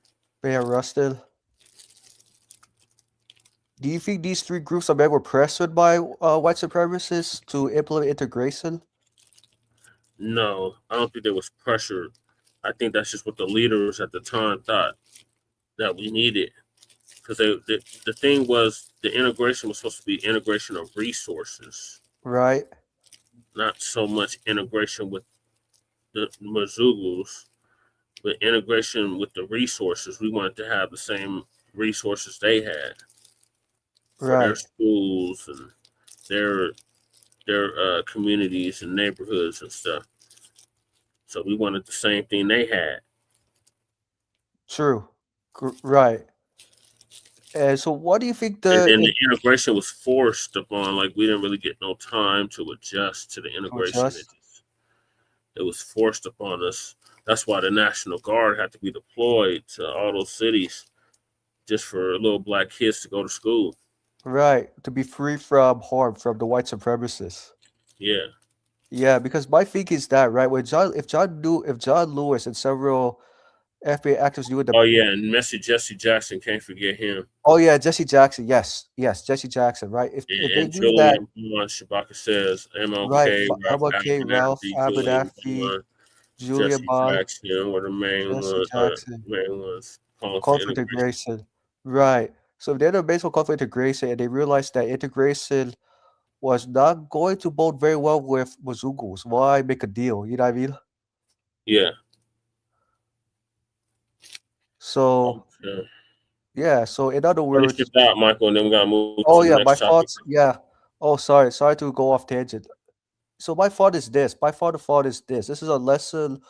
Do you think these three groups of men were pressured by white supremacists to implement integration? No, I don't think there was pressure. I think that's just what the leaders at the time thought that we needed. Because the thing was, the integration was supposed to be integration of resources. Right. Not so much integration with the Mazugus, but integration with the resources. We wanted to have the same resources they had for their schools and their communities and neighborhoods and stuff. So we wanted the same thing they had. True. Right. And so what do you think the integration was forced upon? Like, we didn't really get no time to adjust to the integration. It was forced upon us. That's why the National Guard had to be deployed to all those cities just for little black kids to go to school. Right. To be free from harm from the white supremacists. Yeah. Yeah, because my thinking is that, right, when if John Lewis and several FBA activists knew Oh yeah, and Jesse Jackson, can't forget him. Oh yeah, Jesse Jackson. Yes, Jesse Jackson. Right. If they do that, Shabaka says MLK, right, Ralph Abernathy, Julia Bond, Jackson were the main ones. Cultural integration. Right. So if they're the base for cultural integration, and they realized that integration was not going to bode very well with Mazugus, why make a deal? You know what I mean? Yeah. So, yeah. So in other words, finish this out, Michael, and then we gotta move. Oh yeah, my thoughts. Yeah. Oh, sorry to go off tangent. So my thought is this. This is a lesson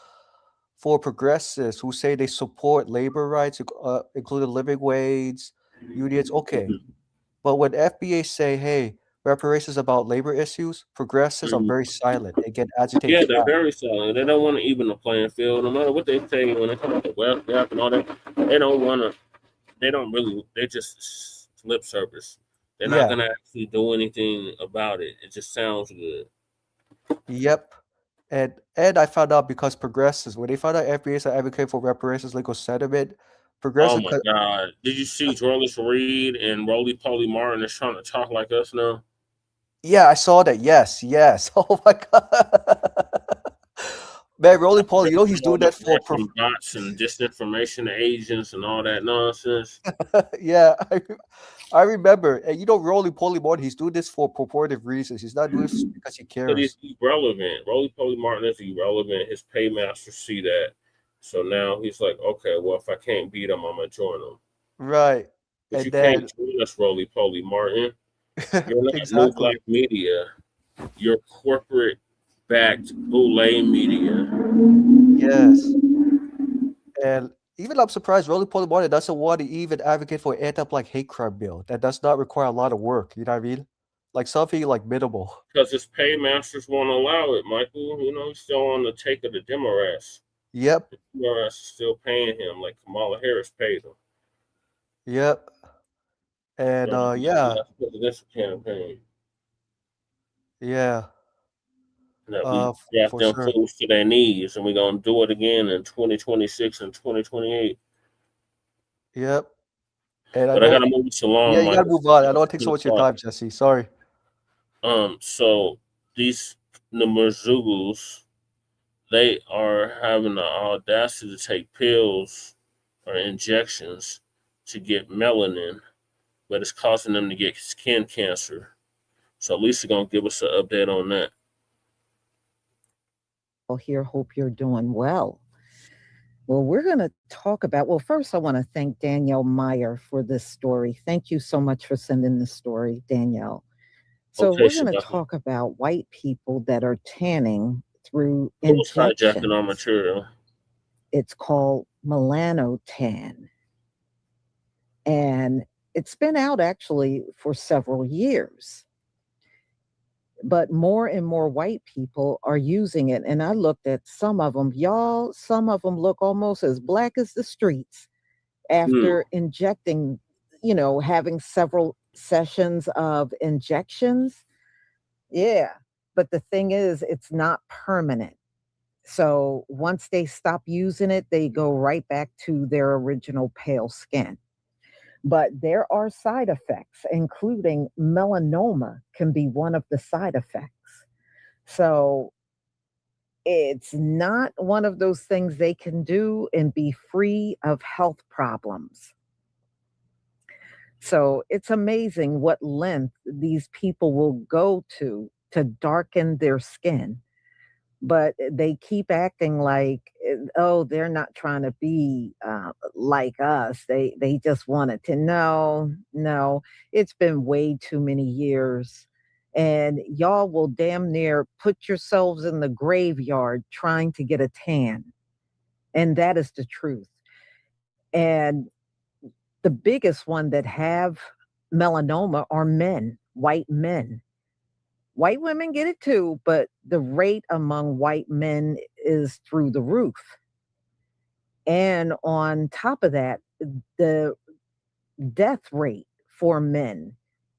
for progressives who say they support labor rights, including living wage, unions. Okay, but when FBAs say, "Hey, reparations about labor issues," progressives are very silent and get agitated. Yeah, they're very silent. They don't want to even the playing field. No matter what they say when it comes to wealth gap and all that, they don't want to. They don't really. They just lip service. They're not gonna actually do anything about it. It just sounds good. Yep. And I found out because progressives, when they found out FBAs are advocating for reparations, legal settlement, progressives. Oh my God! Did you see Jorlis Reed and Roly Poly Martin is trying to talk like us now? Yeah, I saw that. Yes. Oh my God. Man, Roly Poly, you know he's doing that for. Russian bots and disinformation agents and all that nonsense. Yeah, I remember. And you know, Roly Poly Martin, he's doing this for purported reasons. He's not doing this because he But he's cares. irrelevant. Roly Poly Martin is irrelevant. His paymasters see that. So now he's like, okay, well, if I can't beat him, I'm going to join him. Right. But And you then can't join us, Roly Poly Martin. You're not New exactly. Black Media. You're corporate backed boule media. Yes. And even I'm surprised Roly Poly Martin doesn't want to even advocate for anti-black hate crime bill. That does not require a lot of work. You know what I mean? Like something like minimal. Because his paymasters won't allow it, Michael. You know, he's still on the take of the Democrats. Yep. The Democrats is still paying him like Kamala Harris paid him. Yep. And yeah. That's presidential campaign. Yeah. That we got them sure. fools to their knees, and we're going to do it again in 2026 and 2028. Yep. And But I got to move this along. Yeah, you got to move on. I don't want to take so much of your time, Jesse. Sorry. So these Namazugus, they are having the audacity to take pills or injections to get melanin, but it's causing them to get skin cancer. So Lisa going to give us an update on that. Here, hope you're doing well. Well, we're going to talk about, well, first I want to thank Danielle Meyer for this story. Thank you so much for sending this story, Danielle. So we're going to talk about white people that are tanning through injections. Hijacking our material. It's called Melanotan. And it's been out actually for several years. But more and more white people are using it. And I looked at some of them. Y'all, some of them look almost as black as the streets after injecting, you know, having several sessions of injections. Yeah. But the thing is, it's not permanent. So once they stop using it, they go right back to their original pale skin. But there are side effects, including melanoma can be one of the side effects. So it's not one of those things they can do and be free of health problems. So it's amazing what length these people will go to darken their skin. But they keep acting like, oh, they're not trying to be like us. They just wanted to know. No, it's been way too many years. And y'all will damn near put yourselves in the graveyard trying to get a tan. And that is the truth. And the biggest one that have melanoma are men, white men. White women get it too, but the rate among white men is through the roof. And on top of that, the death rate for men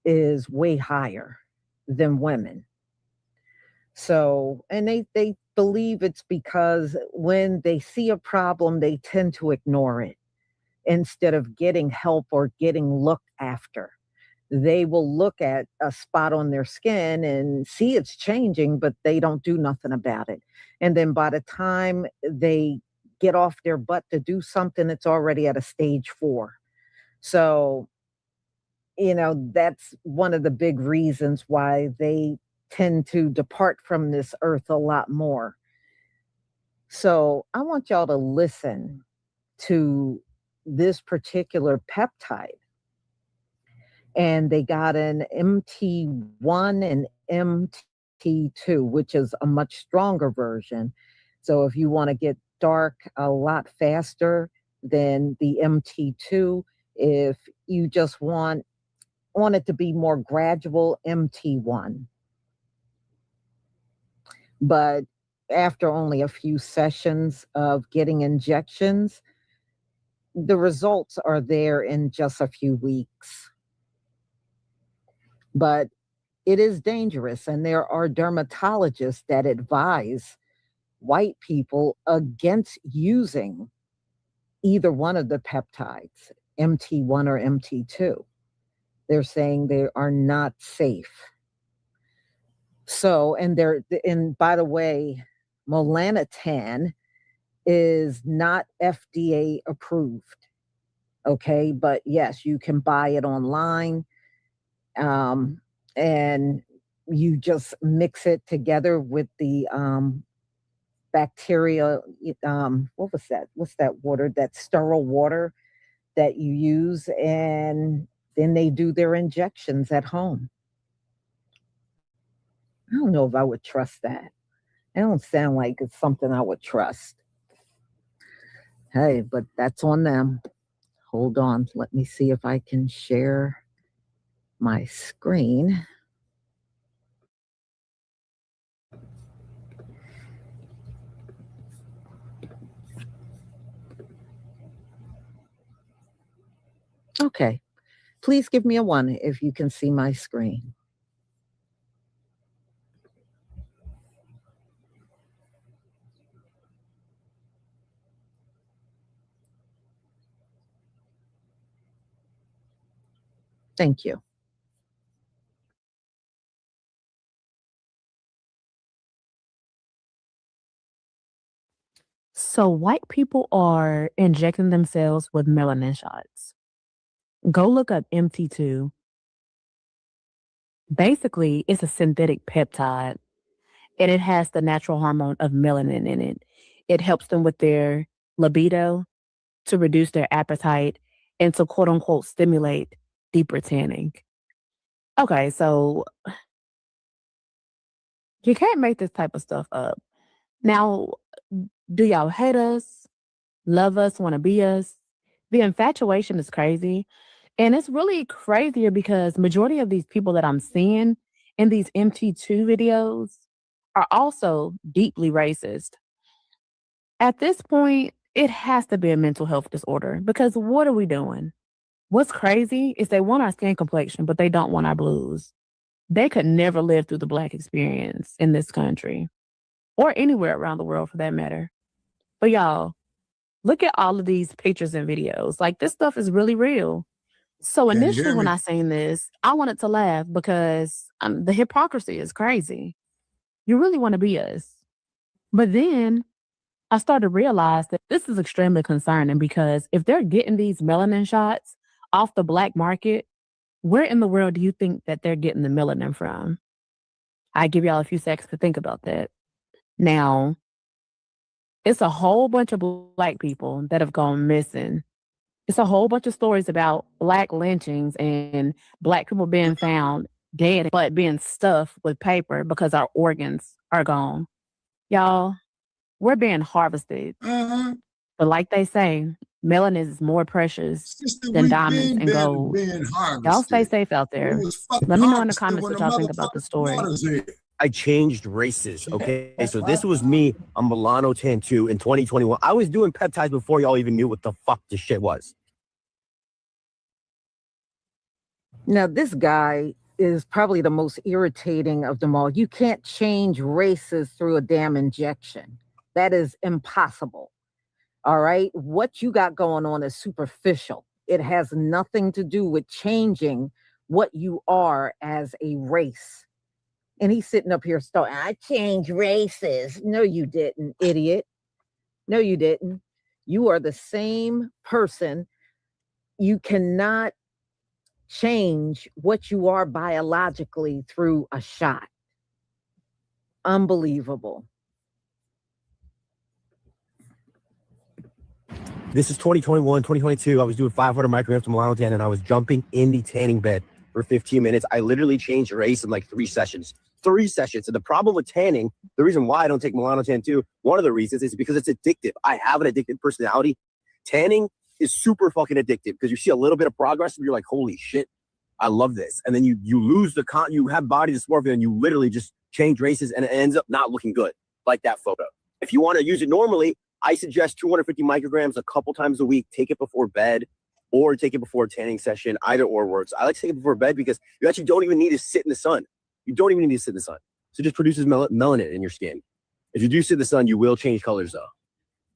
is way higher than women. So, and they believe it's because when they see a problem, they tend to ignore it instead of getting help or getting looked after. They will look at a spot on their skin and see it's changing, but they don't do nothing about it. And then by the time they get off their butt to do something, it's already at a stage 4. So, you know, that's one of the big reasons why they tend to depart from this earth a lot more. So I want y'all to listen to this particular peptide. And they got an MT1 and MT2, which is a much stronger version. So if you want to get dark a lot faster than the MT2, if you just want it to be more gradual, MT1. But after only a few sessions of getting injections, the results are there in just a few weeks. But it is dangerous, and there are dermatologists that advise white people against using either one of the peptides, MT1 or MT2. They're saying they are not safe. So, and by the way, Melanotan is not FDA approved. Okay, but yes, you can buy it online, and you just mix it together with the bacteria. What was that? What's that water? That sterile water that you use, and then they do their injections at home. I don't know if I would trust that. It don't sound like it's something I would trust. Hey, but that's on them. Hold on. Let me see if I can share my screen. Okay. Please give me a 1 if you can see my screen. Thank you. So white people are injecting themselves with melanin shots. Go look up MT2. Basically, it's a synthetic peptide, and it has the natural hormone of melanin in it. It helps them with their libido, to reduce their appetite, and to quote unquote stimulate deeper tanning. Okay, so you can't make this type of stuff up. Now, do y'all hate us, love us, want to be us? The infatuation is crazy. And it's really crazier because majority of these people that I'm seeing in these MT2 videos are also deeply racist. At this point, it has to be a mental health disorder because what are we doing? What's crazy is they want our skin complexion, but they don't want our blues. They could never live through the Black experience in this country or anywhere around the world for that matter. But y'all, look at all of these pictures and videos. Like, this stuff is really real. So Can you initially hear when me? I seen this, I wanted to laugh because the hypocrisy is crazy. You really want to be us. But then I started to realize that this is extremely concerning because if they're getting these melanin shots off the black market, where in the world do you think that they're getting the melanin from? I give y'all a few seconds to think about that. Now, it's a whole bunch of Black people that have gone missing. It's a whole bunch of stories about Black lynchings and Black people being found dead, but being stuffed with paper because our organs are gone. Y'all, we're being harvested. But like they say, melanin is more precious than diamonds and gold. Y'all stay safe out there. Let me know in the comments what y'all think about the story. I changed races, okay? So this was me on Melanotan 2 in 2021. I was doing peptides before y'all even knew what the fuck this shit was. Now, this guy is probably the most irritating of them all. You can't change races through a damn injection. That is impossible. All right? What you got going on is superficial. It has nothing to do with changing what you are as a race. And he's sitting up here starting, I changed races. No, you didn't, idiot. No, you didn't. You are the same person. You cannot change what you are biologically through a shot. Unbelievable. This is 2021, 2022. I was doing 500 micrograms of Melanotan and I was jumping in the tanning bed for 15 minutes. I literally changed race in like 3 sessions. 3 sessions. And the problem with tanning, the reason why I don't take Melanotan 2, one of the reasons is because it's addictive. I have an addictive personality. Tanning is super fucking addictive because you see a little bit of progress and you're like, holy shit, I love this. And then you lose the you have body dysmorphia and you literally just change races and it ends up not looking good like that photo. If you want to use it normally, I suggest 250 micrograms a couple times a week. Take it before bed or take it before a tanning session. Either or works. I like to take it before bed because you actually don't even need to sit in the sun. You don't even need to sit in the sun. So it just produces melanin in your skin. If you do sit in the sun, you will change colors though.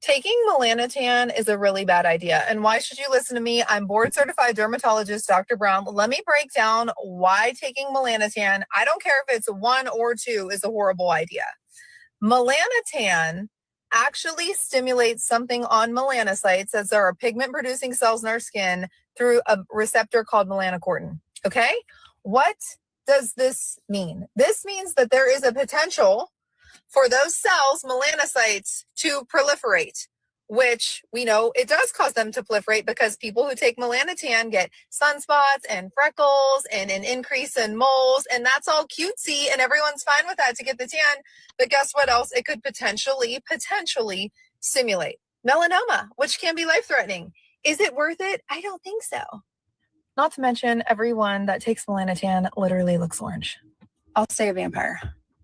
Taking Melanotan is a really bad idea. And why should you listen to me? I'm board certified dermatologist, Dr. Brown. Let me break down why taking Melanotan, I don't care if it's 1 or 2, is a horrible idea. Melanotan actually stimulates something on melanocytes, as there are pigment-producing cells in our skin, through a receptor called melanocortin. Okay? What does this mean? This means that there is a potential for those cells, melanocytes, to proliferate, which we know it does cause them to proliferate because people who take melanotan get sunspots and freckles and an increase in moles, and that's all cutesy, and everyone's fine with that to get the tan. But guess what else? It could potentially simulate melanoma, which can be life-threatening. Is it worth it? I don't think so. Not to mention, everyone that takes melanotan literally looks orange. I'll stay a vampire.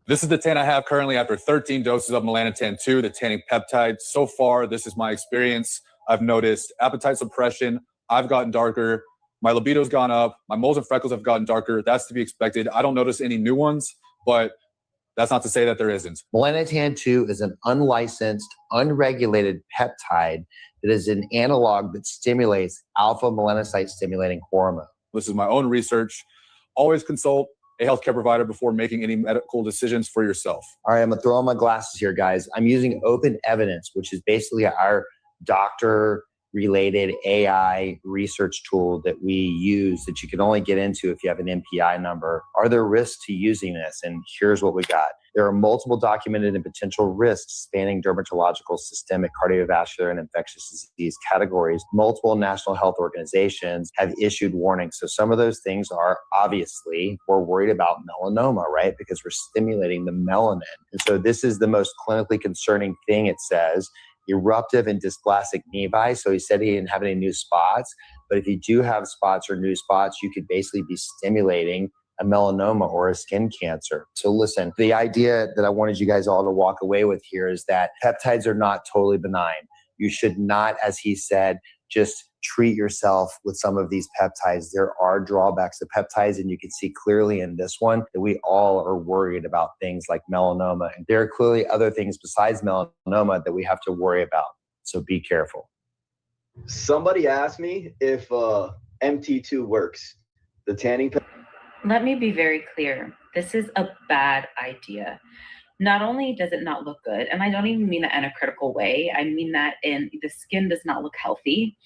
This is the tan I have currently after 13 doses of Melanotan 2, the tanning peptide. So far, this is my experience. I've noticed appetite suppression. I've gotten darker. My libido's gone up. My moles and freckles have gotten darker. That's to be expected. I don't notice any new ones, but that's not to say that there isn't. Melanotan 2 is an unlicensed, unregulated peptide that is an analog that stimulates alpha melanocyte stimulating hormone. This is my own research. Always consult a healthcare provider before making any medical decisions for yourself. All right, I'm gonna throw on my glasses here, guys. I'm using open evidence, which is basically our doctor-related AI research tool that we use that you can only get into if you have an MPI number. Are there risks to using this? And here's what we got. There are multiple documented and potential risks spanning dermatological, systemic, cardiovascular, and infectious disease categories. Multiple national health organizations have issued warnings. So some of those things are obviously, we're worried about melanoma, right? Because we're stimulating the melanin. And so this is the most clinically concerning thing, it says. Eruptive and dysplastic nevi. So he said he didn't have any new spots, but if you do have spots or new spots, you could basically be stimulating a melanoma or a skin cancer. So listen, the idea that I wanted you guys all to walk away with here is that peptides are not totally benign. You should not, as he said, just treat yourself with some of these peptides. There are drawbacks to peptides, and you can see clearly in this one that we all are worried about things like melanoma. And there are clearly other things besides melanoma that we have to worry about. So be careful. Somebody asked me if MT2 works. The tanning. Let me be very clear. This is a bad idea. Not only does it not look good, and I don't even mean that in a critical way, I mean that in the skin does not look healthy.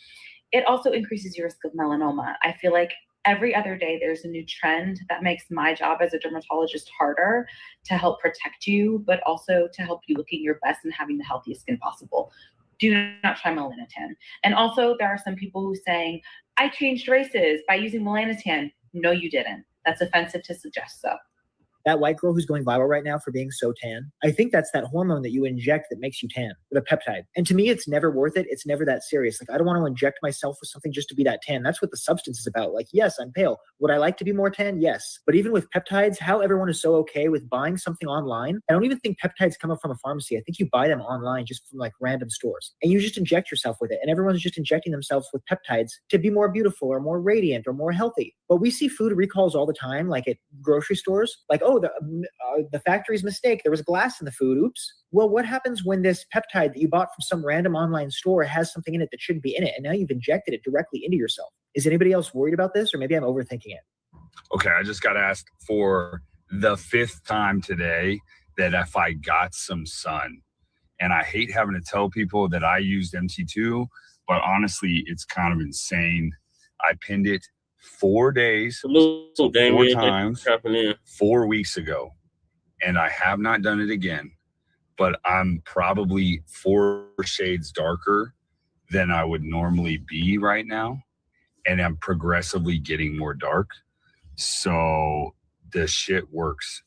It also increases your risk of melanoma. I feel like every other day there's a new trend that makes my job as a dermatologist harder to help protect you, but also to help you looking your best and having the healthiest skin possible. Do not try melanotan. And also there are some people who are saying, I changed races by using melanotan. No, you didn't. That's offensive to suggest so. That white girl who's going viral right now for being so tan, I think that's that hormone that you inject that makes you tan, the peptide. And to me, it's never worth it. It's never that serious. Like, I don't want to inject myself with something just to be that tan. That's what the substance is about. Like, yes, I'm pale. Would I like to be more tan? Yes. But even with peptides, how everyone is so okay with buying something online, I don't even think peptides come up from a pharmacy. I think you buy them online just from like random stores. And you just inject yourself with it. And everyone's just injecting themselves with peptides to be more beautiful or more radiant or more healthy. But we see food recalls all the time, like at grocery stores, like, oh, the factory's mistake. There was glass in the food. Oops. Well, what happens when this peptide that you bought from some random online store has something in it that shouldn't be in it, and now you've injected it directly into yourself? Is anybody else worried about this, or maybe I'm overthinking it? Okay, I just got asked for the 5th time today that if I got some sun, and I hate having to tell people that I used MT2, but honestly, it's kind of insane. I pinned it 4 days, so 4 times, 4 weeks ago, and I have not done it again, but I'm probably 4 shades darker than I would normally be right now, and I'm progressively getting more dark, so the shit works.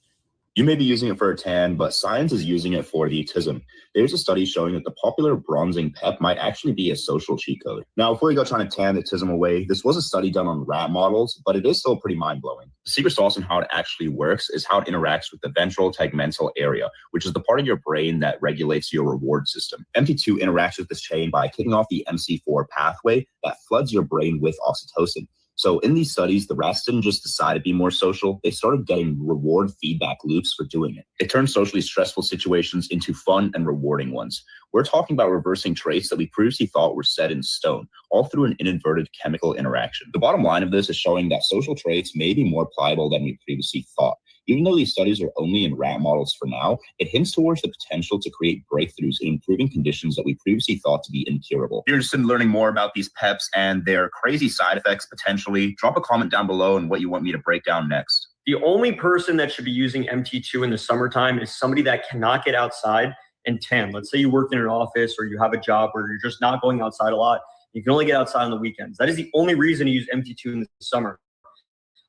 You may be using it for a tan, but science is using it for the autism. There's a study showing that the popular bronzing pep might actually be a social cheat code. Now, before we go trying to tan the autism away, this was a study done on rat models, but it is still pretty mind-blowing. The secret sauce in how it actually works is how it interacts with the ventral tegmental area, which is the part of your brain that regulates your reward system. MT2 interacts with this chain by kicking off the MC4 pathway that floods your brain with oxytocin. So in these studies, the rats didn't just decide to be more social. They started getting reward feedback loops for doing it. It turned socially stressful situations into fun and rewarding ones. We're talking about reversing traits that we previously thought were set in stone, all through an inadvertent chemical interaction. The bottom line of this is showing that social traits may be more pliable than we previously thought. Even though these studies are only in rat models for now, it hints towards the potential to create breakthroughs in improving conditions that we previously thought to be incurable. If you're interested in learning more about these PEPs and their crazy side effects potentially, drop a comment down below on what you want me to break down next. The only person that should be using MT2 in the summertime is somebody that cannot get outside and tan. Let's say you work in an office or you have a job where you're just not going outside a lot. You can only get outside on the weekends. That is the only reason to use MT2 in the summer.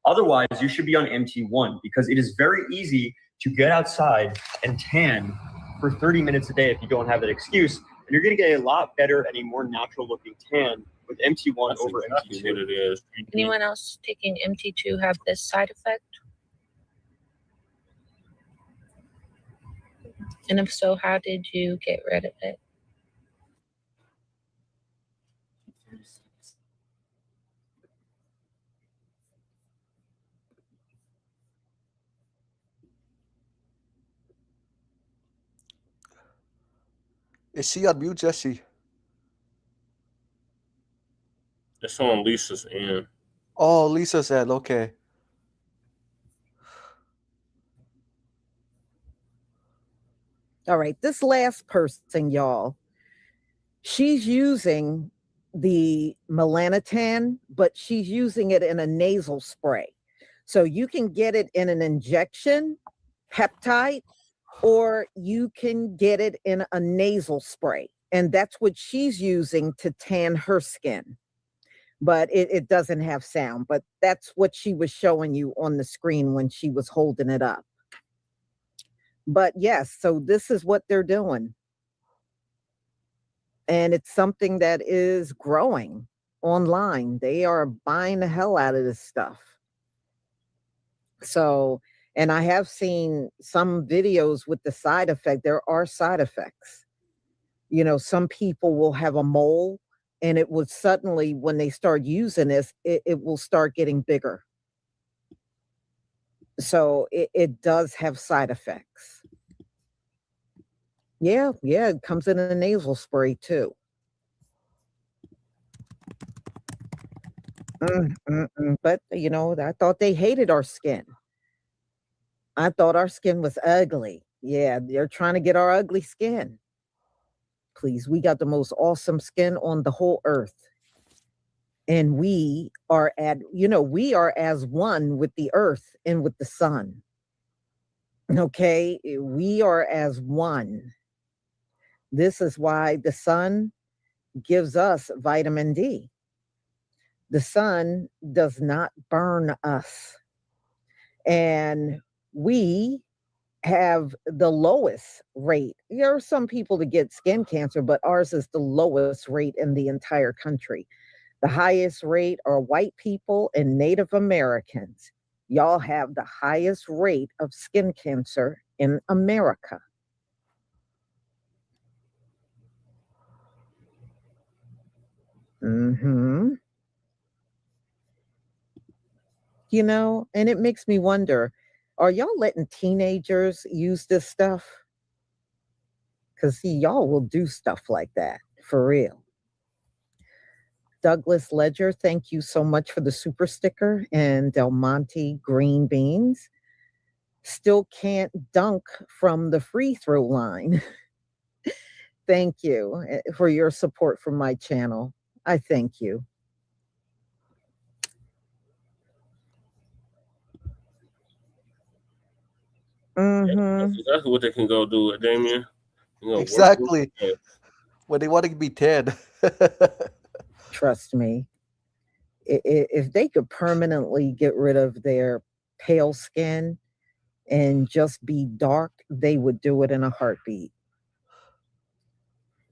Otherwise, you should be on MT1 because it is very easy to get outside and tan for 30 minutes a day if you don't have that excuse. And you're going to get a lot better and a more natural looking tan with MT1 over MT2. What it is. Anyone else taking MT2 have this side effect? And if so, how did you get rid of it? Is she on mute, Jesse? It's on Lisa's end. Oh, Lisa's end. Okay. All right, this last person, y'all, she's using the Melanotan, but she's using it in a nasal spray. So you can get it in an injection, peptide, or you can get it in a nasal spray. And that's what she's using to tan her skin. But it doesn't have sound, but that's what she was showing you on the screen when she was holding it up. But yes, so this is what they're doing. And it's something that is growing online. They are buying the hell out of this stuff. So, and I have seen some videos with the side effect. There are side effects. You know, some people will have a mole and it will suddenly, when they start using this, it will start getting bigger. So it does have side effects. Yeah, it comes in a nasal spray too. But, you know, I thought they hated our skin. I thought our skin was ugly. Yeah, they're trying to get our ugly skin. Please, we got the most awesome skin on the whole earth. And we are we are as one with the earth and with the sun. Okay, we are as one. This is why the sun gives us vitamin D. The sun does not burn us. And we have the lowest rate. There are some people that get skin cancer, but ours is the lowest rate in the entire country. The highest rate are white people and Native Americans. Y'all have the highest rate of skin cancer in America. You know, and it makes me wonder, are y'all letting teenagers use this stuff? Because, see, y'all will do stuff like that, for real. Douglas Ledger, thank you so much for the super sticker. And Del Monte Green Beans. Still can't dunk from the free throw line. Thank you for your support from my channel. I thank you. That's exactly what they can go do with Damien. You know, exactly. When they want to be 10. Trust me. If they could permanently get rid of their pale skin and just be dark, they would do it in a heartbeat.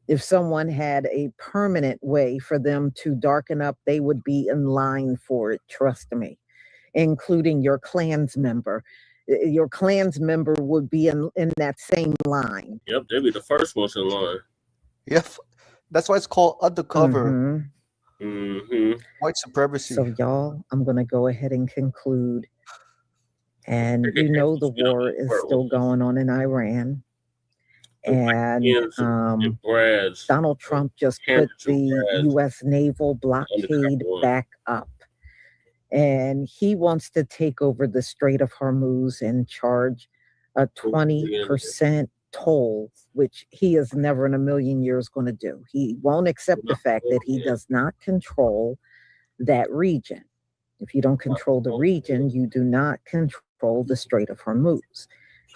If someone had a permanent way for them to darken up, they would be in line for it, trust me, including your Klans member. Your Klans member would be in that same line. Yep, they'd be the first ones in line. Yep, that's why it's called undercover. White supremacy. So, y'all, I'm going to go ahead and conclude. And you know the war is still going on in Iran. And Donald Trump just put the U.S. naval blockade back up. And he wants to take over the Strait of Hormuz and charge a 20% toll, which he is never in a million years going to do. He won't accept the fact that he does not control that region. If you don't control the region, you do not control the Strait of Hormuz.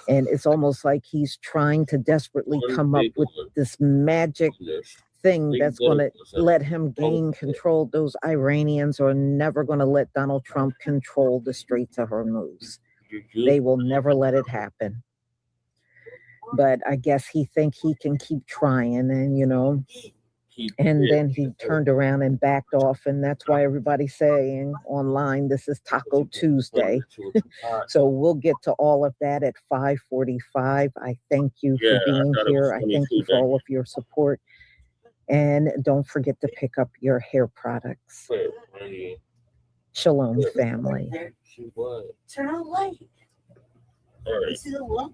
And it's almost like he's trying to desperately come up with this magic thing that's going to let him gain control. Those Iranians are never going to let Donald Trump control the Straits of Hormuz. They will never let it happen. But I guess he think he can keep trying, and you know, and then he turned around and backed off, and that's why everybody's saying online this is Taco Tuesday. So we'll get to all of that at 5:45. I thank you for being here. I thank you for all of your support. And don't forget to pick up your hair products. Shalom, family. Turn on the light. All right. See the light?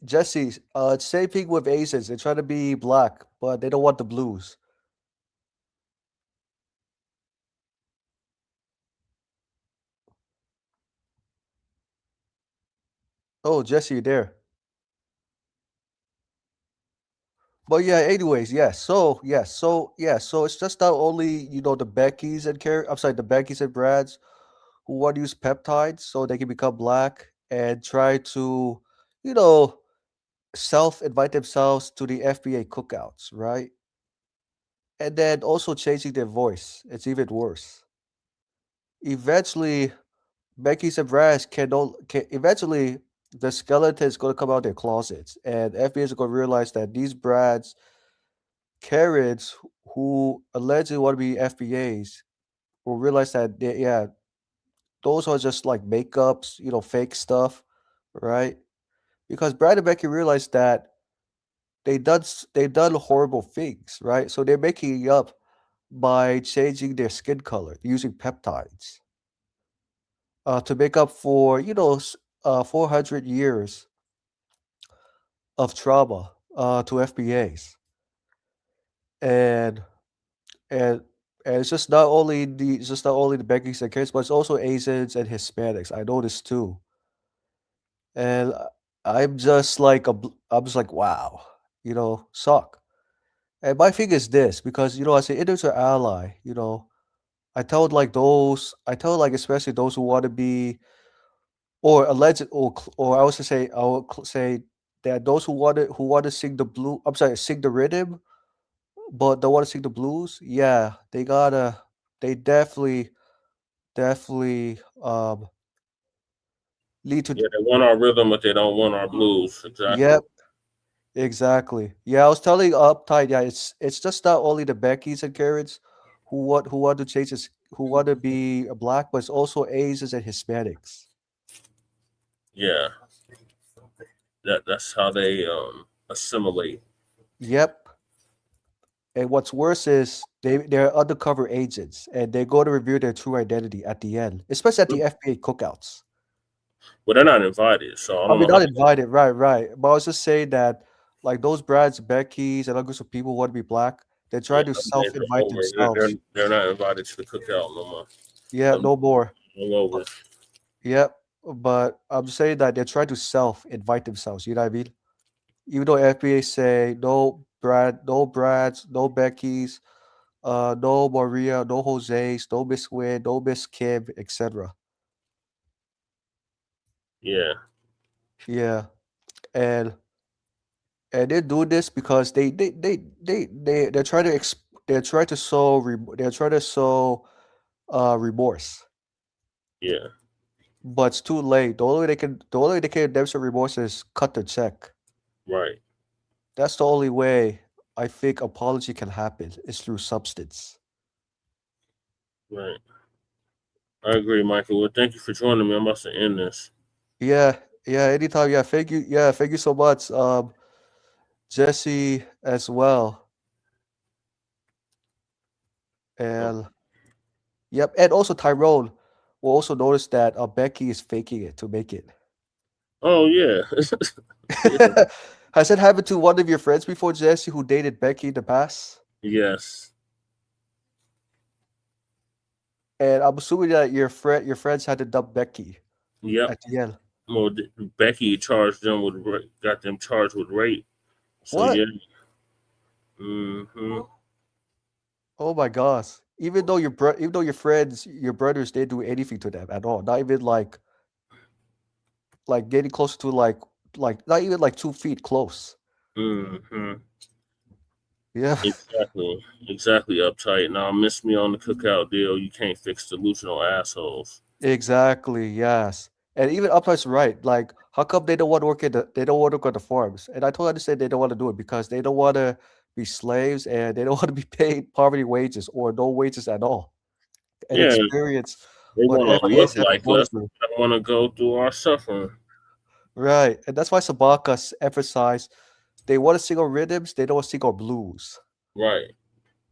Jesse, it's same thing with aces. They try to be black, but they don't want the blues. Oh, Jesse, you're there. But yeah, anyways, so it's just not only the Beckys and the Beckys and Brads who want to use peptides so they can become black and try to, invite themselves to the FBA cookouts, right? And then also changing their voice. It's even worse. Eventually, Becky's and Brads can eventually the skeleton is going to come out their closets, and FBAs are going to realize that these Brads, Karens who allegedly want to be FBAs, will realize that those are just like makeups, fake stuff, right? Because Brad and Becky realized that they've done horrible things, right? So they're making it up by changing their skin color using peptides to make up for 400 years of trauma to FBAs, and and it's just not only the Becky's and Karens, but it's also Asians and Hispanics. I noticed too, and I'm just like wow, suck. And my thing is this, because as an individual ally, I told especially those who want to be, or alleged, or I was to say, I would say that those who want to sing the blue, sing the rhythm, but don't want to sing the blues. Yeah, they definitely lead to. Yeah, they want our rhythm, but they don't want our blues. Exactly. Yep. Exactly. Yeah, I was telling Uptight. Yeah, it's just not only the Beckys and Karens who want to change who want to be black, but it's also Asians and Hispanics. Yeah, that's how they assimilate. Yep. And what's worse is they're undercover agents, and they go to reveal their true identity at the end, especially at the FBA cookouts. Well, they're not invited, so I don't know. Not invited, right. But I was just saying that, like those Brads, Beckys, and other groups of people who want to be black, they try to self-invite themselves. They're not invited to the cookout no more. Yeah, no more. All over. Yep. But I'm saying that they're trying to self-invite themselves. You know what I mean? Even though FBA say no Brads, no Beckys, no Maria, no Jose's, no Miss Wynn, no Miss Kim, etc. Yeah. Yeah. And they're doing this because they're trying to sow remorse. Yeah. But it's too late. The only way they can demonstrate remorse is cut the check. Right. That's the only way I think apology can happen, is through substance. Right. I agree, Michael. Well, thank you for joining me. I'm about to end this. Yeah, anytime. Yeah, thank you. Yeah, thank you so much. Jesse as well. And yep, and also Tyrone will also notice that Becky is faking it to make it. Oh yeah. Has it happened to one of your friends before, Jesse, who dated Becky in the past? Yes. And I'm assuming that your friends had to dump Becky. Yep. At the end. Well, Becky charged them with got them charged with rape. So What? yeah. Mm-hmm. Oh my gosh! Even though your friends, your brothers, didn't do anything to them at all. Not even like getting close to like not even like 2 feet close. Mm-hmm. Yeah. Exactly. Uptight. Now miss me on the cookout deal. You can't fix delusional assholes. Exactly. Yes. And even Uplight's right. Like, how come they don't want to work they don't want to work on the farms? And I totally understand they don't want to do it because they don't want to be slaves and they don't want to be paid poverty wages or no wages at all. And Yeah. experience They whatever want to it look is that like they're going us. through. They don't want to go through our suffering. Right. And that's why Shabakas emphasize they want to sing on rhythms, they don't want to sing on blues. Right.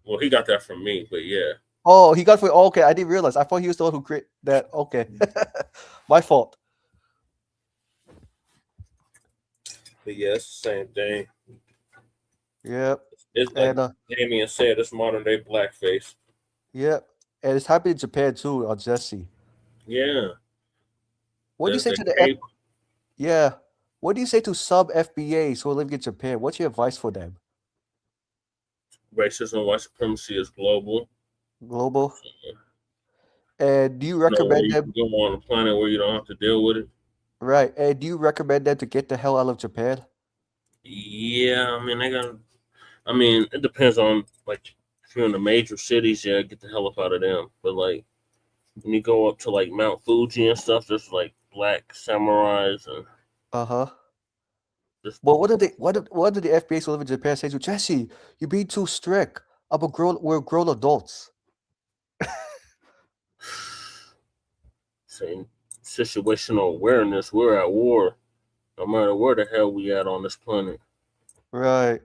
Well, he got that from me, but yeah. Oh, he got it for okay. I didn't realize. I thought he was the one who created that. Okay. My fault. But yeah, it's the same thing. Yep. It's like And Damien said, it's modern day blackface. yep. And it's happening in Japan too, on Jesse. Yeah. What do you say to the cape. Yeah. What do you say to sub FBAs who are living in Japan? What's your advice for them? Racism, white supremacy is global. Global. And do you recommend you them? can go on a planet where you don't have to deal with it. Right. And do you recommend them to get the hell out of Japan? Yeah, I mean, it depends on, like, if you're in the major cities, yeah, get the hell up out of them. But, like, when you go up to, like, Mount Fuji and stuff, there's, like, black samurais and... Uh-huh. Well, what did the FBAs who live in Japan say to Jesse? You're being too strict. We're grown adults. Saying situational awareness, we're at war. No matter where the hell we at on this planet. Right.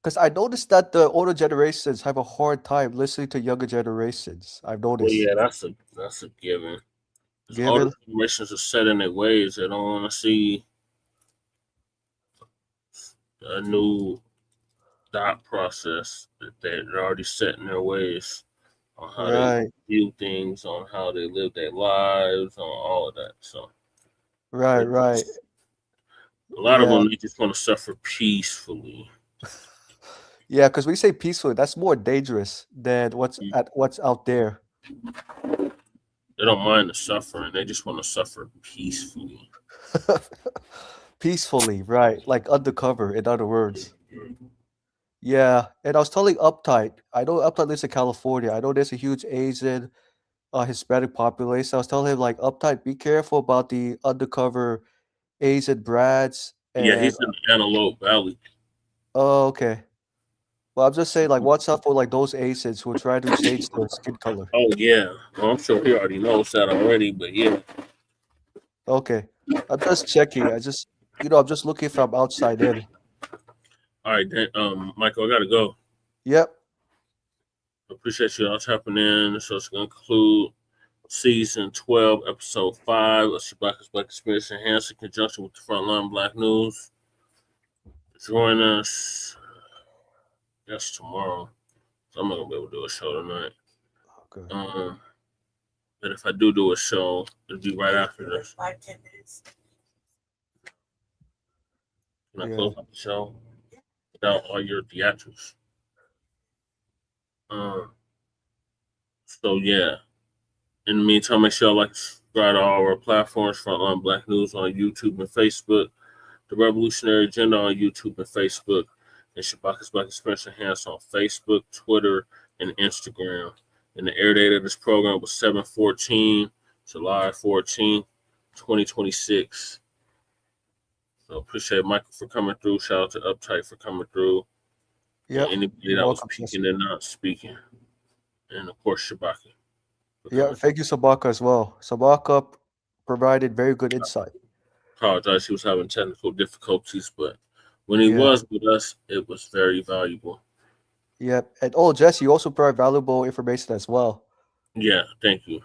Because I noticed that the older generations have a hard time listening to younger generations. I've noticed. Well, yeah, that's a given. Older generations are set in their ways. They don't want to see a new thought process that they're already set in their ways on how they view things, on how they live their lives, on all of that. So, right. A lot of them, they just want to suffer peacefully. Yeah, because we say peacefully, that's more dangerous than what's out there. They don't mind the suffering. They just want to suffer peacefully. Peacefully, right? Like undercover, in other words. Yeah, and I was telling Uptight, I know Uptight lives in California. I know there's a huge Asian, Hispanic population. I was telling him, like, Uptight, be careful about the undercover Asian brads. Yeah, he's in the Antelope Valley. Oh, okay. Well, I'm just saying, like, watch out for like those Asians who try to change their skin color. Oh yeah, well, I'm sure he already knows that already, but yeah. Okay, I'm just checking. I'm just looking from outside in. All right, then, Michael, I gotta go. Yep. Appreciate you all tapping in. So it's gonna conclude season 12, episode 5 of Shabakas Black Experience Enhanced in conjunction with the Front Line Blacc News. Join us. That's tomorrow. So I'm not gonna be able to do a show tonight. Okay. But if I do a show, it'll be right after this. 5-10 minutes. Can I close up the show without all your theatrics? So yeah. In the meantime, make sure y'all like subscribe to all our platforms, Frontline Blacc News on YouTube and Facebook, The Revolutionary Agenda on YouTube and Facebook, and Shabakas Black Experience Enhanced on Facebook, Twitter, and Instagram. And the air date of this program was 7/14, July 14th, 2026. So appreciate Michael for coming through. Shout out to Uptight for coming through. Yeah. Anybody that was speaking and not speaking. And of course, Shabaka. Yeah, thank you, Shabaka, as well. Shabaka provided very good insight. Apologize, he was having technical difficulties, but When he Yeah. was with us, it was very valuable. Yep. And oh, Jesse, you also provide valuable information as well. Yeah, thank you.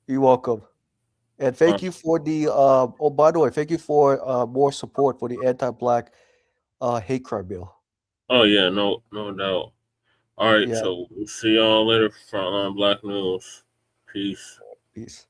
You're welcome. And thank you for the oh, by the way, thank you for more support for the anti-black hate crime bill. Oh yeah, no doubt. All right, Yeah. so we'll see y'all later. Frontline Black News. Peace. Peace.